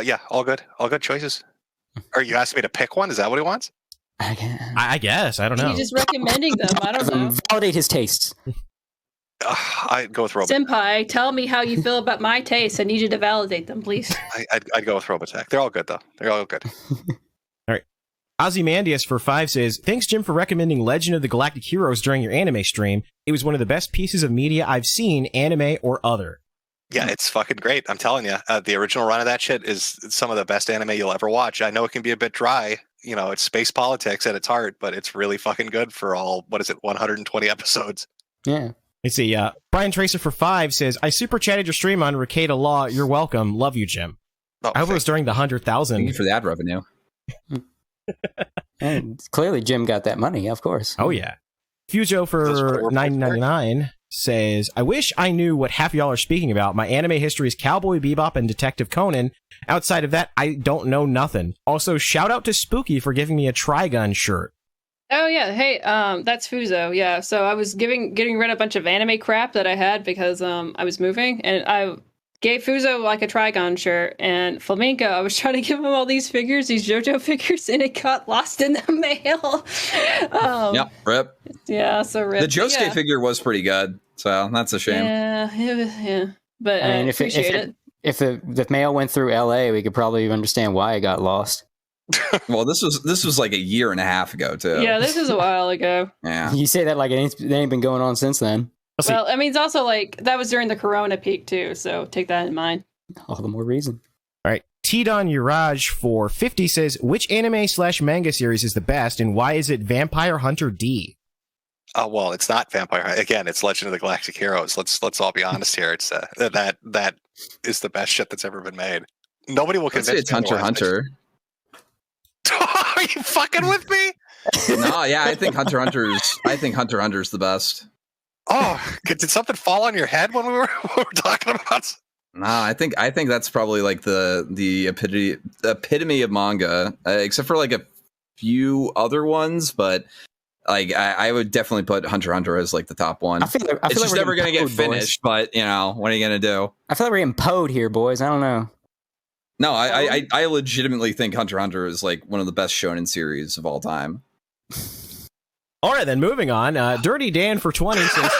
Yeah, all good choices. Are you asking me to pick one? Is that what he wants? I guess. I don't know. He's just recommending them. I don't know. Validate his tastes. I'd go with Robotech. Senpai, tell me how you feel about my taste. I need you to validate them, please. I'd go with Robotech. They're all good, though. They're all good. Ozymandias for 5 says, thanks, Jim, for recommending Legend of the Galactic Heroes during your anime stream. It was one of the best pieces of media I've seen, anime or other. Yeah, it's fucking great. I'm telling you. The original run of that shit is some of the best anime you'll ever watch. I know it can be a bit dry. You know, it's space politics at its heart, but it's really fucking good for all, 120 episodes. Yeah. Let's see. Brian Tracer for 5 says, I super chatted your stream on Ricada Law. You're welcome. Love you, Jim. Oh, I hope it was during the 100,000. Thank you for the ad revenue. And clearly Jim got that money, of course. Oh, yeah. Fujo for $9.99 says, I wish I knew what half of y'all are speaking about. My anime history is Cowboy Bebop and Detective Conan. Outside of that, I don't know nothing. Also, shout out to Spooky for giving me a Trigun shirt. Oh yeah, hey, that's Fuzo. Yeah, so I was getting rid of a bunch of anime crap that I had because I was moving, and I gave Fuzo like a Trigon shirt, and Flamenco, I was trying to give him all these figures, these JoJo figures, and it got lost in the mail. Yep, rip. Yeah, so rip. The Josuke figure was pretty good, so that's a shame. Yeah. But I mean, appreciate it. If the mail went through LA, we could probably understand why it got lost. Well, this was like a year and a half ago too. Yeah, this is a while ago. Yeah. You say that like it ain't been going on since then. Well, I mean, it's also like that was during the Corona peak too, so take that in mind. All the more reason. All right. T-Don Uraj for 50 says, which anime/manga series is the best, and why is it Vampire Hunter D? Well, it's not Vampire Hunter. Again, it's Legend of the Galactic Heroes. Let's all be honest here. It's that is the best shit that's ever been made. Nobody will convince me. It's Hunter x Hunter. Are you fucking with me? No, yeah, I think Hunter x Hunter's the best. Oh, did something fall on your head when we were talking about? No, I think that's probably like the epitome of manga, except for like a few other ones, but like I would definitely put Hunter x Hunter as like the top one. I feel it's just like never gonna get finished, but you know, what are you gonna do? I feel like we're getting poed here, boys. I don't know. No, I legitimately think Hunter x Hunter is like one of the best shonen series of all time. All right, then moving on. Dirty Dan for 20 says,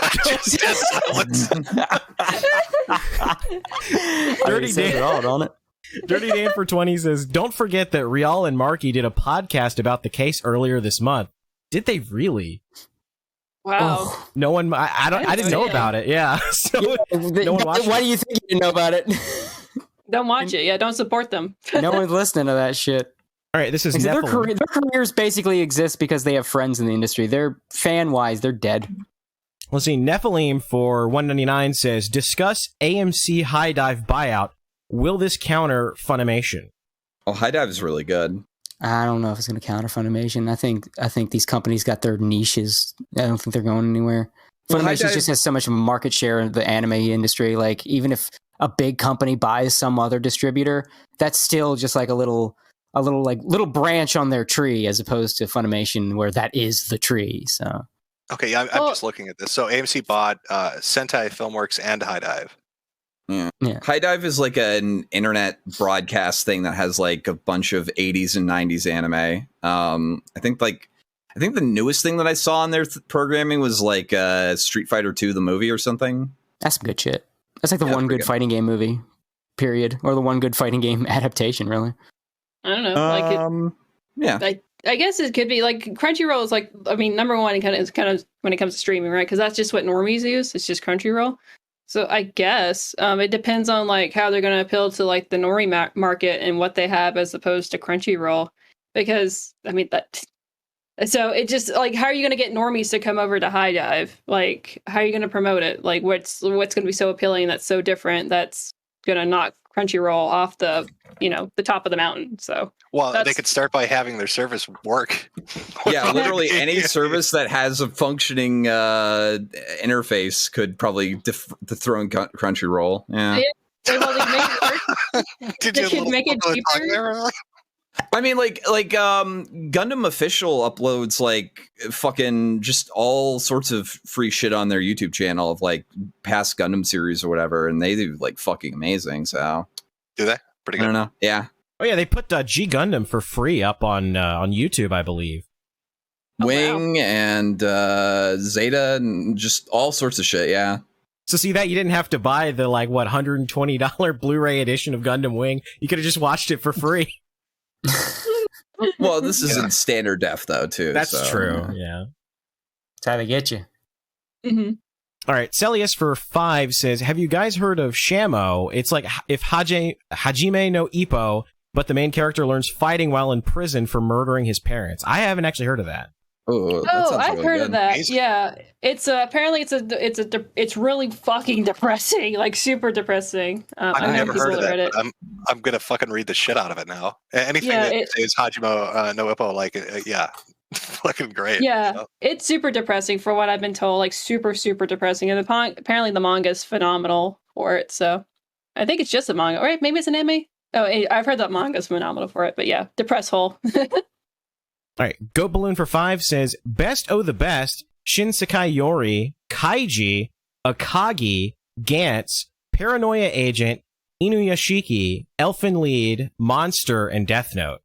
Dirty Dan for 20 says, don't forget that Rial and Marky did a podcast about the case earlier this month. Did they really? Wow. Oh. No one. I didn't know about it. Yeah. So no one watched Why it. do you think you didn't know about it? Don't watch it. Yeah, don't support them. No one's listening to that shit. All right, this is Their Nephilim. careers basically exist because they have friends in the industry. They're fan-wise, they're dead. Let's see. Nephilim for $1.99 says, discuss AMC High Dive buyout. Will this counter Funimation? Oh, High Dive is really good. I don't know if it's going to counter Funimation. I think these companies got their niches. I don't think they're going anywhere. Well, Funimation just has so much market share in the anime industry. Like, even if a big company buys some other distributor, that's still just like a little branch on their tree, as opposed to Funimation, where that is the tree. So Okay, yeah, I'm just looking at this. So AMC bought Sentai Filmworks and High Dive. Yeah. Yeah. High Dive is like an internet broadcast thing that has like a bunch of 80s and 90s anime. I think the newest thing that I saw on their programming was like Street Fighter 2 the movie or something. that's some good shit. That's like the one good fighting game movie, period, or the one good fighting game adaptation, really. I don't know. Yeah. I guess it could be like Crunchyroll is like, I mean, number one kind of when it comes to streaming, right? Because that's just what normies use. It's just Crunchyroll. So I guess it depends on like how they're going to appeal to like the normie market and what they have as opposed to Crunchyroll. Because I mean So it just like, how are you going to get normies to come over to High Dive? Like, how are you going to promote it? Like, what's going to be so appealing that's so different that's going to knock Crunchyroll off the the top of the mountain? So they could start by having their service work. Yeah, literally any service that has a functioning interface could probably dethrone Crunchyroll. Yeah. Well, they make it work. Did They you should make it cheaper. I mean, like Gundam Official uploads like fucking just all sorts of free shit on their YouTube channel of like past Gundam series or whatever, and they do like fucking amazing. So do they? Pretty good. I don't know. Yeah. Oh yeah, they put G Gundam for free up on YouTube, I believe. Wing and Zeta and just all sorts of shit. Yeah. So see that you didn't have to buy the like $120 Blu-ray edition of Gundam Wing. You could have just watched it for free. Well, this is in standard def though too. That's true. Yeah. That's how they get you. Mm-hmm. All right, Celius for 5 says, have you guys heard of Shamo? It's like if Hajime no Ippo, but the main character learns fighting while in prison for murdering his parents. I haven't actually heard of that. Oh, I've heard of that. Amazing. Yeah, it's apparently it's really fucking depressing, like super depressing. I've never heard of that. It. But I'm gonna fucking read the shit out of it now. Anything that says Hajime no Ippo, like yeah, fucking great. Yeah, it's super depressing for what I've been told. Like super depressing, and apparently the manga is phenomenal for it. So I think it's just a manga, right? Maybe it's an anime. Oh, I've heard that manga is phenomenal for it. But yeah, depress hole. All right, Go Balloon for 5 says, best oh the best, Shinsekai Yori, Kaiji, Akagi, Gantz, Paranoia Agent, Inuyashiki, Elfin Lead, Monster, and Death Note.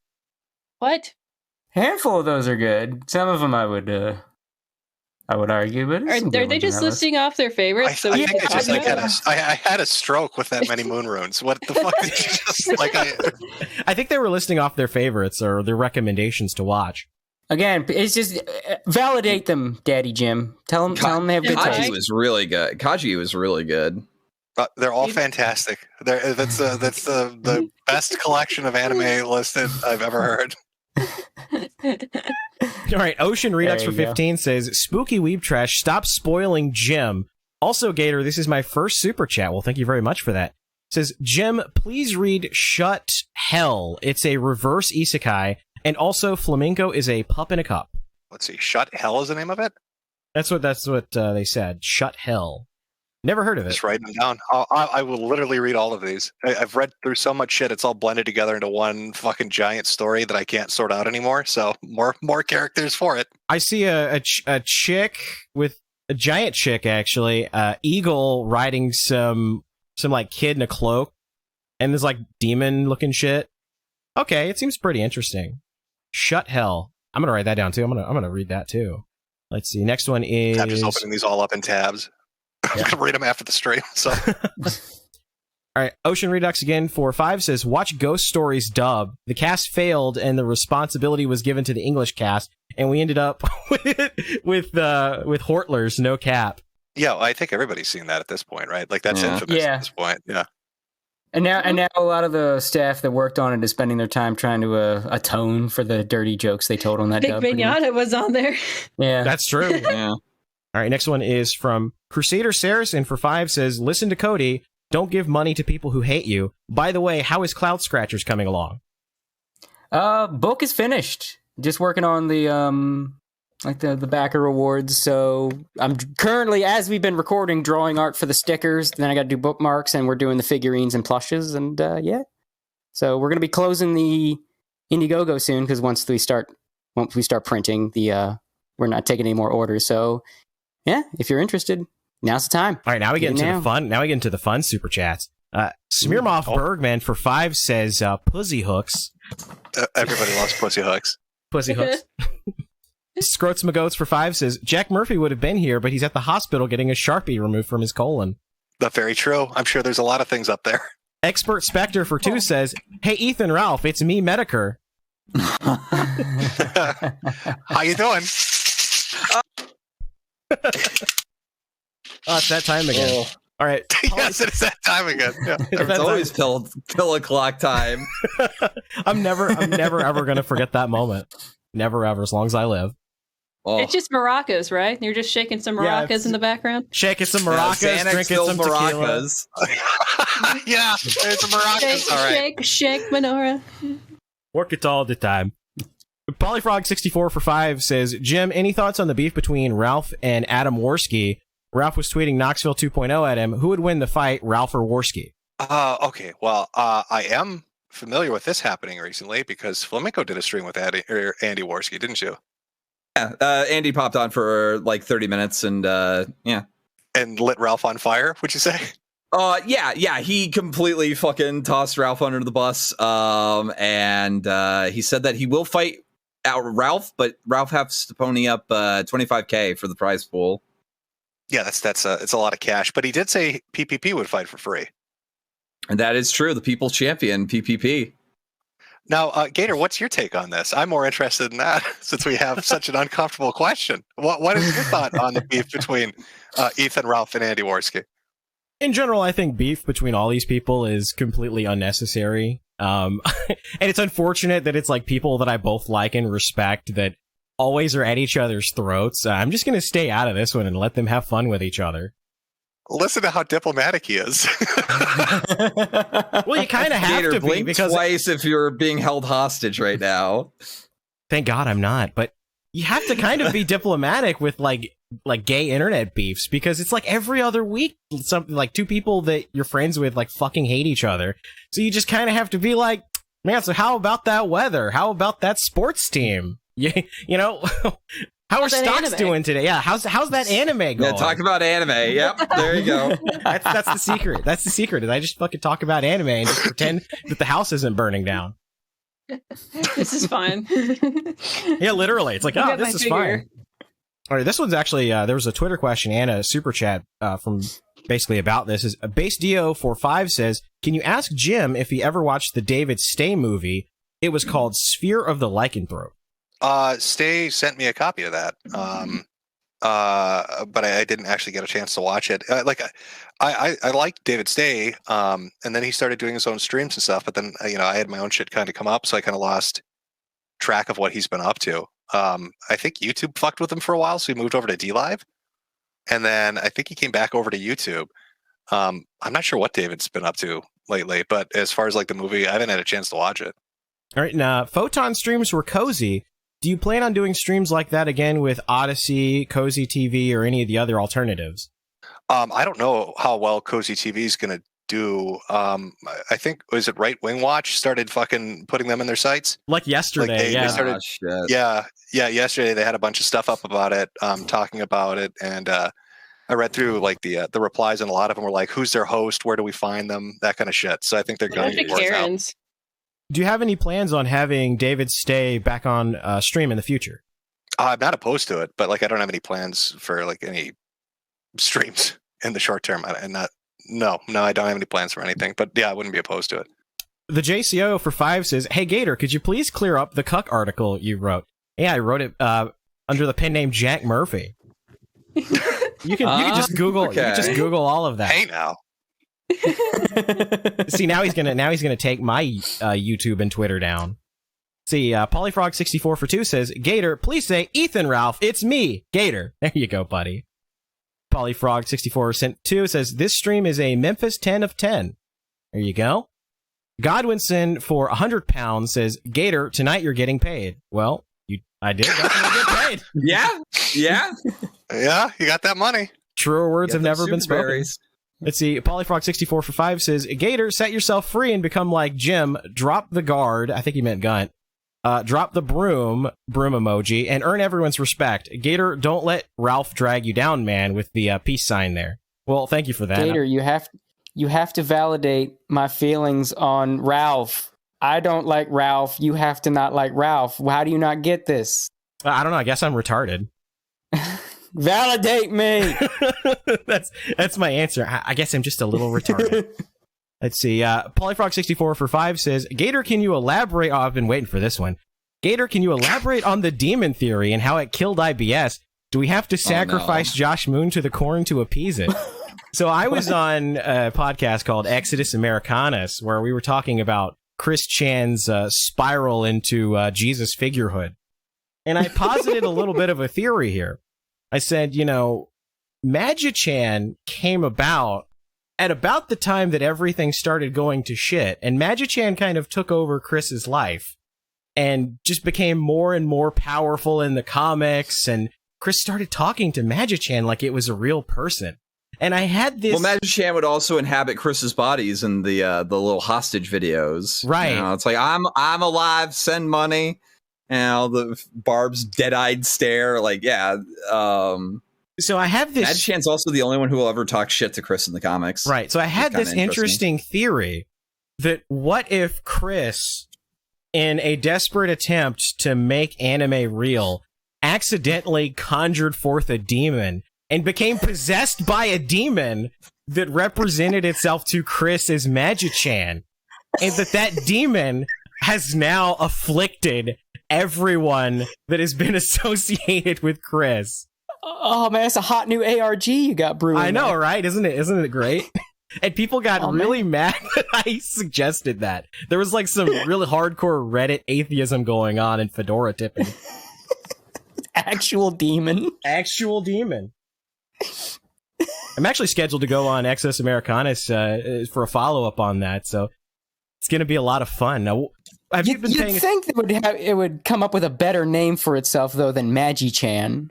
What? Handful of those are good. Some of them I would argue, but Are they just listing off their favorites? I think I just I had a stroke with that many moon runes. What the fuck did you just like? I think they were listing off their favorites or their recommendations to watch. Again, it's just validate them, Daddy Jim. Tell them they have good Kaji taste. was really good. Kaji was really good. They're all fantastic. That's the best collection of anime listed I've ever heard. All right, Ocean Redux for 15 says, Spooky Weeb Trash, stop spoiling Jim. Also, Gator, this is my first super chat. Well, thank you very much for that. Says, Jim, please read Shut Hell. It's a reverse isekai, and also Flamenco is a pup in a cup. Let's see, Shut Hell is the name of it? That's what they said. Shut Hell. Never heard of it. Just writing them down. I will literally read all of these. I've read through so much shit. It's all blended together into one fucking giant story that I can't sort out anymore. So more characters for it. I see a chick with a giant chick, actually. Eagle riding some like kid in a cloak, and there's like demon looking shit. Okay, it seems pretty interesting. Shut Hell. I'm gonna write that down too. I'm gonna read that too. Let's see. Next one is. I'm just opening these all up in tabs. I'm going to read them after the stream. So, all right. Ocean Redux again for 5 says, watch Ghost Stories dub. The cast failed and the responsibility was given to the English cast, and we ended up with Hortlers, no cap. Yeah, I think everybody's seen that at this point, right? Like that's infamous at this point. Yeah. And now a lot of the staff that worked on it is spending their time trying to atone for the dirty jokes they told on that Big dub. Pinata was on there. Yeah. That's true. Yeah. All right, next one is from Crusader Saracen for 5 says, listen to Cody, don't give money to people who hate you. By the way, how is Cloud Scratchers coming along? Book is finished. Just working on the the backer rewards. So I'm currently, as we've been recording, drawing art for the stickers. Then I got to do bookmarks, and we're doing the figurines and plushes, and yeah. So we're gonna be closing the Indiegogo soon because once we start printing, we're not taking any more orders. So. Yeah, if you're interested, now's the time. All right, now we get into the fun. Now we get into the fun super chats. Smearmoff Bergman for 5 says, "Pussy hooks." Everybody loves pussy hooks. Pussy hooks. Scroats McGoats for 5 says, Jack Murphy would have been here, but he's at the hospital getting a Sharpie removed from his colon. That's very true. I'm sure there's a lot of things up there. Expert Spectre for 2 says, "Hey Ethan Ralph, it's me, Metokur." How you doing? Oh, it's that time again. All right. Yes, it's that time again. Yeah. It's always pill o'clock time. I'm never ever gonna forget that moment. Never ever, as long as I live. Oh. It's just maracas, right? You're just shaking some Yeah, maracas in the background. Shaking some maracas, Xanax drinking filled some tequila. maracas. Yeah, it's a maracas. All right. Shake, menorah. Work it all the time. Polyfrog64 for 5 says, Jim, any thoughts on the beef between Ralph and Adam Worski? Ralph was tweeting Knoxville 2.0 at him. Who would win the fight, Ralph or Worski? Okay. Well, I am familiar with this happening recently because Flamenco did a stream with Andy Worski, didn't you? Yeah, Andy popped on for like 30 minutes and yeah. And lit Ralph on fire, would you say? Yeah, he completely fucking tossed Ralph under the bus. And he said that he will fight out Ralph, but Ralph has to pony up $25K for the prize pool. Yeah, it's a lot of cash. But he did say PPP would fight for free. And that is true. The People's Champion, PPP. Now, Gator, what's your take on this? I'm more interested in that since we have such an uncomfortable question. What is your thought on the beef between Ethan, Ralph, and Andy Worski? In general, I think beef between all these people is completely unnecessary. And it's unfortunate that it's like people that I both like and respect that always are at each other's throats. I'm just going to stay out of this one and let them have fun with each other. Listen to how diplomatic he is. Well, you kind of have Gator, to be blink because twice if you're being held hostage right now. Thank God I'm not, but you have to kind of be diplomatic with like gay internet beefs because it's like every other week something like two people that you're friends with like fucking hate each other. So you just kind of have to be like, man, so how about that weather? How about that sports team? You know, how are stocks doing today? Yeah, how's that anime going? Yeah, talk about anime. Yep, there you go. That's the secret. That's the secret. Is I just fucking talk about anime and just pretend that the house isn't burning down. This is fine. Yeah, literally. It's like, oh, this is fine. All right, this one's actually, there was a Twitter question and a super chat from basically about this. Is Base Dio45 says, can you ask Jim if he ever watched the David Stay movie? It was called Sphere of the Lycanthrope. Stay sent me a copy of that. But I didn't actually get a chance to watch it. I liked David Stay, and then he started doing his own streams and stuff. But then I had my own shit kind of come up, so I kind of lost track of what he's been up to. I think YouTube fucked with him for a while, so he moved over to DLive, and then I think he came back over to YouTube. I'm not sure what David's been up to lately, but as far as like the movie, I haven't had a chance to watch it. All right, now Photon streams were cozy. Do you plan on doing streams like that again with Odyssey, Cozy TV, or any of the other alternatives? I don't know how well Cozy TV is going to do. I think, was it Right Wing Watch started fucking putting them in their sites? Like yesterday, They started, yesterday they had a bunch of stuff up about it, talking about it, and I read through like the replies, and a lot of them were like, who's their host? Where do we find them? That kind of shit. So I think they're going to work out. Do you have any plans on having David Stay back on stream in the future? I'm not opposed to it, but like I don't have any plans for like any streams in the short term. No, I don't have any plans for anything. But yeah, I wouldn't be opposed to it. The JCO for 5 says, hey Gator, could you please clear up the cuck article you wrote? Yeah, I wrote it under the pen name Jack Murphy. You can just Google you can just Google all of that. Hey now. See, now he's gonna take my YouTube and Twitter down. See, Polyfrog64 for 2 says, Gator, please say Ethan Ralph, it's me, Gator. There you go, buddy. Polyfrog64 sent 2 says, this stream is a Memphis 10 of 10. There you go. Godwinson for 100 pounds says, Gator, tonight you're getting paid. Well, I did definitely get paid. Yeah, you got that money. Truer words have never been spoken. Let's see. Polyfrog64 for 5 says, Gator, set yourself free and become like Jim. Drop the guard. I think he meant Gunt. Drop the broom emoji, and earn everyone's respect. Gator, don't let Ralph drag you down, man, with the peace sign there. Well, thank you for that. Gator, you have to validate my feelings on Ralph. I don't like Ralph. You have to not like Ralph. How do you not get this? I don't know. I guess I'm retarded. Validate me. That's my answer. I guess I'm just a little retarded. Let's see. Polyfrog64 for 5 says, Gator, can you elaborate? Oh, I've been waiting for this one. Gator, can you elaborate on the demon theory and how it killed IBS? Do we have to sacrifice Josh Moon to the corn to appease it? So I was on a podcast called Exodus Americanus where we were talking about Chris Chan's spiral into Jesus figurehood. And I posited a little bit of a theory here. I said, Magi-chan came about at about the time that everything started going to shit, and Magi-chan kind of took over Chris's life and just became more and more powerful in the comics, and Chris started talking to Magi-chan like it was a real person. And I had this... Well, Magi-chan would also inhabit Chris's bodies in the little hostage videos. Right. It's like, I'm alive, send money. And the Barb's dead-eyed stare, like, yeah. So I have this... Magi-chan's also the only one who will ever talk shit to Chris in the comics. Right. So I had this interesting theory that what if Chris, in a desperate attempt to make anime real, accidentally conjured forth a demon and became possessed by a demon that represented itself to Chris as Magi-chan, and that demon has now afflicted everyone that has been associated with Chris. Oh man, that's a hot new ARG you got brewing. I know, there. right? Isn't it great? And people got really mad that I suggested that. There was like some really hardcore Reddit atheism going on in fedora tipping. Actual demon. I'm actually scheduled to go on Exos Americanus for a follow-up on that, so it's going to be a lot of fun. Now, have you been paying... You'd think it would come up with a better name for itself, though, than Magi-chan.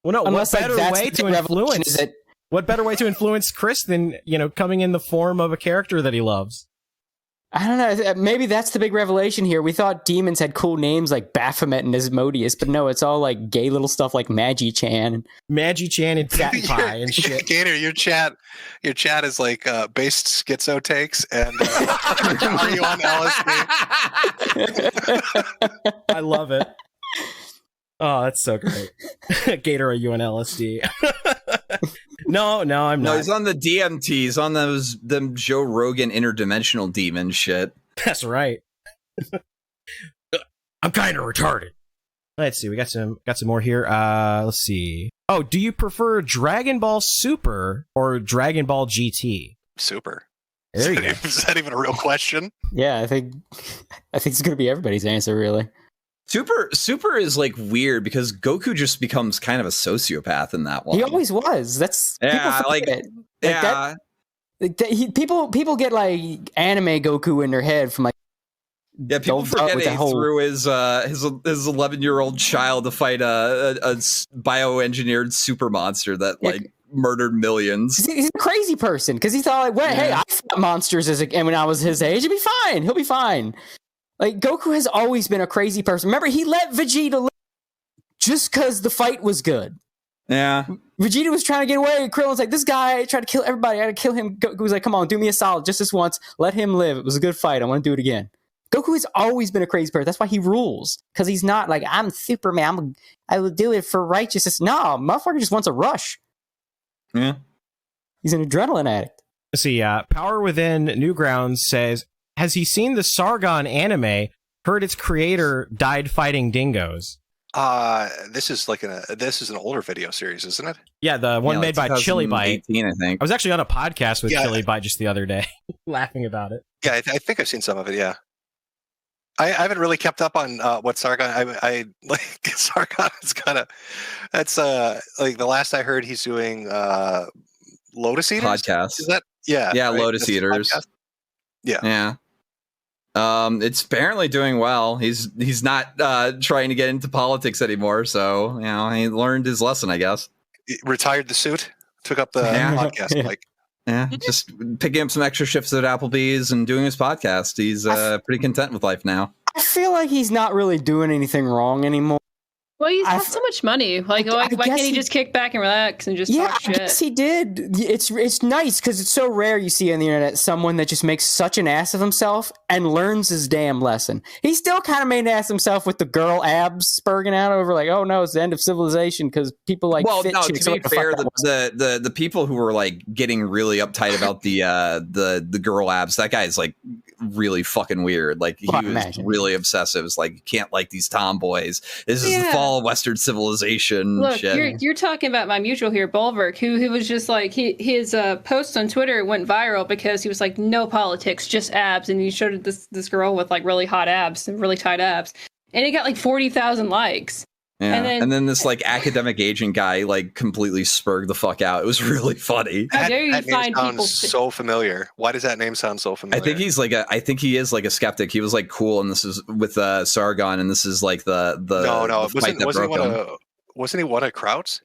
Well, no, Unless, what better way to influence... That... What better way to influence Chris than, coming in the form of a character that he loves? I don't know. Maybe that's the big revelation here. We thought demons had cool names like Baphomet and Asmodeus, but no, it's all like gay little stuff like Magi-chan. Magi-chan and Cat Pie and shit. Gator, your chat is like based schizo takes, and are you on LSD? I love it. Oh, that's so great. Gator, are you on LSD? No, I'm not. No, he's on the DMT. He's on them Joe Rogan interdimensional demon shit. That's right. I'm kind of retarded. Let's see. We got some more here. Let's see. Oh, do you prefer Dragon Ball Super or Dragon Ball GT? Super. There you go. Is that even a real question? Yeah, I think it's going to be everybody's answer, really. Super is like weird because Goku just becomes kind of a sociopath in that one. He always was. That's people get like anime Goku in their head from like people forget he threw his 11-year-old child to fight a bioengineered super monster that like murdered millions. He's a crazy person because he thought like, hey, I fought monsters and when I was his age, he'll be fine. Like, Goku has always been a crazy person. Remember, he let Vegeta live just because the fight was good. Yeah. Vegeta was trying to get away. Krillin's like, this guy tried to kill everybody. I had to kill him. Goku was like, come on, do me a solid just this once. Let him live. It was a good fight. I want to do it again. Goku has always been a crazy person. That's why he rules. Because he's not like, I'm Superman. I will do it for righteousness. No, motherfucker just wants a rush. Yeah. He's an adrenaline addict. Let's see. Power Within Newgrounds says, has he seen the Sarg'n anime? Heard its creator died fighting dingoes. This is an older video series, isn't it? Yeah, the one made by Chili Bite. I think. I was actually on a podcast with Chili Bite just the other day, laughing about it. Yeah, I think I've seen some of it. Yeah, I haven't really kept up on what Sarg'n. I like Sarg'n is kind of that's like the last I heard he's doing Lotus Eaters podcast. Is that right? Lotus Eaters. Yeah. It's apparently doing well. He's not trying to get into politics anymore, so he learned his lesson, I guess. He retired the suit, took up the podcast. Like, just picking up some extra shifts at Applebee's and doing his podcast. He's pretty content with life now. I feel like he's not really doing anything wrong anymore. Well, he's got so much money. Like, why can't he just kick back and relax and just talk shit? I guess he did. It's nice because it's so rare you see on the internet someone that just makes such an ass of himself and learns his damn lesson. He still kind of made an ass of himself with the girl abs spurging out over like, oh no, it's the end of civilization because people like fit chicks. To be fair, the people who were like getting really uptight about the girl abs, that guy's like really fucking weird. Like he was really obsessive. It's like, you can't like these tomboys. This is the fall of Western civilization. Look, shit. you're talking about my mutual here, Bulwark, who was just like his post on Twitter went viral because he was like, no politics, just abs, and he showed this girl with like really hot abs and really tight abs, and it got like 40,000 likes. Yeah. And And then- then this like academic agent guy like completely spurred the fuck out. It was really funny. How dare you that name find people? sounds so familiar. Why does that name sound so familiar? I think he is like a skeptic. He was like cool, and this is with Sarg'n, and this is like the no. the fight that broke him. Wasn't he one of Kraut's?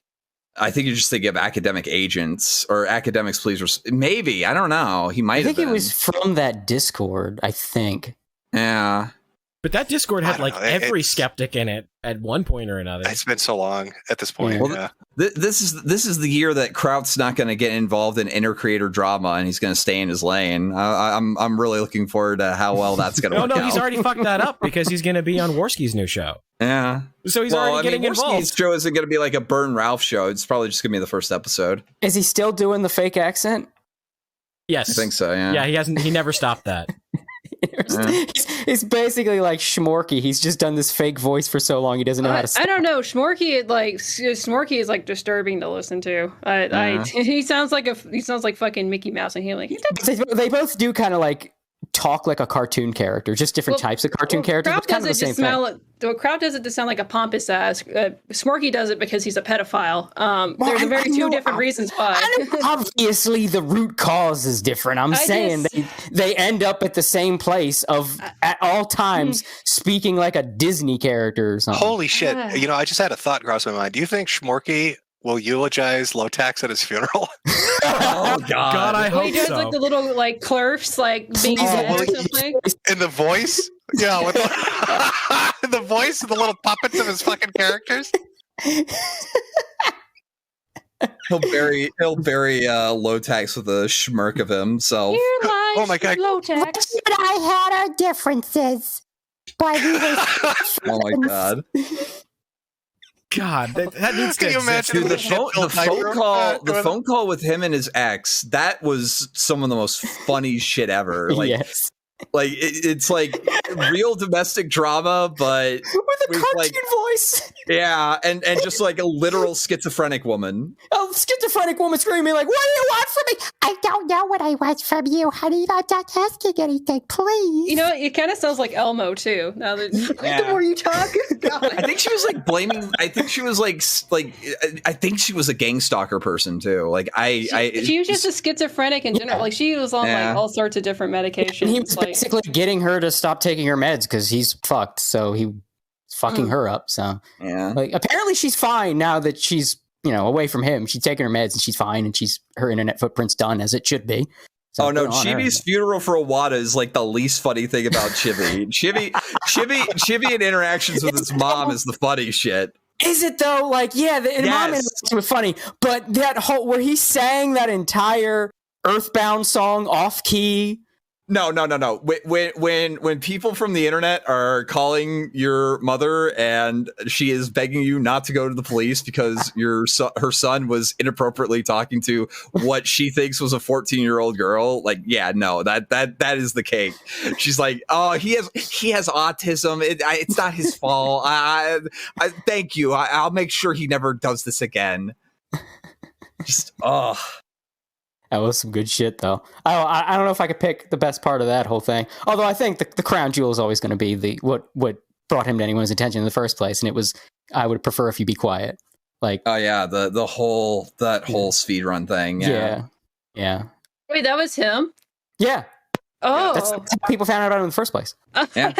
I think you just think of academic agents or academics, please. Maybe I don't know. He might. I think have it been. was from that Discord. I think. Yeah. But that Discord I had don't like know. every It's- skeptic in it at one point or another. It's been so long at this point. Well, yeah. This is the year that Kraut's not going to get involved in inter-creator drama, and he's going to stay in his lane. I'm really looking forward to how well that's going to work No, out. he's already fucked that up because he's going to be on Worski's new show. Yeah. So he's already getting Worski's involved. show isn't going to be like a Burn Ralph show. It's probably just going to be the first episode. Is he still doing the fake accent? Yes. I think so. Yeah. Yeah, he hasn't. He never stopped that. It's basically like Shmorky. He's just done this fake voice for so long he doesn't know how to stop. I don't know. Shmorky is like disturbing to listen to. He sounds like fucking Mickey Mouse, and he's like, They both do kind of like talk like a cartoon character, just different types of cartoon characters, but kind of the same thing. Kraut does it to sound like a pompous ass. Smorky does it because he's a pedophile. There's I two know- different reasons why. Obviously, the root cause is different. I'm saying they end up at the same place of at all times speaking like a Disney character or something. Holy shit! You know, I just had a thought cross my mind. Do you think Shmorky will eulogize Lotax at his funeral? Oh God, I When hope he does so. like the little like clerks like being dead or something. In the voice? Yeah, with the voice and the little puppets of his fucking characters. He'll bury Lotax with a schmirk of himself. Oh my God. Lotax. But I had our differences. But we were Oh my God. God, that needs Can to you exist. imagine Dude, the Phil phone call with him and his ex, that was some of the most funny shit ever. Like, Yes. like it's like real domestic drama, but With a with, cartoon like- voice. yeah, and just like a literal schizophrenic woman. A schizophrenic woman screaming like, "What do you want from me?" I don't know what I want from you, honey. I'm not asking anything, please. You know, it kind of sounds like Elmo too. Now that Yeah. the more you talk, I think she was like blaming. I think she was like I think she was a gang stalker person too. Like she was just a schizophrenic in general. Like she was on Yeah. like all sorts of different medications. And he was like, basically getting her to stop taking her meds because he's fucked. So he was fucking her up. So yeah. like apparently she's fine now that she's away from him. She's taking her meds and she's fine, and her internet footprint's done as it should be. So Oh no, good on her. Chibi's funeral for Iwata is like the least funny thing about Chibi. Chibi in interactions with his mom is the funny shit. Is it though? Like, yeah, the mom Yes. interaction was funny, but that whole where he sang that entire Earthbound song off key. No. When people from the internet are calling your mother and she is begging you not to go to the police because her son was inappropriately talking to what she thinks was a 14-year-old girl, like, yeah, no, that is the cake. She's like, oh, he has autism. It's not his fault. I thank you. I'll make sure he never does this again. Just That was some good shit, though. I don't know if I could pick the best part of that whole thing. Although I think the crown jewel is always going to be what brought him to anyone's attention in the first place, and it was I would prefer if you be quiet. Like, oh yeah, the whole speedrun thing. yeah. wait, that was him. Yeah. Oh, That's how people found out about it in the first place. Yeah.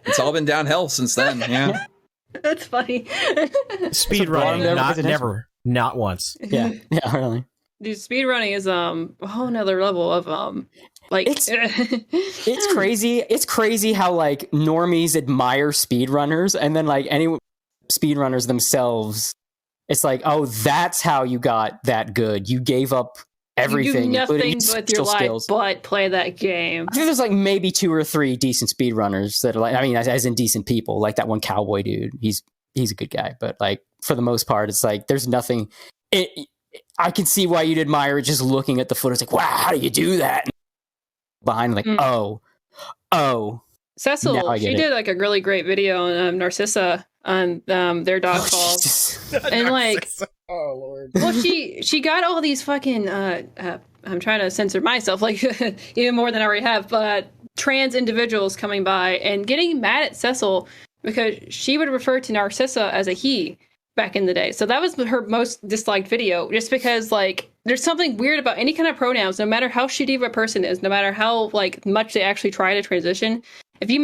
It's all been downhill since then. Yeah. That's funny. Speedrunning, not once. Yeah, really. Dude, speedrunning is a whole nother level of like It's crazy. It's crazy how like normies admire speedrunners, and then like any speedrunners themselves, it's like, oh, that's how you got that good. You gave up everything, you do nothing including with your social life skills. but play that game. I think there's like maybe 2 or 3 decent speedrunners that are like, I mean, as in decent people, like that one cowboy dude. He's a good guy, but like for the most part, it's like there's nothing. I can see why you'd admire it just looking at the footage. Like, wow, how do you do that? And behind, like, oh, now Cecil, I get she it. did like a really great video on Narcissa on their dog calls, Jesus. and like, Oh Lord. well, she got all these fucking. I'm trying to censor myself, like even more than I already have, but trans individuals coming by and getting mad at Cecil because she would refer to Narcissa as a he back in the day. So that was her most disliked video, just because like there's something weird about any kind of pronouns, no matter how shitty of a person is, no matter how like much they actually try to transition. If you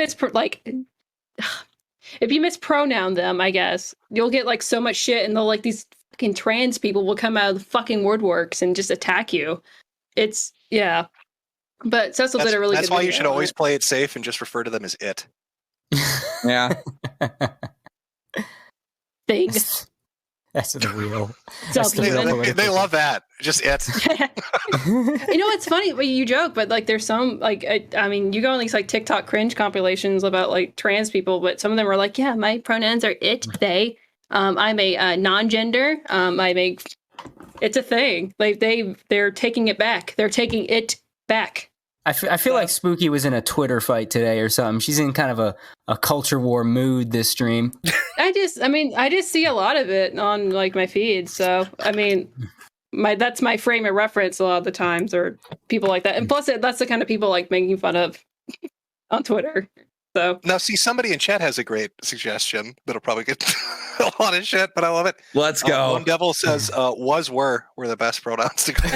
mispronoun them, I guess you'll get like so much shit, and they'll like these fucking trans people will come out of the fucking woodworks and just attack you. It's yeah. But Cecil did a really good That's why video you should on always it. play it safe and just refer to them as it. Yeah. Thing. That's the real. That's the the real real political They love that. Just it. You know, it's funny. Well, you joke, but like, there's some like, I mean, you go on these like TikTok cringe compilations about like trans people, but some of them are like, yeah, my pronouns are it, they. I'm a non-gender. It's a thing. Like they're taking it back. They're taking it back. I feel like Spooky was in a Twitter fight today or something. She's in kind of a culture war mood this stream. I just see a lot of it on like my feed. So I mean, that's my frame of reference a lot of the times, or people like that. And plus, that's the kind of people like making fun of on Twitter. So Now, see, somebody in chat has a great suggestion that'll probably get a lot of shit, but I love it. Let's go. Lone Devil says, were the best pronouns to go.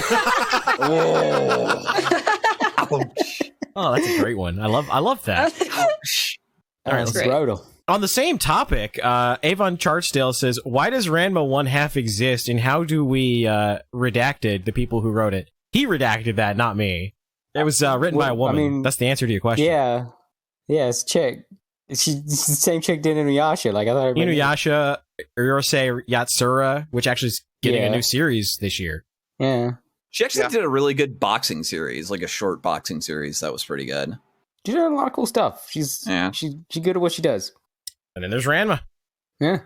Oh, that's a great one. I love that. All right, Let's great. rodel. On the same topic, Avon Chartsdale says, "Why does Ranma 1/2 exist, and how do we redacted the people who wrote it?" He redacted that, not me. It was written by a woman. I mean, that's the answer to your question. Yeah, it's chick. It's the same chick did Inuyasha. Like I thought. Inuyasha, Urusei Yatsura, which actually is getting a new series this year. Yeah, She actually did a really good boxing series, like a short boxing series. That was pretty good. she did a lot of cool stuff. She's good at what she does. And then there's Ranma. Yeah.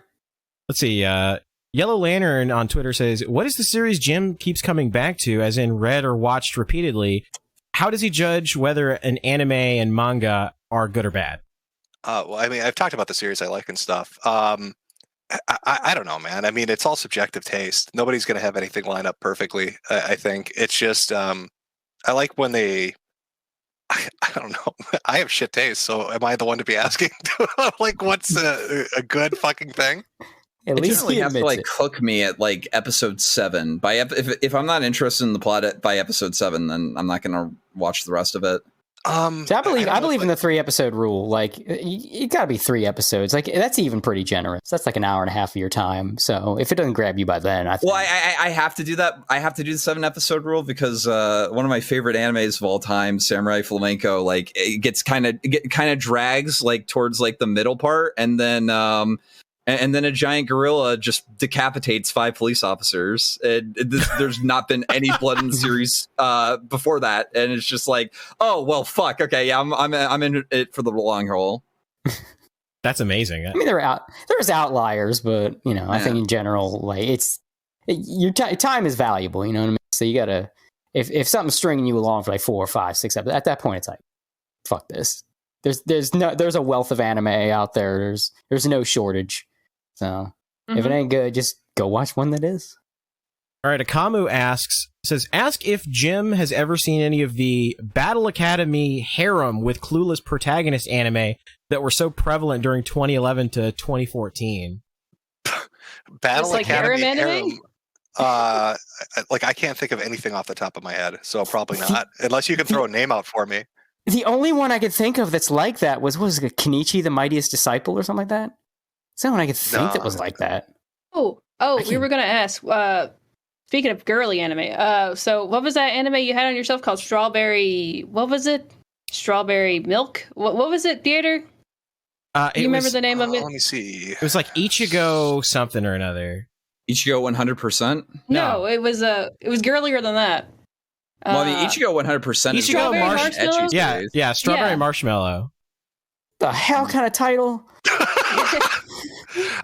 Let's see. Yellow Lantern on Twitter says, "What is the series Jim keeps coming back to, as in read or watched repeatedly? How does he judge whether an anime and manga are good or bad?" Well, I mean, I've talked about the series I like and stuff. I don't know, man. I mean, it's all subjective taste. Nobody's going to have anything line up perfectly. I think it's just I like when they. I don't know. I have shit taste, so am I the one to be asking? Like, what's a good fucking thing? At It least generally he has to admits like it. hook me at like episode 7. If I'm not interested in the plot by episode 7, then I'm not going to watch the rest of it. So I believe in the 3-episode rule. Like, you got to be 3 episodes. Like, that's even pretty generous. That's like an hour and a half of your time. So if it doesn't grab you by then, I think. Well, I have to do that. I have to do the 7-episode rule because one of my favorite animes of all time, Samurai Flamenco, like it gets kind of drags like towards like the middle part, and then a giant gorilla just decapitates 5 police officers. There's not been any blood in the series before that, and it's just like, oh well, fuck. Okay, yeah, I'm in it for the long haul. That's amazing. I mean, there's outliers, but I think in general, like your time is valuable. You know what I mean? So you gotta, if something's stringing you along for like 4 or 5, 6 episodes, at that point it's like, fuck this. There's a wealth of anime out there. There's no shortage. So if it ain't good, just go watch one that is. All right, Akamu says, ask if Jim has ever seen any of the Battle Academy harem with clueless protagonist anime that were so prevalent during 2011 to 2014. Battle like Academy harem harem. Like I can't think of anything off the top of my head, so probably not. Unless you can throw a name out for me. The only one I could think of that's like that was Kenichi, the Mightiest Disciple, or something like that. Is that one I could think that was like that? Oh, we were gonna ask. Speaking of girly anime, so what was that anime you had on your shelf called Strawberry? What was it? Strawberry Milk? What was it? Theater? Do you remember the name of it? Let me see. It was like Ichigo something or another. Ichigo 100%. No, it was girlier than that. Well, I mean, Ichigo 100% is Ichigo Marshmallow? Yeah, Strawberry Yeah. Marshmallow. The hell kind of title?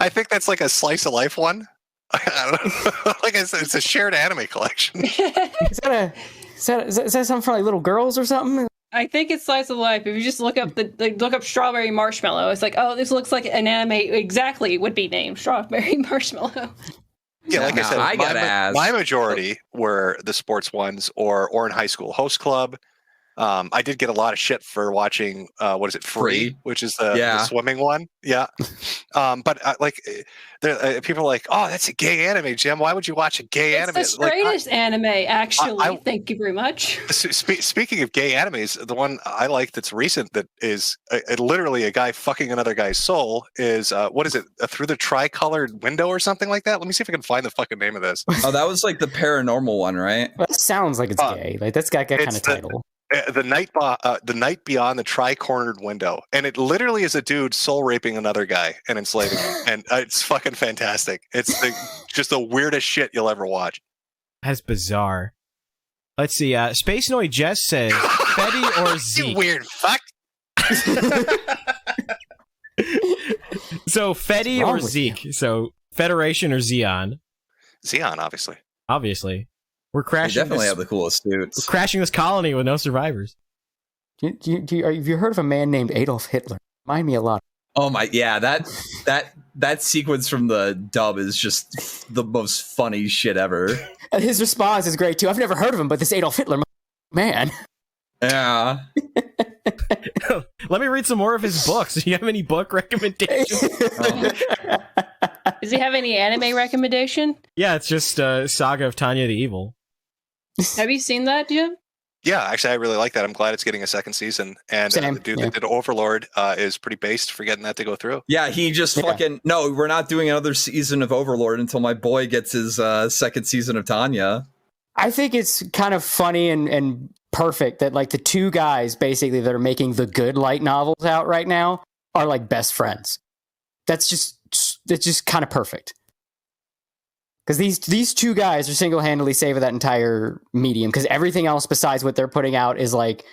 I think that's like a slice of life one. I don't know. Like I said, it's a shared anime collection. Is that something for like little girls or something? I think it's slice of life. If you just look up look up Strawberry Marshmallow, it's like, oh, this looks like an anime exactly would be named Strawberry Marshmallow. Yeah, like I said, I gotta ask. my majority were the sports ones or in high school host club. I did get a lot of shit for watching what is it, Free, which is the swimming one. Yeah. But people are like, oh, that's a gay anime, Jim. Why would you watch a gay anime? It's the straightest anime, actually. Thank you very much. Speaking of gay animes, the one I like that's recent that is literally a guy fucking another guy's soul is what is it? Through the Tricolored Window or something like that? Let me see if I can find the fucking name of this. Oh, that was like the paranormal one, right? Well, that sounds like it's gay. Like that's got kind of title. The night beyond the tri-cornered window, and it literally is a dude soul raping another guy and enslaving him, and it's fucking fantastic. It's just the weirdest shit you'll ever watch. That's bizarre. Let's see. Space Noid Jess says Fetty or Zeke. You weird fuck. So Fetty or Zeke? So Federation or Zeon? Zeon, obviously. Obviously. We're crashing. They definitely have the coolest suits. We're crashing this colony with no survivors. Have you heard of a man named Adolf Hitler? Remind me a lot. Oh my, yeah, that sequence from the dub is just the most funny shit ever. And his response is great too. I've never heard of him, but this Adolf Hitler man. Yeah. Let me read some more of his books. Do you have any book recommendations? Does he have any anime recommendation? Yeah, it's just Saga of Tanya the Evil. Have you seen that, Jim? Yeah, actually, I really like that. I'm glad it's getting a second season. And the dude that did Overlord is pretty based for getting that to go through. Yeah, he just fucking... No, we're not doing another season of Overlord until my boy gets his second season of Tanya. I think it's kind of funny and perfect that like the two guys basically that are making the good light novels out right now are like best friends. That's just kind of perfect. Because these two guys are single-handedly saving that entire medium. Because everything else besides what they're putting out is like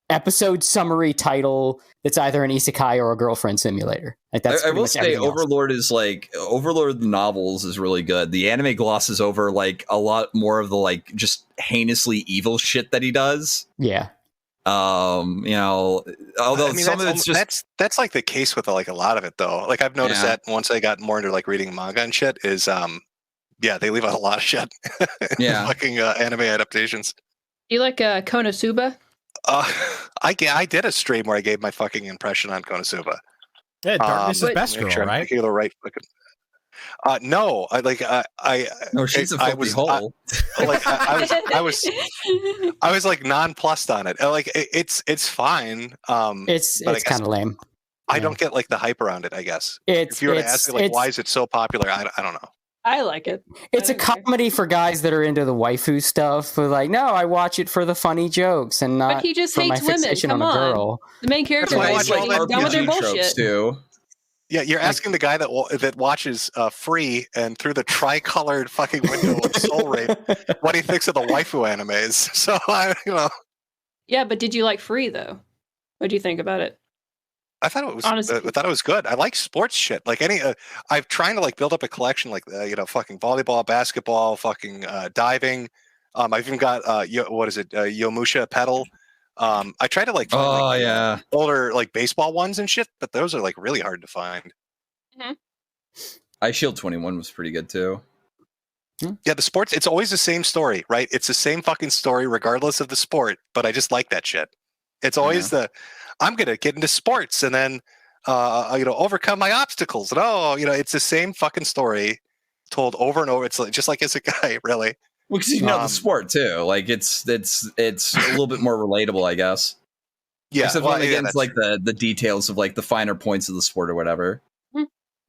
episode summary title that's either an isekai or a girlfriend simulator. Like that's I will say Overlord is like Overlord the novels is really good. The anime glosses over like a lot more of the like just heinously evil shit that he does. Yeah. You know, although some of it's just that's like the case with like a lot of it though. Like I've noticed that once I got more into like reading manga and shit is they leave out a lot of shit. Yeah. Fucking anime adaptations. Do you like Konosuba? I did a stream where I gave my fucking impression on Konosuba. Yeah, Darkness is Best Girl, right? The right fucking. No, no, she's a filthy hole. I was like nonplussed on it. Like it's fine. It's kind of lame. I don't get like the hype around it. I guess if you were to ask me like why is it so popular, I don't know. I like it. It's a comedy for guys that are into the waifu stuff. Who like, no, I watch it for the funny jokes and not but he just for hates my women. fixation Come on a girl. The main character is like done with their bullshit. Too. Yeah, you're asking the guy that watches Free and Through the Tricolored fucking Window of Soul Rape what he thinks of the waifu animes. So Yeah, but did you like Free though? What do you think about it? I thought it was. Honestly. I thought it was good. I like sports shit. Like any, I'm trying to like build up a collection, like fucking volleyball, basketball, fucking diving. I've even got what is it, Yomusha pedal. I try to like find older like baseball ones and shit, but those are like really hard to find. Mm-hmm. Ice Shield 21 was pretty good too. Yeah, the sports. It's always the same story, right? It's the same fucking story regardless of the sport. But I just like that shit. It's always I'm gonna get into sports and then overcome my obstacles. And it's the same fucking story told over and over. It's like, just like as a guy, really. Well, because you know the sport too. Like it's a little bit more relatable, I guess. Yeah, except when it gets like the details of like the finer points of the sport or whatever.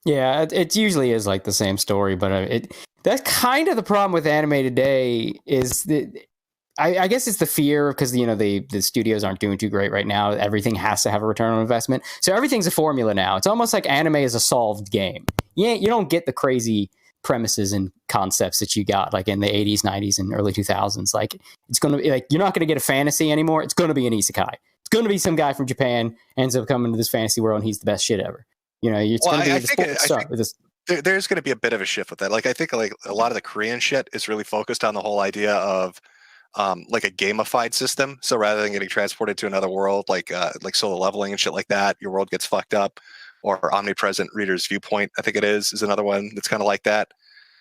Yeah, it usually is like the same story, but that's kind of the problem with anime today. Is that I guess it's the fear because the studios aren't doing too great right now. Everything has to have a return on investment, so everything's a formula now. It's almost like anime is a solved game. Yeah, you don't get the crazy premises and concepts that you got like in the 80s, 90s, and early 2000s. Like it's going to be like you're not going to get a fantasy anymore. It's going to be an isekai. It's going to be some guy from Japan ends up coming to this fantasy world and he's the best shit ever. It's going to be the sports star with this. There's going to be a bit of a shift with that. Like I think like a lot of the Korean shit is really focused on the whole idea of like a gamified system. So rather than getting transported to another world, like solo leveling and shit like that, your world gets fucked up. Or omnipresent reader's viewpoint, I think it is another one that's kind of like that.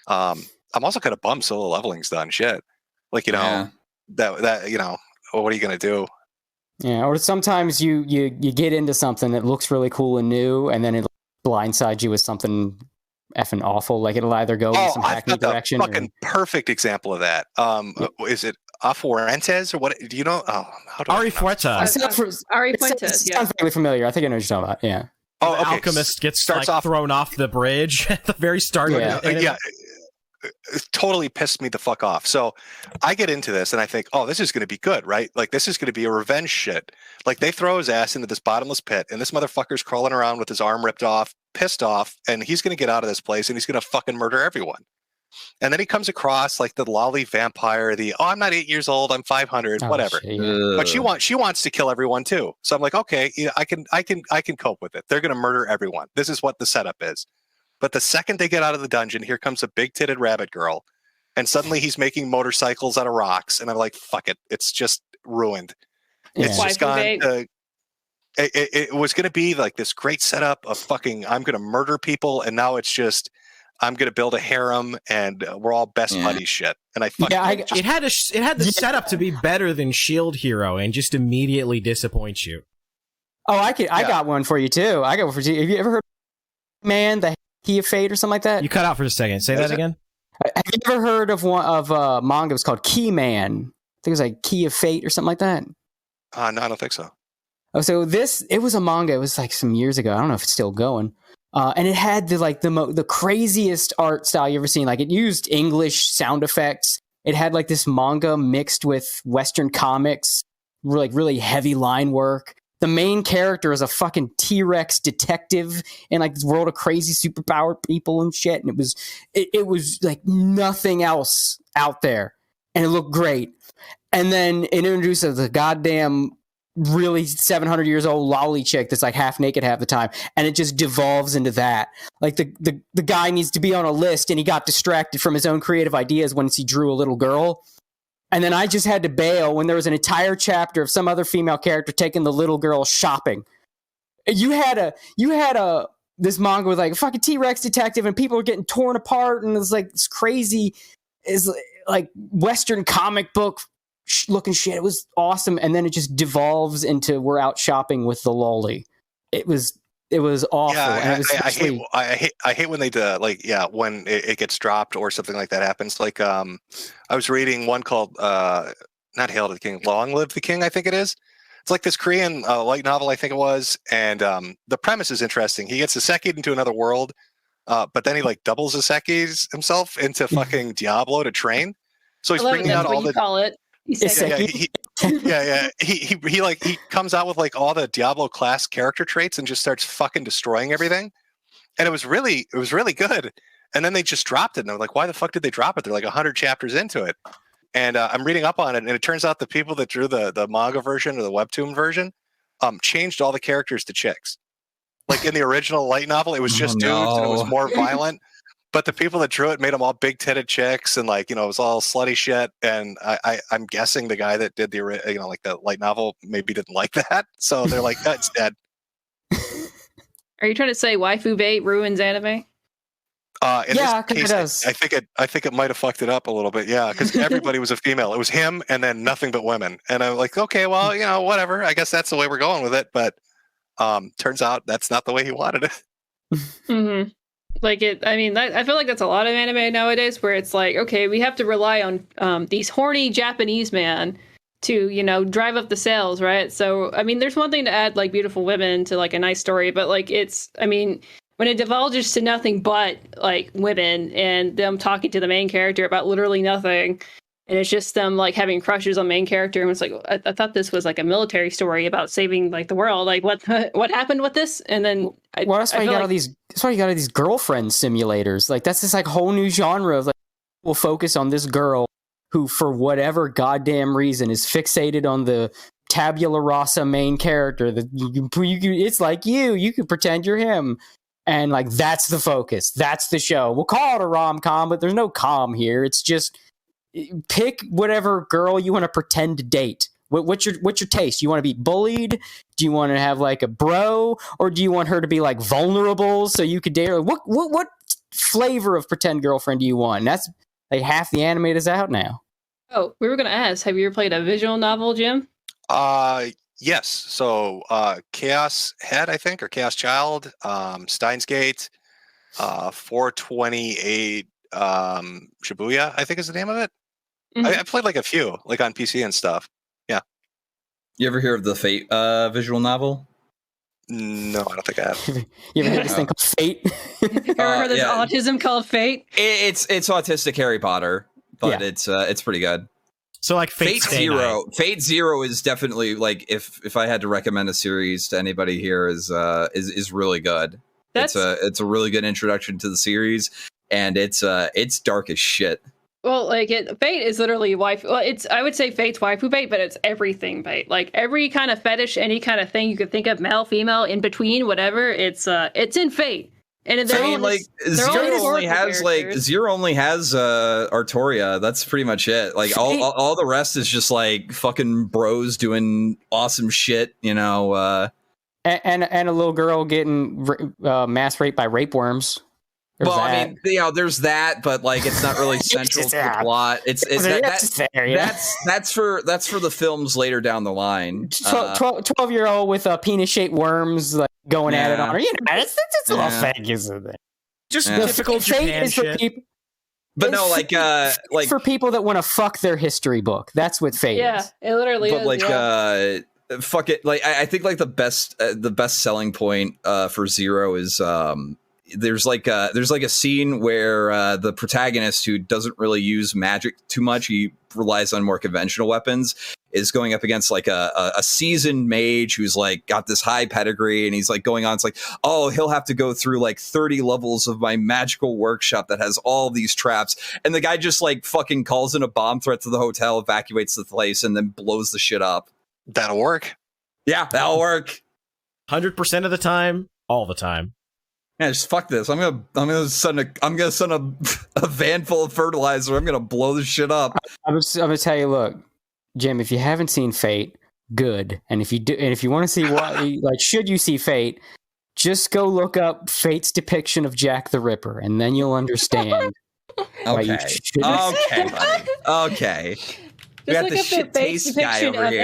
I'm also kind of bummed solo leveling's done. Shit, like that what are you gonna do? Yeah, or sometimes you get into something that looks really cool and new, and then it blindsides you with something effing awful. Like it'll either go in some I've hackney got the direction. fucking perfect example of that. Is it Afuentes or what? Do you know? Oh, how do Ari I pronounce it? Fuertes. Ari It Fuentes, yeah. sounds vaguely familiar. I think I know what you're talking about. Yeah. Oh, The okay. alchemist gets Starts like off- thrown off the bridge at the very start. Yeah. Of the anime. Yeah, it totally pissed me the fuck off. So I get into this and I think, oh, this is going to be good, right? Like this is going to be a revenge shit. Like they throw his ass into this bottomless pit, and this motherfucker's crawling around with his arm ripped off, pissed off, and he's going to get out of this place and he's going to fucking murder everyone. And then he comes across like the lolly vampire, I'm not 8 years old, I'm 500, Oh, whatever. shit, yeah. But she wants to kill everyone too. So I'm like, okay, yeah, I can cope with it. They're going to murder everyone. This is what the setup is. But the second they get out of the dungeon, here comes a big-titted rabbit girl, and suddenly he's making motorcycles out of rocks, and I'm like, fuck it, it's just ruined. It's Yeah. just gone. It was going to be like this great setup of fucking I'm going to murder people, and now it's just I'm going to build a harem, and we're all best buddies shit. And I fucking It had the setup to be better than Shield Hero and just immediately disappoint you. Oh, I got one for you too. I got one for you. Have you ever heard of Man, the Key of Fate or something like that? You cut out for a second. Say that again. Have you ever heard of one of manga? It was called Key Man. I think it was like Key of Fate or something like that. no, I don't think so. Oh, so it was a manga. It was like some years ago. I don't know if it's still going. And it had the craziest art style you ever seen. Like it used English sound effects. It had like this manga mixed with Western comics, like really heavy line work. The main character is a fucking T-Rex detective in like this world of crazy superpowered people and shit. And it was like nothing else out there. And it looked great. And then it introduces the goddamn really 700 years old lolly chick that's like half naked half the time, and it just devolves into that. Like the guy needs to be on a list, and he got distracted from his own creative ideas once he drew a little girl. And then I just had to bail when there was an entire chapter of some other female character taking the little girl shopping. You had this manga with like a fucking T-Rex detective, and people were getting torn apart, and it was like this crazy is like Western comic book looking shit. It was awesome, and then it just devolves into we're out shopping with the lolly. It was awful. Yeah, and I hate when they do when it gets dropped or something like that happens. Like I was reading one called not Hail to the King, Long Live the King, I think it is. It's like this Korean light novel, I think it was, and the premise is interesting. He gets isekai into another world, but then he like doubles isekis himself into fucking Diablo to train. So he's bringing out all the call it. He comes out with like all the Diablo class character traits and just starts fucking destroying everything. And it was really good. And then they just dropped it. And I'm like, why the fuck did they drop it? They're like 100 chapters into it. And I'm reading up on it, and it turns out the people that drew the manga version or the webtoon version changed all the characters to chicks. Like in the original light novel, it was just dudes and it was more violent. But the people that drew it made them all big-titted chicks, and like, it was all slutty shit. And I'm guessing the guy that did the the light novel maybe didn't like that, so they're like, that's dead. Are you trying to say waifu bait ruins anime? In Yeah, this 'cause it case, does. I think it might have fucked it up a little bit. Yeah, because everybody was a female. It was him, and then nothing but women. And I'm like, okay, well, whatever. I guess that's the way we're going with it. But turns out that's not the way he wanted it. Mm-hmm. I feel like that's a lot of anime nowadays, where it's like, okay, we have to rely on these horny Japanese men to, drive up the sales, right? So, there's one thing to add like beautiful women to like a nice story, but like when it divulges to nothing but like women and them talking to the main character about literally nothing, and it's just them like having crushes on main character, and it's like, I thought this was like a military story about saving like the world. Like what happened with this? And then that's why you got all these girlfriend simulators. Like that's this like whole new genre of like we'll focus on this girl who for whatever goddamn reason is fixated on the tabula rasa main character that it's like you can pretend you're him. And like that's the focus. That's the show. We'll call it a rom-com, but there's no com here. It's just pick whatever girl you want to pretend to date. What's your taste? You want to be bullied? Do you want to have like a bro, or do you want her to be like vulnerable so you could date her? What flavor of pretend girlfriend do you want? And that's like half the anime is out now. Oh, we were gonna ask, have you ever played a visual novel, Jim? Yes. So Chaos Head, I think, or Chaos Child, Steins Gate, 428 Shibuya, I think is the name of it. I played like a few, like on PC and stuff. Yeah. You ever hear of the Fate visual novel? No, I don't think I have. You ever heard this thing called Fate? Ever heard this autism called Fate? It's autistic Harry Potter, but it's pretty good. So like Fate Zero. Fate Zero is definitely like if I had to recommend a series to anybody here is really good. It's a really good introduction to the series, and it's dark as shit. Well, like Fate is literally wife. Well, I would say Fate's waifu bait, but it's everything bait. Like every kind of fetish, any kind of thing you could think of, male, female, in between, whatever. It's in Fate. And Zero only has Artoria. That's pretty much it. Like all the rest is just like fucking bros doing awesome shit, you know. And a little girl getting mass raped by rape worms. I mean, you know, there's that, but like it's not really central to the plot. That's for the films later down the line. 12-year-old with penis-shaped worms like going at it on her. You know, it's a little fake, isn't it? Just typical Japan shit. But no, like for people that want to fuck their history book. That's what Fate is. Yeah, it literally is. But like, fuck it. Like I think like the best selling point for Zero is there's like a scene where the protagonist, who doesn't really use magic too much, he relies on more conventional weapons, is going up against like a seasoned mage who's like got this high pedigree, and he's like going on. It's like, oh, he'll have to go through like 30 levels of my magical workshop that has all these traps, and the guy just like fucking calls in a bomb threat to the hotel, evacuates the place, and then blows the shit up. That'll work. Yeah, that'll work. 100% of the time, all the time. Yeah, just fuck this. I'm gonna send a van full of fertilizer. I'm gonna blow this shit up. I'm gonna tell you, look, Jim, if you haven't seen Fate, good. And if you do, and if you want to see what, like, should you see Fate, just go look up Fate's depiction of Jack the Ripper, and then you'll understand. Okay, buddy. Okay. We got the shit taste guy over of here.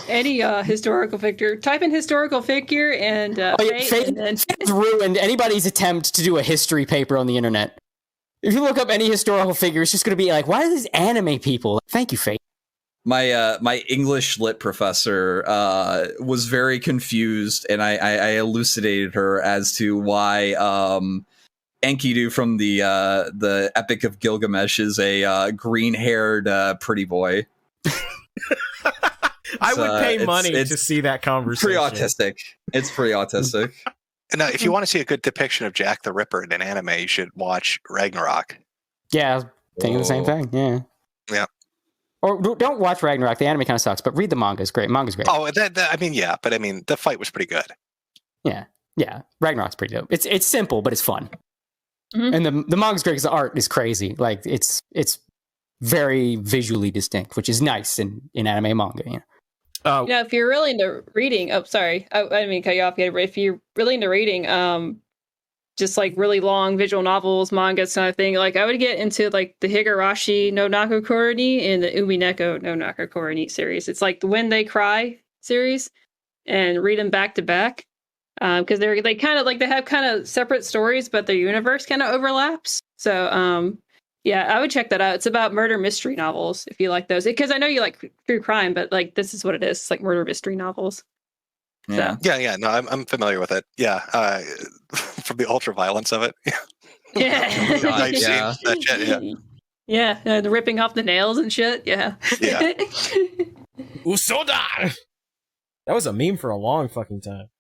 Any historical figure. Type in historical figure and Fate, and then Fate's ruined anybody's attempt to do a history paper on the internet. If you look up any historical figure, it's just going to be like, why are these anime people? Thank you, Fate. My English lit professor was very confused, and I elucidated her as to why Enkidu from the Epic of Gilgamesh is a green-haired pretty boy. I would pay money to see that conversation. Pretty autistic. It's pretty autistic. And if you want to see a good depiction of Jack the Ripper in an anime, you should watch Ragnarok. Yeah, thinking the same thing. Yeah. Yeah. Or don't watch Ragnarok. The anime kind of sucks, but read the manga. It's great. Manga's great. Oh, I mean, yeah, but I mean, the fight was pretty good. Yeah. Ragnarok's pretty dope. It's simple, but it's fun. Mm-hmm. And the manga's great because the art is crazy. Like it's very visually distinct, which is nice in anime manga. You know? If you're really into reading, I didn't mean to cut you off yet, but if you're really into reading, just like really long visual novels, mangas kind of thing, like I would get into like the Higurashi no Nakokoroni and the Umineko no Nakokoroni series. It's like the When They Cry series, and read them back to back. Because they kind of like they have kind of separate stories, but their universe kind of overlaps. So I would check that out. It's about murder mystery novels if you like those. Because I know you like true crime, but like this is what it is. It's like murder mystery novels. Yeah. So. Yeah. No, I'm familiar with it. Yeah. From the ultra violence of it. Yeah. That shit, yeah. The ripping off the nails and shit. Yeah. Yeah. Usoda! That was a meme for a long fucking time.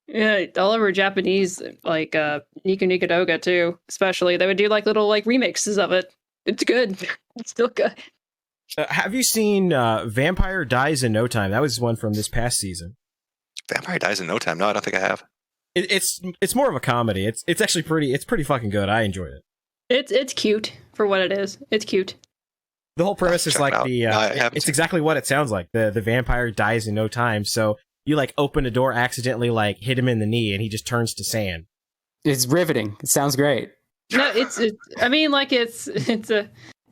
Yeah, all over Japanese, like Niku Nikodoga too, especially. They would do like little like remixes of it. It's good. It's still good. Have you seen Vampire Dies in No Time? That was one from this past season. Vampire Dies in No Time? No, I don't think I have. It's more of a comedy. It's actually pretty fucking good. I enjoyed it. It's cute for what it is. It's cute. The whole premise is like it's exactly what it sounds like. The vampire dies in no time, so you like open a door, accidentally like hit him in the knee, and he just turns to sand. It's riveting. It sounds great. No, it's I mean, like it's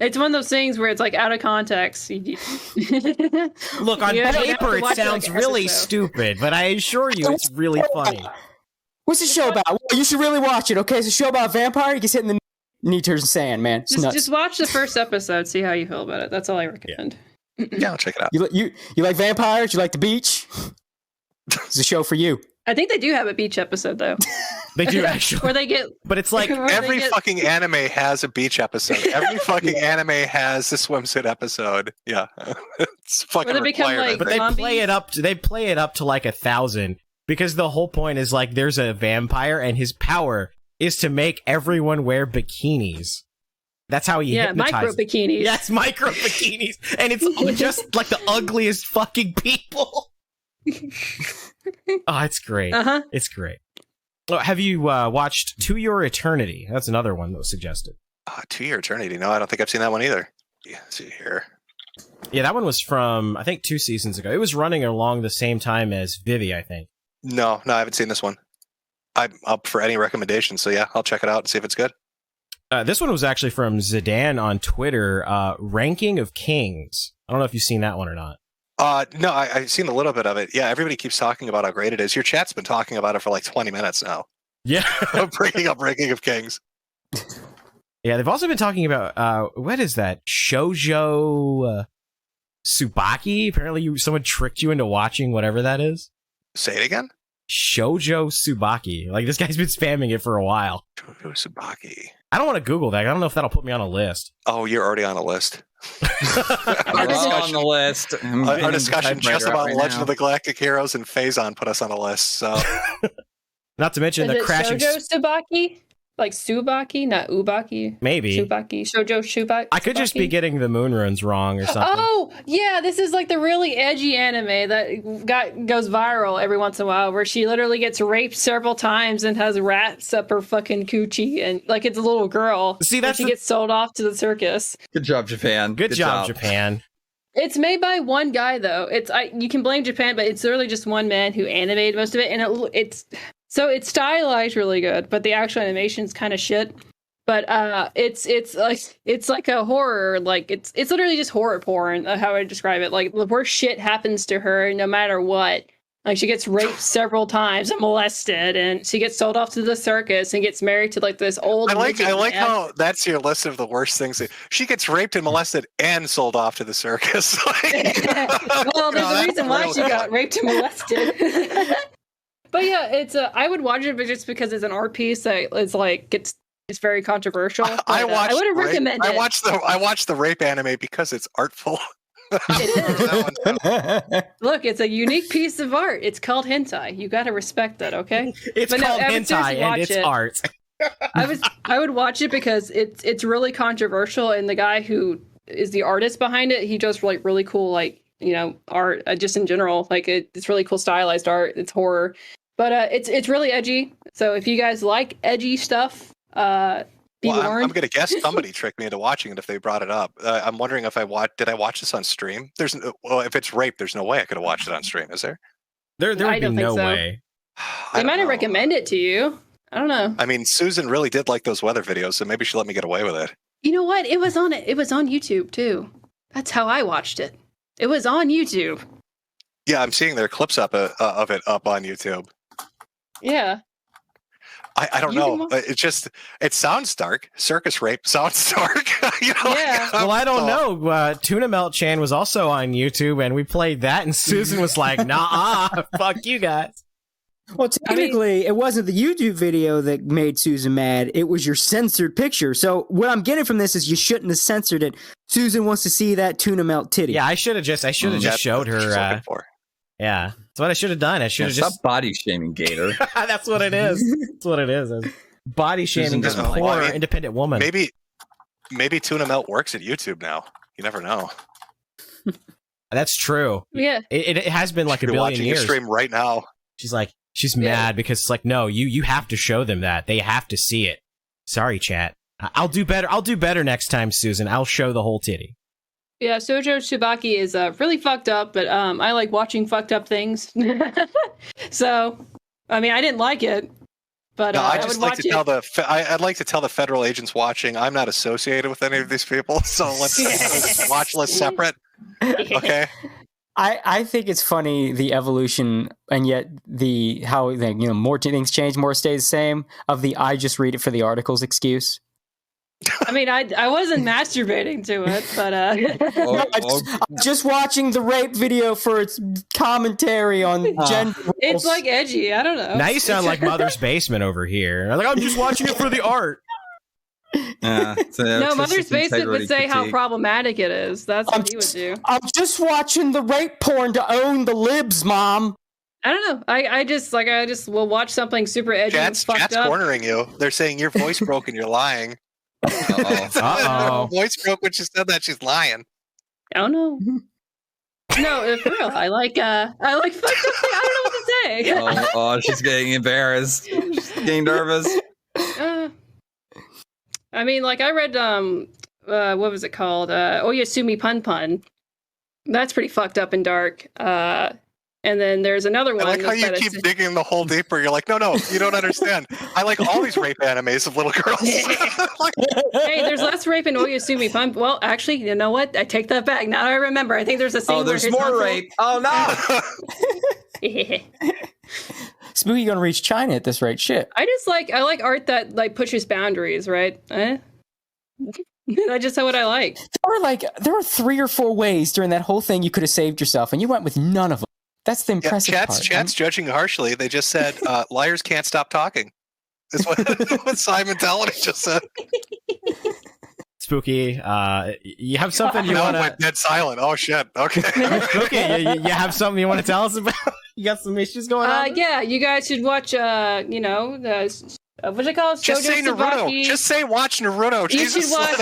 It's one of those things where it's like out of context. Look, on Yeah, you have paper to it watch, sounds like, really episode. stupid, but I assure you it's really funny. What's the show about? Well, you should really watch it, okay? It's a show about a vampire. He gets hit in the knee, turns sand, man. It's nuts. Just watch the first episode, see how you feel about it. That's all I recommend. Yeah, I'll check it out. You like vampires? You like the beach? It's a show for you. I think they do have a beach episode though, They do actually. where they get. But it's like where they Every get- fucking anime has a beach episode. Every fucking anime has a swimsuit episode. Yeah, it's fucking Where they become, required. like, but they zombies? play it up to like 1,000 because the whole point is like there's a vampire and his power is to make everyone wear bikinis. That's how he micro hypnotizes. bikinis. Yes, micro bikinis, and it's just like the ugliest fucking people. Oh, it's great. Uh-huh. It's great. Oh, have you watched To Your Eternity? That's another one that was suggested. 2 Year Eternity. No, I don't think I've seen that one either. Yeah, let's see here. Yeah, that one was from I think 2 seasons ago. It was running along the same time as Vivi, I think. No, I haven't seen this one. I'm up for any recommendations, so yeah, I'll check it out and see if it's good. This one was actually from Zidane on Twitter. Ranking of Kings. I don't know if you've seen that one or not. No, I've seen a little bit of it. Yeah, everybody keeps talking about how great it is. Your chat's been talking about it for like 20 minutes now. Yeah. Breaking up Ranking of Kings. Yeah, they've also been talking about, what is that? Shoujo Tsubaki? Apparently someone tricked you into watching whatever that is. Say it again? Shoujo Tsubaki. Like, this guy's been spamming it for a while. Shoujo Tsubaki. I don't want to Google that. I don't know if that'll put me on a list. Oh, you're already on a list. We're all on the list. Our discussion just about Legend of the Galactic Heroes and Phazon put us on a list. So Not to mention Is the it crashing... Shoujo Tsubaki? Like Subaki, not Ubaki. Maybe. Subaki. Shoujo Shubaki. I could just be getting the moon runes wrong or something. Oh, yeah, this is like the really edgy anime that goes viral every once in a while where she literally gets raped several times and has rats up her fucking coochie and like it's a little girl. See, and that's she the- gets sold off to the circus. Good job, Japan. Good job, Japan. It's made by one guy though. You can blame Japan, but it's literally just one man who animated most of it, and it's stylized really good, but the actual animation's kind of shit. But it's like a horror, like it's literally just horror porn. How I describe it, like the worst shit happens to her no matter what. Like she gets raped several times and molested, and she gets sold off to the circus and gets married to like this old. I like man. how that's your list of the worst things. She gets raped and molested and sold off to the circus. Well, there's a reason why she got raped and molested. But yeah, I would watch it, but just because it's an art piece that is like it's very controversial. But, I wouldn't recommend it. I watched the rape anime because it's artful. Look, it's a unique piece of art. It's called hentai. You got to respect that, okay? It's But no, called I would hentai seriously and watch it's it. art. I would watch it because it's really controversial, and the guy who is the artist behind it, he does like really cool art just in general. Like it's really cool stylized art. It's horror, but it's really edgy. So if you guys like edgy stuff, be warned. I'm gonna guess somebody tricked me into watching it if they brought it up. I'm wondering if did I watch this on stream? If it's rape, there's no way I could have watched it on stream. Is there? There would I be don't think no so. way. They might have recommended it to you. I don't know. I mean, Susan really did like those weather videos, so maybe she let me get away with it. You know what? It was on YouTube too. That's how I watched it. It was on YouTube. Yeah, I'm seeing their clips of it up on YouTube. Yeah. I don't You can know. watch- It sounds dark. Circus rape sounds dark. Yeah. Well, I don't know. Tuna Melt-chan was also on YouTube, and we played that, and Susan was like, nah, fuck you guys. Well, technically, it wasn't the YouTube video that made Susan mad. It was your censored picture. So what I'm getting from this is you shouldn't have censored it. Susan wants to see that tuna melt titty. Yeah, I should have just showed her. Yeah, that's what I should have done. I should have Stop just body shaming, Gator. That's what it is. That's what it is. Body shaming this doesn't like poor it. independent woman. Maybe Tuna Melt works at YouTube now. You never know. That's true. Yeah. It has been like a You're billion watching years. your stream right now. She's mad because it's like, no, you have to show them that. They have to see it. Sorry, chat. I'll do better. I'll do better next time, Susan. I'll show the whole titty. Yeah, Shoujo Tsubaki is really fucked up, but I like watching fucked up things. So, I mean, I didn't like it, But No, I I'd would watch it. I'd like to tell the federal agents watching I'm not associated with any of these people, so let's watch list separate. Okay. I think it's funny the evolution, and yet how more things change, more stays the same. Of the I just read it for the articles excuse. I mean, I wasn't masturbating to it, but I'm just watching the rape video for its commentary on gender. It's like edgy. I don't know. Now you sound like Mother's Basement over here. Like I'm just watching it for the art. No, Mother's Basement would say how problematic it is. That's what he would do. I'm just watching the rape porn to own the libs, Mom. I don't know. I just will watch something super edgy and fucked Chat's up. cornering you. They're saying your voice broke and you're lying. Uh-oh. Her voice broke when she said that. She's lying. Oh no. No, for real. I like fucked up thing. I don't know what to say. Oh, she's getting embarrassed. She's getting nervous. I mean, like I read what was it called? Oyasumi Pun Pun. That's pretty fucked up and dark. And then there's another one. I like how you keep digging the hole deeper. You're like, no, you don't understand. I like all these rape animes of little girls. Hey, there's less rape in Oyasumi Pun. Well, actually, you know what? I take that back. Now I remember. I think there's a scene where there's his more uncle... rape. Oh no. Spooky gonna reach China at this rate. Shit. I like art that like pushes boundaries, right? That's just what I like. There were 3 or 4 ways during that whole thing you could have saved yourself, and you went with none of them. That's the impressive part. Chat's judging harshly. They just said liars can't stop talking. Is what Simon Talent just said. Spooky, you have something you want to... went dead silent. Oh, shit. Okay. Spooky, you have something you want to tell us about? You got some issues going on? Yeah, you guys should watch, what's it called? Just say Naruto. Just say watch Naruto. You Jesus. should watch,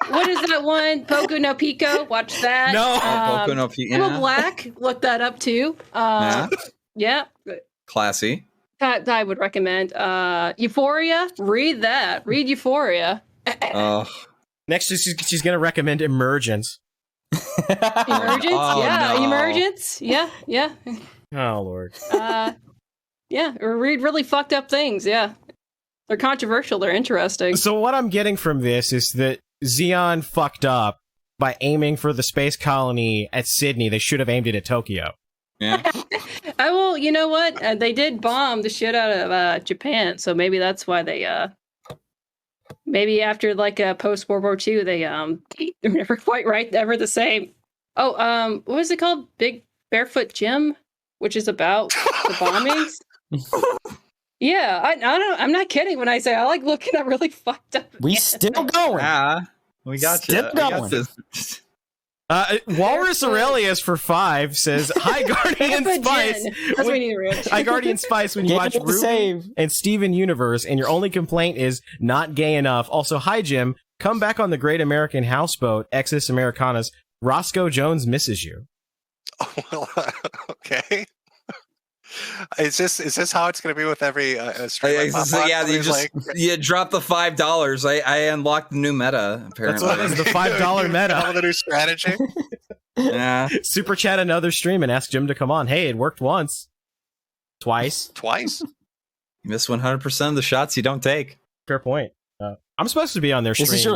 what is that one? Poku no Pico. Watch that. No. Poku no Pico. Little Black. Look that up, too. Yeah. Classy. That I would recommend. Euphoria. Read that. Read Euphoria. Next, she's going to recommend Emergence. Emergence? No. Emergence. Yeah. Oh, Lord. Yeah, or read really fucked up things, yeah. They're controversial, they're interesting. So what I'm getting from this is that Zeon fucked up by aiming for the space colony at Sydney. They should have aimed it at Tokyo. Yeah. Well, you know what? They did bomb the shit out of Japan, so maybe that's why they, maybe after, like, post-World War II, they're never quite right, ever the same. Oh, what was it called? Big Barefoot Jim? Which is about the bombings? Yeah, I'm not kidding when I say I like looking at really fucked up. We still going. We got Still you. going. Walrus Aurelius for 5 says, "Hi Guardian Spice." That's what we need to read. Hi Guardian Spice. When you watch Ruby and Steven Universe, and your only complaint is not gay enough. Also, hi Jim. Come back on the Great American Houseboat. Exodus Americanas. Roscoe Jones misses you. Well, okay. Is this how it's going to be with every stream? You drop the $5. I unlocked the new meta. Apparently, that's what it is, the $5 meta. The new strategy. Yeah. Super chat another stream and ask Jim to come on. Hey, it worked once, twice. You miss 100% of the shots you don't take. Fair point. I'm supposed to be on their stream this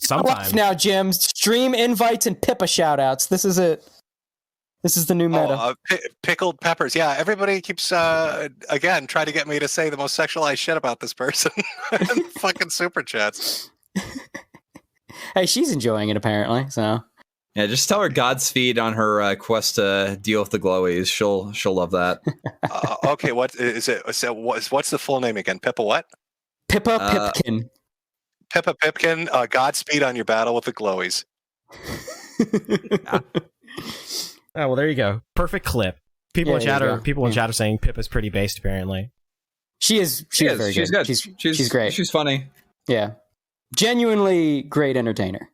sometime. Now, Jim. Stream invites and Pippa shoutouts. This is it. This is the new meta. Pickled peppers. Yeah, everybody keeps, again, trying to get me to say the most sexualized shit about this person. Fucking super chats. Hey, she's enjoying it, apparently, so. Yeah, just tell her Godspeed on her quest to deal with the glowies. She'll love that. Okay, what is it? So what's the full name again? Pippa what? Pippa Pipkin. Pippa Pipkin, Godspeed on your battle with the glowies. Oh, well, there you go. Perfect clip. People in chat are saying Pippa's pretty based, apparently. She is very she's good. good. She's great. She's funny. Yeah. Genuinely great entertainer.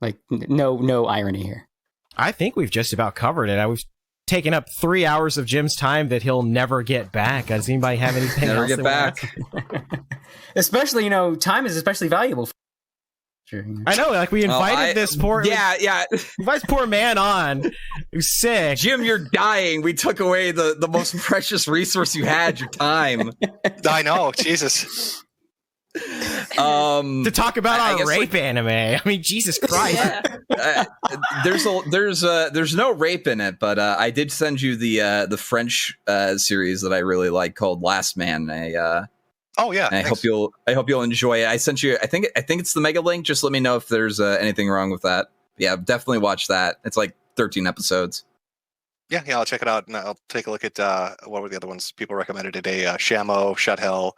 Like, no irony here. I think we've just about covered it. I was taking up 3 hours of Jim's time that he'll never get back. Does anybody have anything Never else? get back. Especially, time is especially valuable. Sure, yeah. I know, like we invited this poor Yeah. invited this poor man on who's sick. Jim, you're dying. We took away the most precious resource you had, your time. I know, Jesus. To talk about our rape anime. I mean, Jesus Christ. There's no rape in it, but I did send you the French series that I really like called Last Man. Oh yeah, I hope you'll enjoy it. I sent you. I think it's the mega link. Just let me know if there's anything wrong with that. Yeah, definitely watch that. It's like 13 episodes. Yeah, I'll check it out and I'll take a look at what were the other ones people recommended today? Shamo, Shut Hell,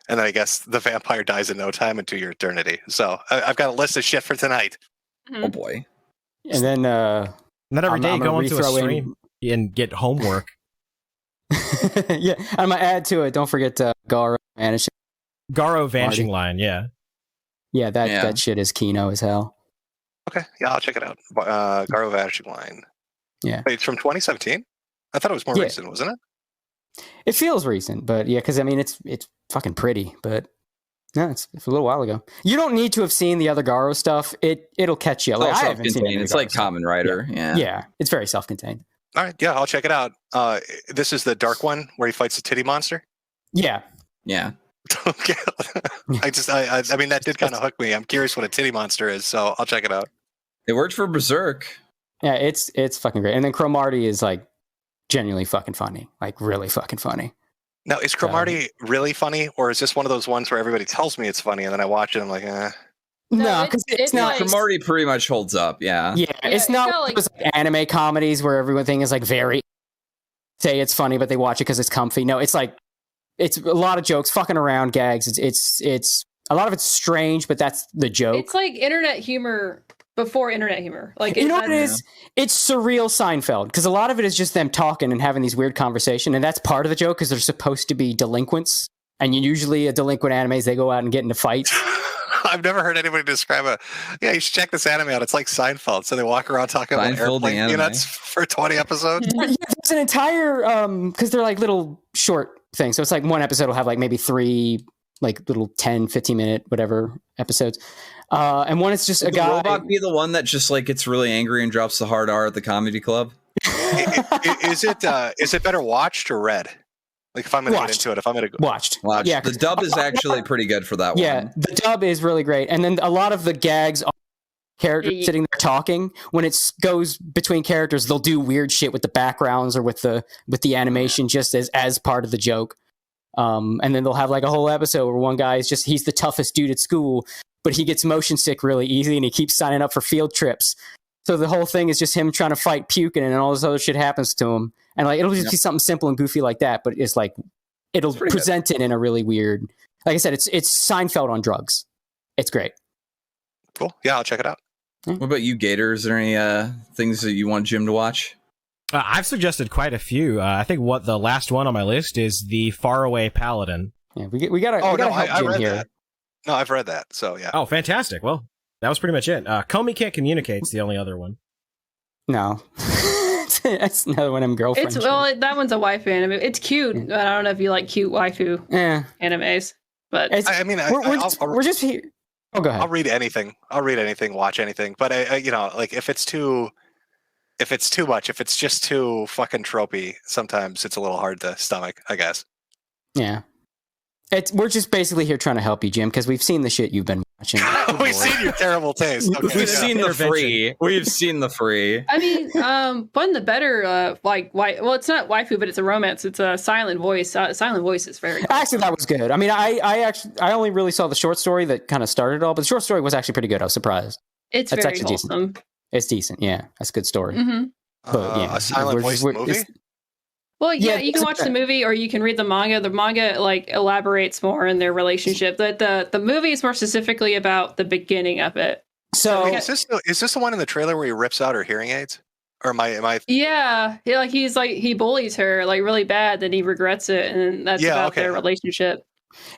and then I guess the vampire dies in no time into your eternity. So I've got a list of shit for tonight. Mm-hmm. Oh boy! And then not every day I'm go gonna into a rethrow stream and get homework. yeah, I'm gonna add to it. Don't forget Garo Vanishing. Garo Vanishing Marty. line, yeah. Yeah, that shit is Kino as hell. Okay, yeah, I'll check it out. Garo Vanishing Line. Yeah. Wait, it's from 2017. I thought it was more recent, wasn't it? It feels recent, but yeah, because I mean it's fucking pretty, but no, it's a little while ago. You don't need to have seen the other Garo stuff. It'll catch you. Like, I haven't seen It's like Kamen Rider. Yeah, it's very self-contained. All right, yeah, I'll check it out. This is the dark one where he fights a titty monster. Yeah. Okay. I mean, that did kind of hook me. I'm curious what a titty monster is, so I'll check it out. It worked for Berserk. Yeah, it's fucking great. And then Cromartie is like genuinely fucking funny, like really fucking funny. Now, is Cromartie really funny, or is this one of those ones where everybody tells me it's funny and then I watch it and I'm like, eh? No, because it's not. Cromartie pretty much holds up. Yeah, it's not one of those anime comedies where everything is like very say it's funny, but they watch it because it's comfy. No, it's like it's a lot of jokes, fucking around, gags. It's a lot of it's strange, but that's the joke. It's like internet humor before internet humor. Like you know what it is? It's surreal Seinfeld because a lot of it is just them talking and having these weird conversations, and that's part of the joke because they're supposed to be delinquents, and usually a delinquent animes they go out and get into fights. I've never heard anybody describe you should check this anime out. It's like Seinfeld. So they walk around talking about airplane peanuts for 20 episodes. Yeah, there's an entire because they're like little short things. So it's like one episode will have like maybe 3 like little 10, 15-minute whatever episodes. And one is just a guy. Will Robot be the one that just like gets really angry and drops the hard R at the comedy club? Is it better watched or read? Like if I'm going to get into it, if I'm going to watched. Yeah, the dub is actually pretty good for that one. Yeah, the dub is really great. And then a lot of the gags are characters sitting there talking. When it goes between characters, they'll do weird shit with the backgrounds or with the animation just as part of the joke. And then they'll have like a whole episode where one guy is he's the toughest dude at school, but he gets motion sick really easy and he keeps signing up for field trips. So the whole thing is just him trying to fight puking and all this other shit happens to him. And like it'll just be something simple and goofy like that, but it's like it'll present it in a really weird. Like I said, it's Seinfeld on drugs. It's great. Cool. Yeah, I'll check it out. What about you, Gator? Is there any things that you want Jim to watch? I've suggested quite a few. I think the last one on my list is the Faraway Paladin. Yeah, we gotta help Jim here. That. No, I've read that. So yeah. Oh, fantastic. Well, that was pretty much it. Comey Can't Communicate's the only other one. No. That's another one of them girlfriends. That one's a waifu anime. It's cute. But I don't know if you like cute waifu animes. But I mean, we're just here. Oh, go ahead. I'll read anything. Watch anything. But like if it's too much, if it's just too fucking tropey, sometimes it's a little hard to stomach, I guess. Yeah. We're just basically here trying to help you, Jim, because we've seen the shit you've been watching. We've seen your terrible taste. Okay, We've seen the free. We've seen the free. I mean, one of the better, it's not waifu, but it's a romance. It's a silent voice. Silent voice is very good. Actually, that was good. I mean, I only really saw the short story that kind of started it all, but the short story was actually pretty good. I was surprised. It's very wholesome. Decent. It's decent. Yeah, that's a good story. Mm-hmm. But yeah, a silent voice movie. Well, yeah, you can watch the movie or you can read the manga. The manga like elaborates more in their relationship. The movie is more specifically about the beginning of it. So is this the one in the trailer where he rips out her hearing aids? Or am I? Yeah, like he bullies her like really bad, then he regrets it, and that's about their relationship.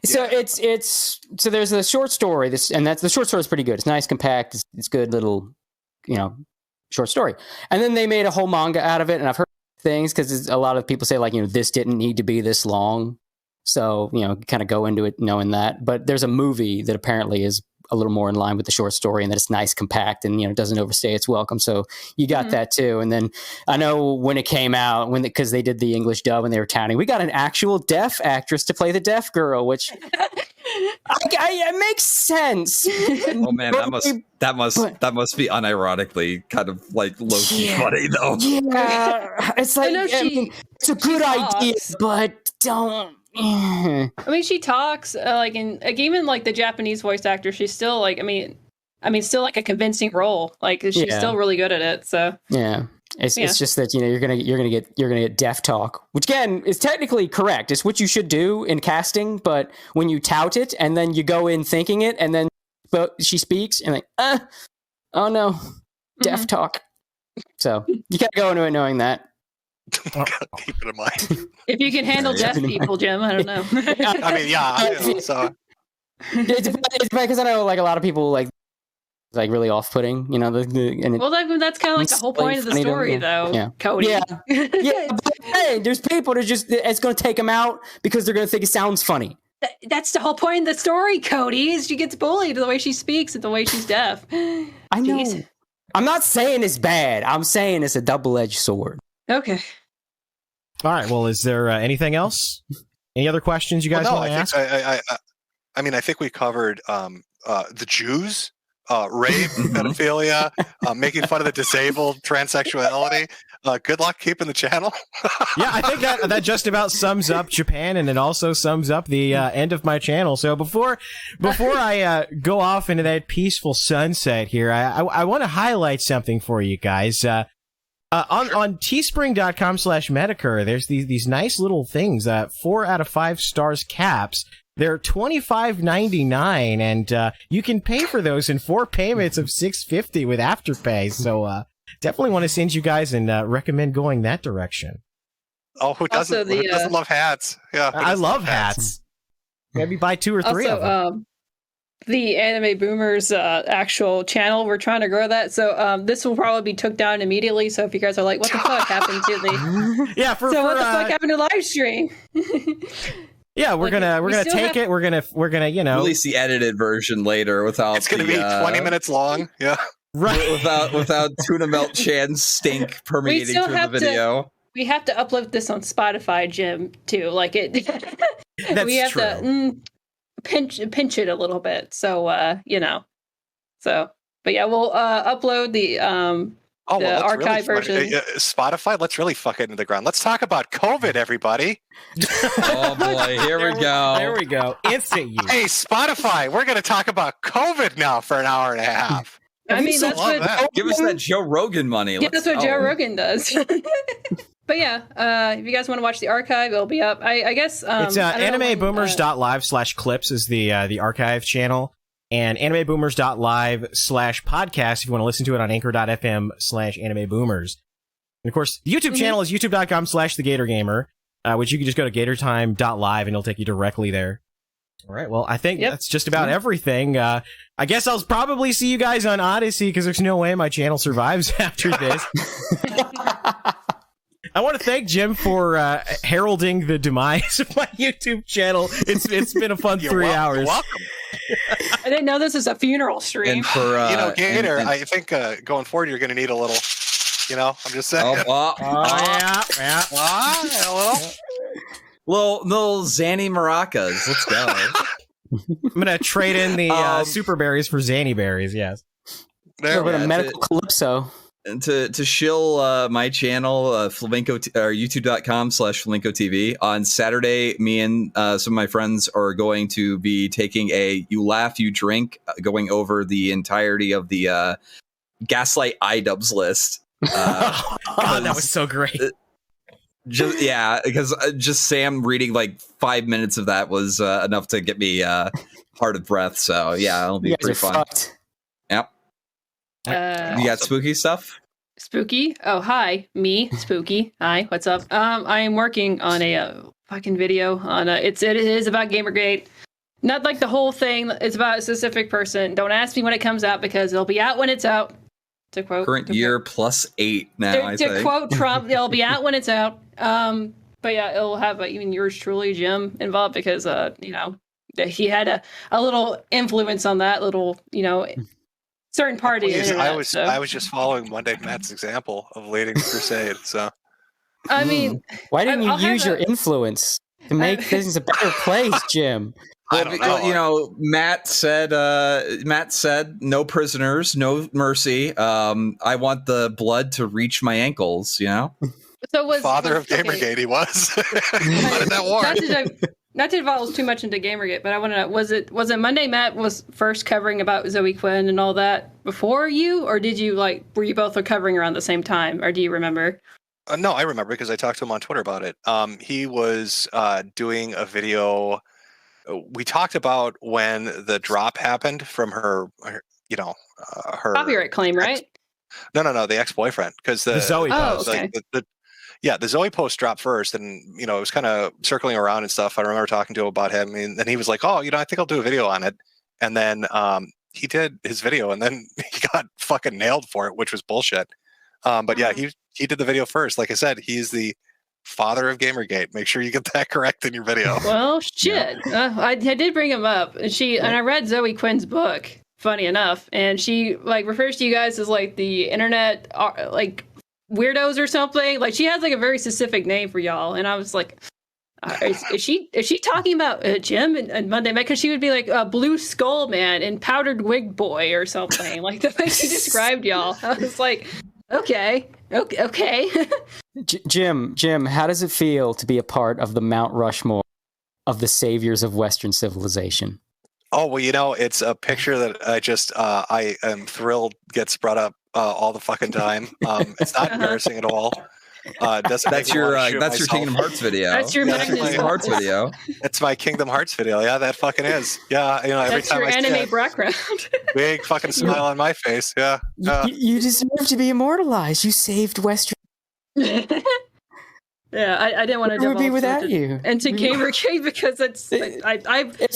So so there's a short story. The short story is pretty good. It's nice, compact. It's good little, short story. And then they made a whole manga out of it, and I've heard things because a lot of people say like this didn't need to be this long, so kind of go into it knowing that. But there's a movie that apparently is a little more in line with the short story, and that it's nice, compact, and it doesn't overstay its welcome. So you got that too. And then I know when it came out, because they did the English dub and they were touting, we got an actual deaf actress to play the deaf girl, which it makes sense. Oh man, that must be unironically kind of like low-key funny though. Yeah, it's like it's a good idea, but don't. I mean, she talks even like the Japanese voice actor. She's still like, still like a convincing role. Like she's still really good at it. So yeah. It's just that you're gonna get deaf talk, which again is technically correct. It's what you should do in casting, but when you tout it and then you go in thinking it, and then she speaks and like, oh no, deaf talk. So you gotta go into it knowing that. Gotta keep it in mind. If you can handle deaf people, Jim, I don't know. I mean, yeah. So it's because I know like a lot of people like really off-putting, well, that's kind of like the whole point of the story, though, Cody. Yeah, but hey, there's people that it's going to take them out because they're going to think it sounds funny. That's the whole point of the story, Cody, is she gets bullied the way she speaks and the way she's deaf. I know. Jeez. I'm not saying it's bad. I'm saying it's a double-edged sword. Okay. All right, well, is there anything else? Any other questions you guys want to ask? I think we covered the Jews. Rape, pedophilia, making fun of the disabled, transsexuality. Good luck keeping the channel. Yeah, I think that just about sums up Japan, and it also sums up the end of my channel. So before I go off into that peaceful sunset here, I want to highlight something for you guys. On teespring.com/Metokur, there's these nice little things, 4 out of 5 stars caps. They're $25.99, and you can pay for those in 4 payments of $6.50 with Afterpay. So definitely want to send you guys and recommend going that direction. Oh, who doesn't love hats? Yeah, I love hats. Maybe buy 2 or 3 of them. The Anime Boomers actual channel, we're trying to grow that. So this will probably be took down immediately. So if you guys are like, what the fuck happened to the... Yeah, what the fuck happened to live stream? Yeah, we're gonna take it. We're gonna release the edited version later without. It's gonna be 20 minutes long. Yeah, right. Without Tuna Melt-chan stink permeating through the video. We have to upload this on Spotify, Jim, too. Like it. That's we have true. to pinch it a little bit. So So, but yeah, we'll upload the archive version. Spotify, let's really fuck it into the ground. Let's talk about COVID, everybody. Oh boy, here we go. There we go. Instant use. Hey, Spotify, we're going to talk about COVID now for an hour and a half. I mean, that's what. Give us that Joe Rogan money. Yeah, that's what Joe Rogan does. But yeah, if you guys want to watch the archive, it'll be up. I guess it's animeboomers.live/clips is the archive channel. And animeboomers.live/podcast if you want to listen to it on anchor.fm/animeboomers. And of course, the YouTube channel is youtube.com/thegatorgamer, which you can just go to gatortime.live and it'll take you directly there. All right, well, I think that's just about everything. I guess I'll probably see you guys on Odyssey because there's no way my channel survives after this. I want to thank Jim for heralding the demise of my YouTube channel. It's been a fun 3 hours. You're welcome. I didn't know this is a funeral stream. And for Gator, I think going forward you're going to need a little. I'm just saying. Little Zanny maracas. Let's go. I'm gonna trade in the super berries for Zanny berries. Yes. There we go. Medical calypso. And to shill my channel, Flamenco or youtube.com/Flamenco TV. On Saturday, me and some of my friends are going to be taking a You Laugh, You Drink, going over the entirety of the Gaslight iDubbbz list. God, that was so great. Because just Sam reading like 5 minutes of that was enough to get me hard of breath. So yeah, it'll be pretty fun. Fucked. Yep. You got spooky stuff? Spooky? Oh, hi, me, Spooky. Hi, what's up? I am working on a fucking video on it is about Gamergate. Not like the whole thing. It's about a specific person. Don't ask me when it comes out because it'll be out when it's out. To quote current year +8 now. To quote Trump, it'll be out when it's out. But yeah, it'll have even yours truly, Jim, involved because that he had a little influence on that little, certain party. I was just following Monday Matt's example of leading the crusade. So I mean, why didn't you I'll use have your influence to make things a better place, Jim? I don't know. Matt said no prisoners, no mercy. I want the blood to reach my ankles, So was Father of Gamergate, he was. How did that work? Not to involve too much into Gamergate, but I want to know, was it Monday Matt was first covering about Zoe Quinn and all that before you, or did you were you both covering around the same time, or do you remember? No, I remember because I talked to him on Twitter about it. He was doing a video. We talked about when the drop happened from her Copyright claim, right? No, the ex-boyfriend, because the Zoe post. okay. The Zoe post dropped first, and it was kind of circling around and stuff. I remember talking to him about him, and then he was like, "Oh, I think I'll do a video on it." And then he did his video, and then he got fucking nailed for it, which was bullshit. But yeah, he did the video first. Like I said, he's the father of Gamergate. Make sure you get that correct in your video. Well, shit. I did bring him up, and I read Zoe Quinn's book. Funny enough, and she refers to you guys as the internet weirdos or something. She has a very specific name for y'all, and I was like, is she talking about Jim and Monday Matt? Because she would be like Blue Skull Man and Powdered Wig Boy or something, like the way she described y'all. I was like, okay. Jim, how does it feel to be a part of the Mount Rushmore of the saviors of Western civilization? Oh, well, it's a picture that I am thrilled gets brought up all the fucking time. It's not embarrassing at all. That's your Kingdom Hearts video. That's your Kingdom Hearts video. It's my Kingdom Hearts video. Yeah, that fucking is. Yeah, every that's time your I see anime it, background. big fucking smile on my face. Yeah. You deserve to be immortalized. You saved Western. Yeah, I didn't want to. Where would be without you? And to Gamergate because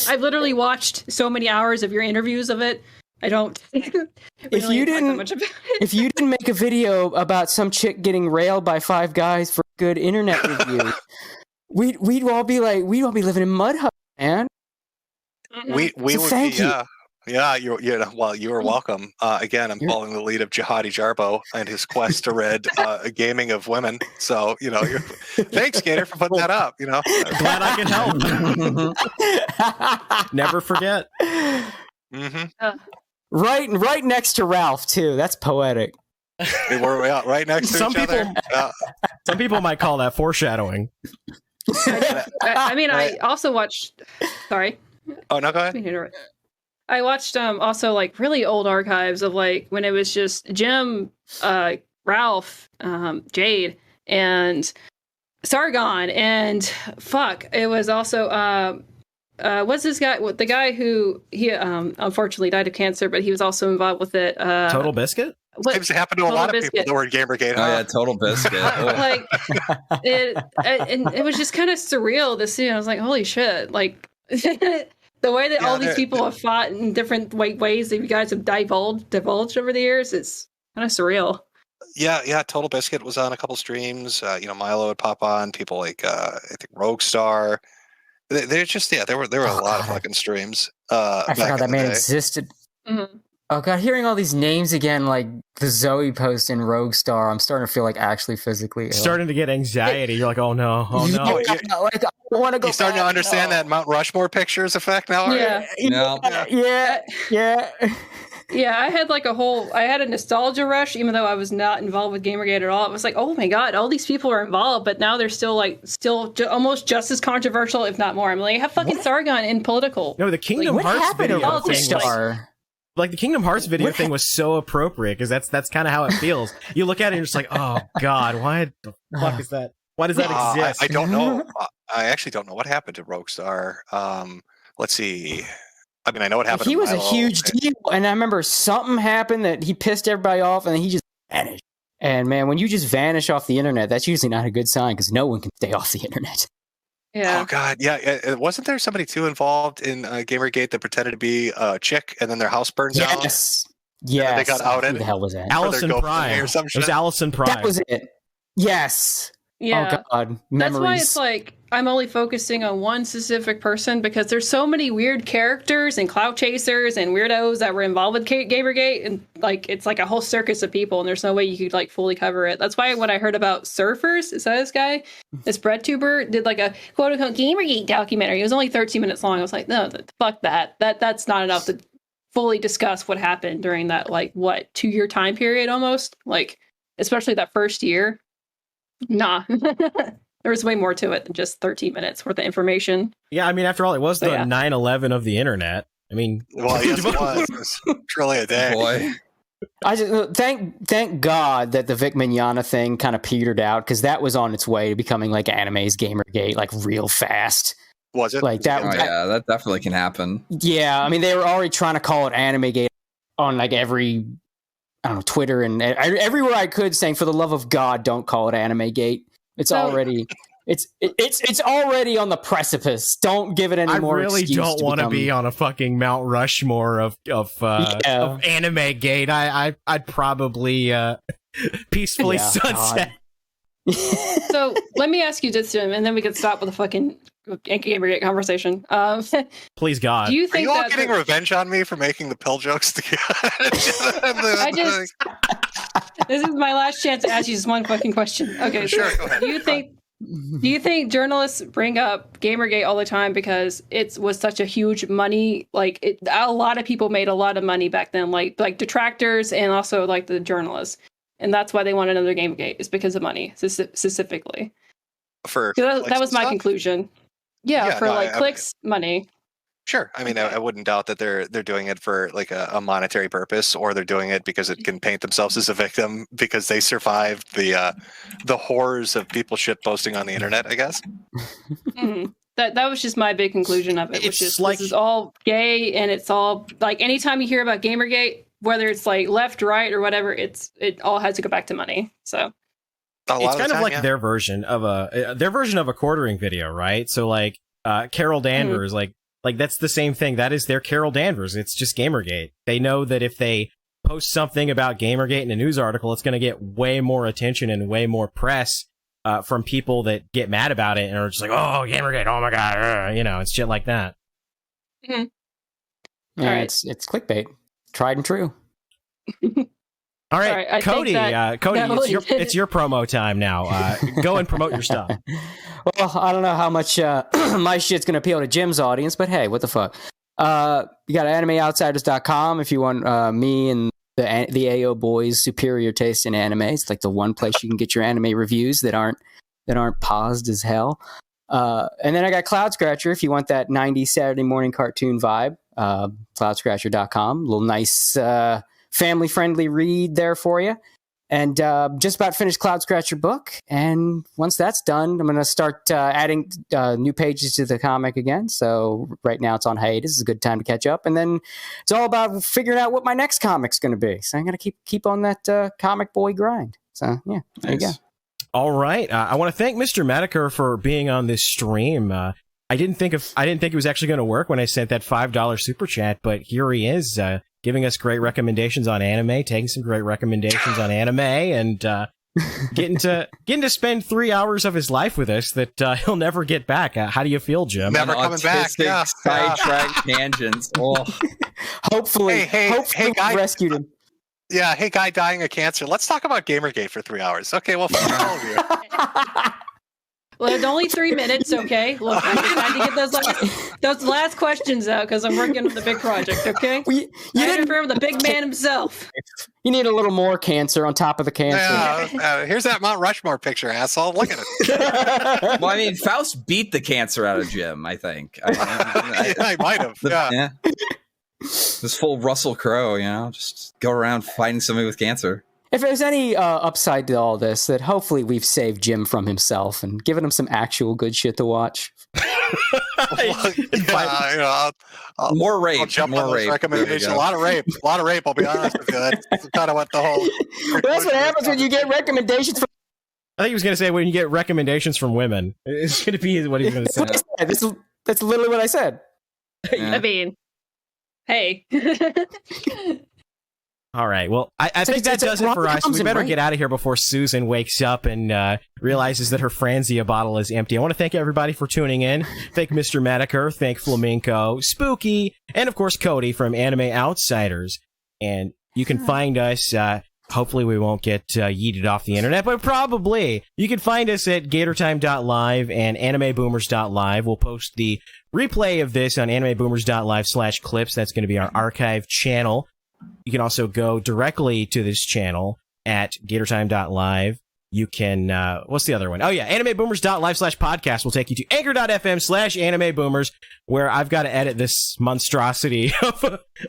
I've literally watched so many hours of your interviews of it. I don't. If you didn't make a video about some chick getting railed by five guys for a good internet review, we'd all be living in mud huts, man. We So would thank be, you. Yeah, you are welcome. Again, I'm following the lead of Jihadi Jarbo and his quest to rid gaming of women. So, thanks, Gator, for putting that up. Glad I can help. Never forget. Mm-hmm. Right next to Ralph too. That's poetic. We were right next to each other. Some people might call that foreshadowing. I also watched. Sorry. Oh no, go ahead. I watched also really old archives of when it was just Jim, Ralph, Jade, and Sarg'n, and it was also what's this guy? The guy who he unfortunately died of cancer, but he was also involved with it. Total Biscuit. It happened to a lot of people that were in Gamergate. Oh yeah, Total Biscuit. It was just kind of surreal to see. I was like, holy shit! The way that all these people have fought in different ways that you guys have divulged over the years, it's kind of surreal. Yeah. Total Biscuit was on a couple streams. Milo would pop on. People I think Rogue Star. They're just there were a lot of fucking streams. I forgot that man existed. Mm-hmm. Oh god, hearing all these names again, like the Zoe post and Rogue Star, I'm starting to feel actually physically ill. Starting to get anxiety. You're like, oh no. I want to go. You starting to understand that Mount Rushmore pictures effect now? Yeah. Yeah. Yeah, I had a nostalgia rush, even though I was not involved with Gamergate at all. It was like, oh my god, all these people are involved, but now they're still almost just as controversial, if not more. I'm like, I have fucking Sarg'n in political. No, the Kingdom Hearts video thing the Kingdom Hearts video thing was so appropriate because that's kind of how it feels. You look at it and you're just like, oh god, why the fuck is that? Why does that exist? I don't know. I actually don't know what happened to Rogue Star. Let's see. I mean, I know what happened. He was a huge deal, and I remember something happened that he pissed everybody off, and then he just vanished. And man, when you just vanish off the internet, that's usually not a good sign because no one can stay off the internet. Yeah. Oh god, yeah. Wasn't there somebody too involved in Gamergate that pretended to be a chick, and then their house burned down? Yes. They got outed. Who the hell was that? Allison Prime. It was Allison Prime. That was it. Yes. Yeah. Oh god. That's why it's I'm only focusing on one specific person because there's so many weird characters and clout chasers and weirdos that were involved with Gamergate, and like it's like a whole circus of people, and there's no way you could like fully cover it. That's why when I heard about Surfers, is that this guy, this breadtuber, did like a quote unquote Gamergate documentary. It was only 13 minutes long. I was like, no, fuck that. That's not enough to fully discuss what happened during that like 2-year time period almost, like especially that first year. Nah. There was way more to it than just 13 minutes worth of information. Yeah, I mean, after all, it was the 9/11 of the internet. I mean, well, yes, it was. It was truly a day. Boy. I just thank God that the Vic Mignogna thing kind of petered out, because that was on its way to becoming like Anime's Gamergate, like real fast. Was it? Like that? Oh, yeah, that definitely can happen. Yeah, I mean, they were already trying to call it Animegate on like every, I don't know, Twitter and everywhere I could, saying, for the love of God, don't call it Animegate. It's already it's already on the precipice. Don't give it any more. I really don't want to be on a fucking Mount Rushmore of Anime Gate. I'd probably peacefully sunset. So let me ask you this, Jim, and then we can stop with the fucking Gamergate conversation. Please, God. Do you think are you all getting revenge on me for making the pill jokes together? This is my last chance to ask you just one fucking question. Okay, sure. Go ahead. Do you think journalists bring up Gamergate all the time because it was such a huge money? Like, a lot of people made a lot of money back then, like detractors and also like the journalists, and that's why they want another Gamergate, is because of money specifically. That was my conclusion. Yeah, for clicks, money. Sure. I mean, I wouldn't doubt that they're doing it for like a monetary purpose, or they're doing it because it can paint themselves as a victim because they survived the horrors of people shit posting on the internet, I guess. Mm-hmm. That was just my big conclusion of it. Which is like, this is all gay, and it's all like, anytime you hear about Gamergate, whether it's like left, right, or whatever, it all has to go back to money. So it's kind of like their version of a quartering video, right? So like Carol Danvers, like that's the same thing. That is their Carol Danvers. It's just Gamergate. They know that if they post something about Gamergate in a news article, it's going to get way more attention and way more press from people that get mad about it and are just like, oh, Gamergate, oh my God, it's shit like that. Mm-hmm. Yeah, right. It's clickbait, tried and true. All right, Cody, it's your promo time now. Go and promote your stuff. Well, I don't know how much my shit's going to appeal to Jim's audience, but hey, what the fuck? You got AnimeOutsiders.com if you want me and the AO boys' superior taste in anime. It's like the one place you can get your anime reviews that aren't paused as hell. And then I got Cloud Scratcher if you want that 90s Saturday morning cartoon vibe. Cloudscratcher.com. A little nice family-friendly read there for you. And just about finished Cloud Scratcher book. And once that's done, I'm going to start adding new pages to the comic again. So right now it's on hiatus. It's a good time to catch up. And then it's all about figuring out what my next comic's going to be. So I'm going to keep on that comic boy grind. So yeah, there you go. All right. I want to thank Mr. Metokur for being on this stream. I didn't think it was actually going to work when I sent that $5 super chat, but here he is, giving us great recommendations on anime, taking some great recommendations on anime, and getting to spend 3 hours of his life with us that he'll never get back. How do you feel, Jim? Never coming back. Yeah. Sidetrack tangents. Oh. Hopefully, hey, guy, we rescued him. Yeah, hey, guy dying of cancer. Let's talk about Gamergate for 3 hours. Okay, well, fuck all of you. Well, it's only 3 minutes, okay? Look, I'm just trying to get those last questions out because I'm working on the big project, okay? Well, you didn't confirm the big man himself. You need a little more cancer on top of the cancer. Yeah, here's that Mount Rushmore picture, asshole. Look at it. Well, I mean, Faust beat the cancer out of Jim, I think. I might have. Yeah. This full Russell Crowe, just go around fighting somebody with cancer. If there's any upside to all this, that hopefully we've saved Jim from himself and given him some actual good shit to watch. More rape. I'll jump more on those rape. recommendations. A lot of rape. I'll be honest with you. That's kind of what the whole. Well, that's what happens when you get recommendations from. I think he was going to say when you get recommendations from women. It's going to be what he's going to say. That's literally what I said. Yeah. I mean, hey. All right. Well, I think that does it for us. We better get out of here before Susan wakes up and realizes that her Franzia bottle is empty. I want to thank everybody for tuning in. Thank Mr. Metokur, thank Flamenco, Spooky, and of course Cody from Anime Outsiders. And you can find us. Hopefully we won't get yeeted off the internet, but probably. You can find us at gatortime.live and animeboomers.live. We'll post the replay of this on animeboomers.live/clips. That's going to be our archive channel. You can also go directly to this channel at gatortime.live. You can, what's the other one? Oh yeah, animeboomers.live/podcast will take you to anchor.fm/animeboomers, where I've got to edit this monstrosity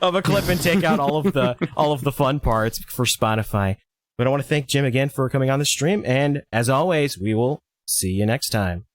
of a clip and take out all of the fun parts for Spotify. But I want to thank Jim again for coming on the stream, and as always, we will see you next time.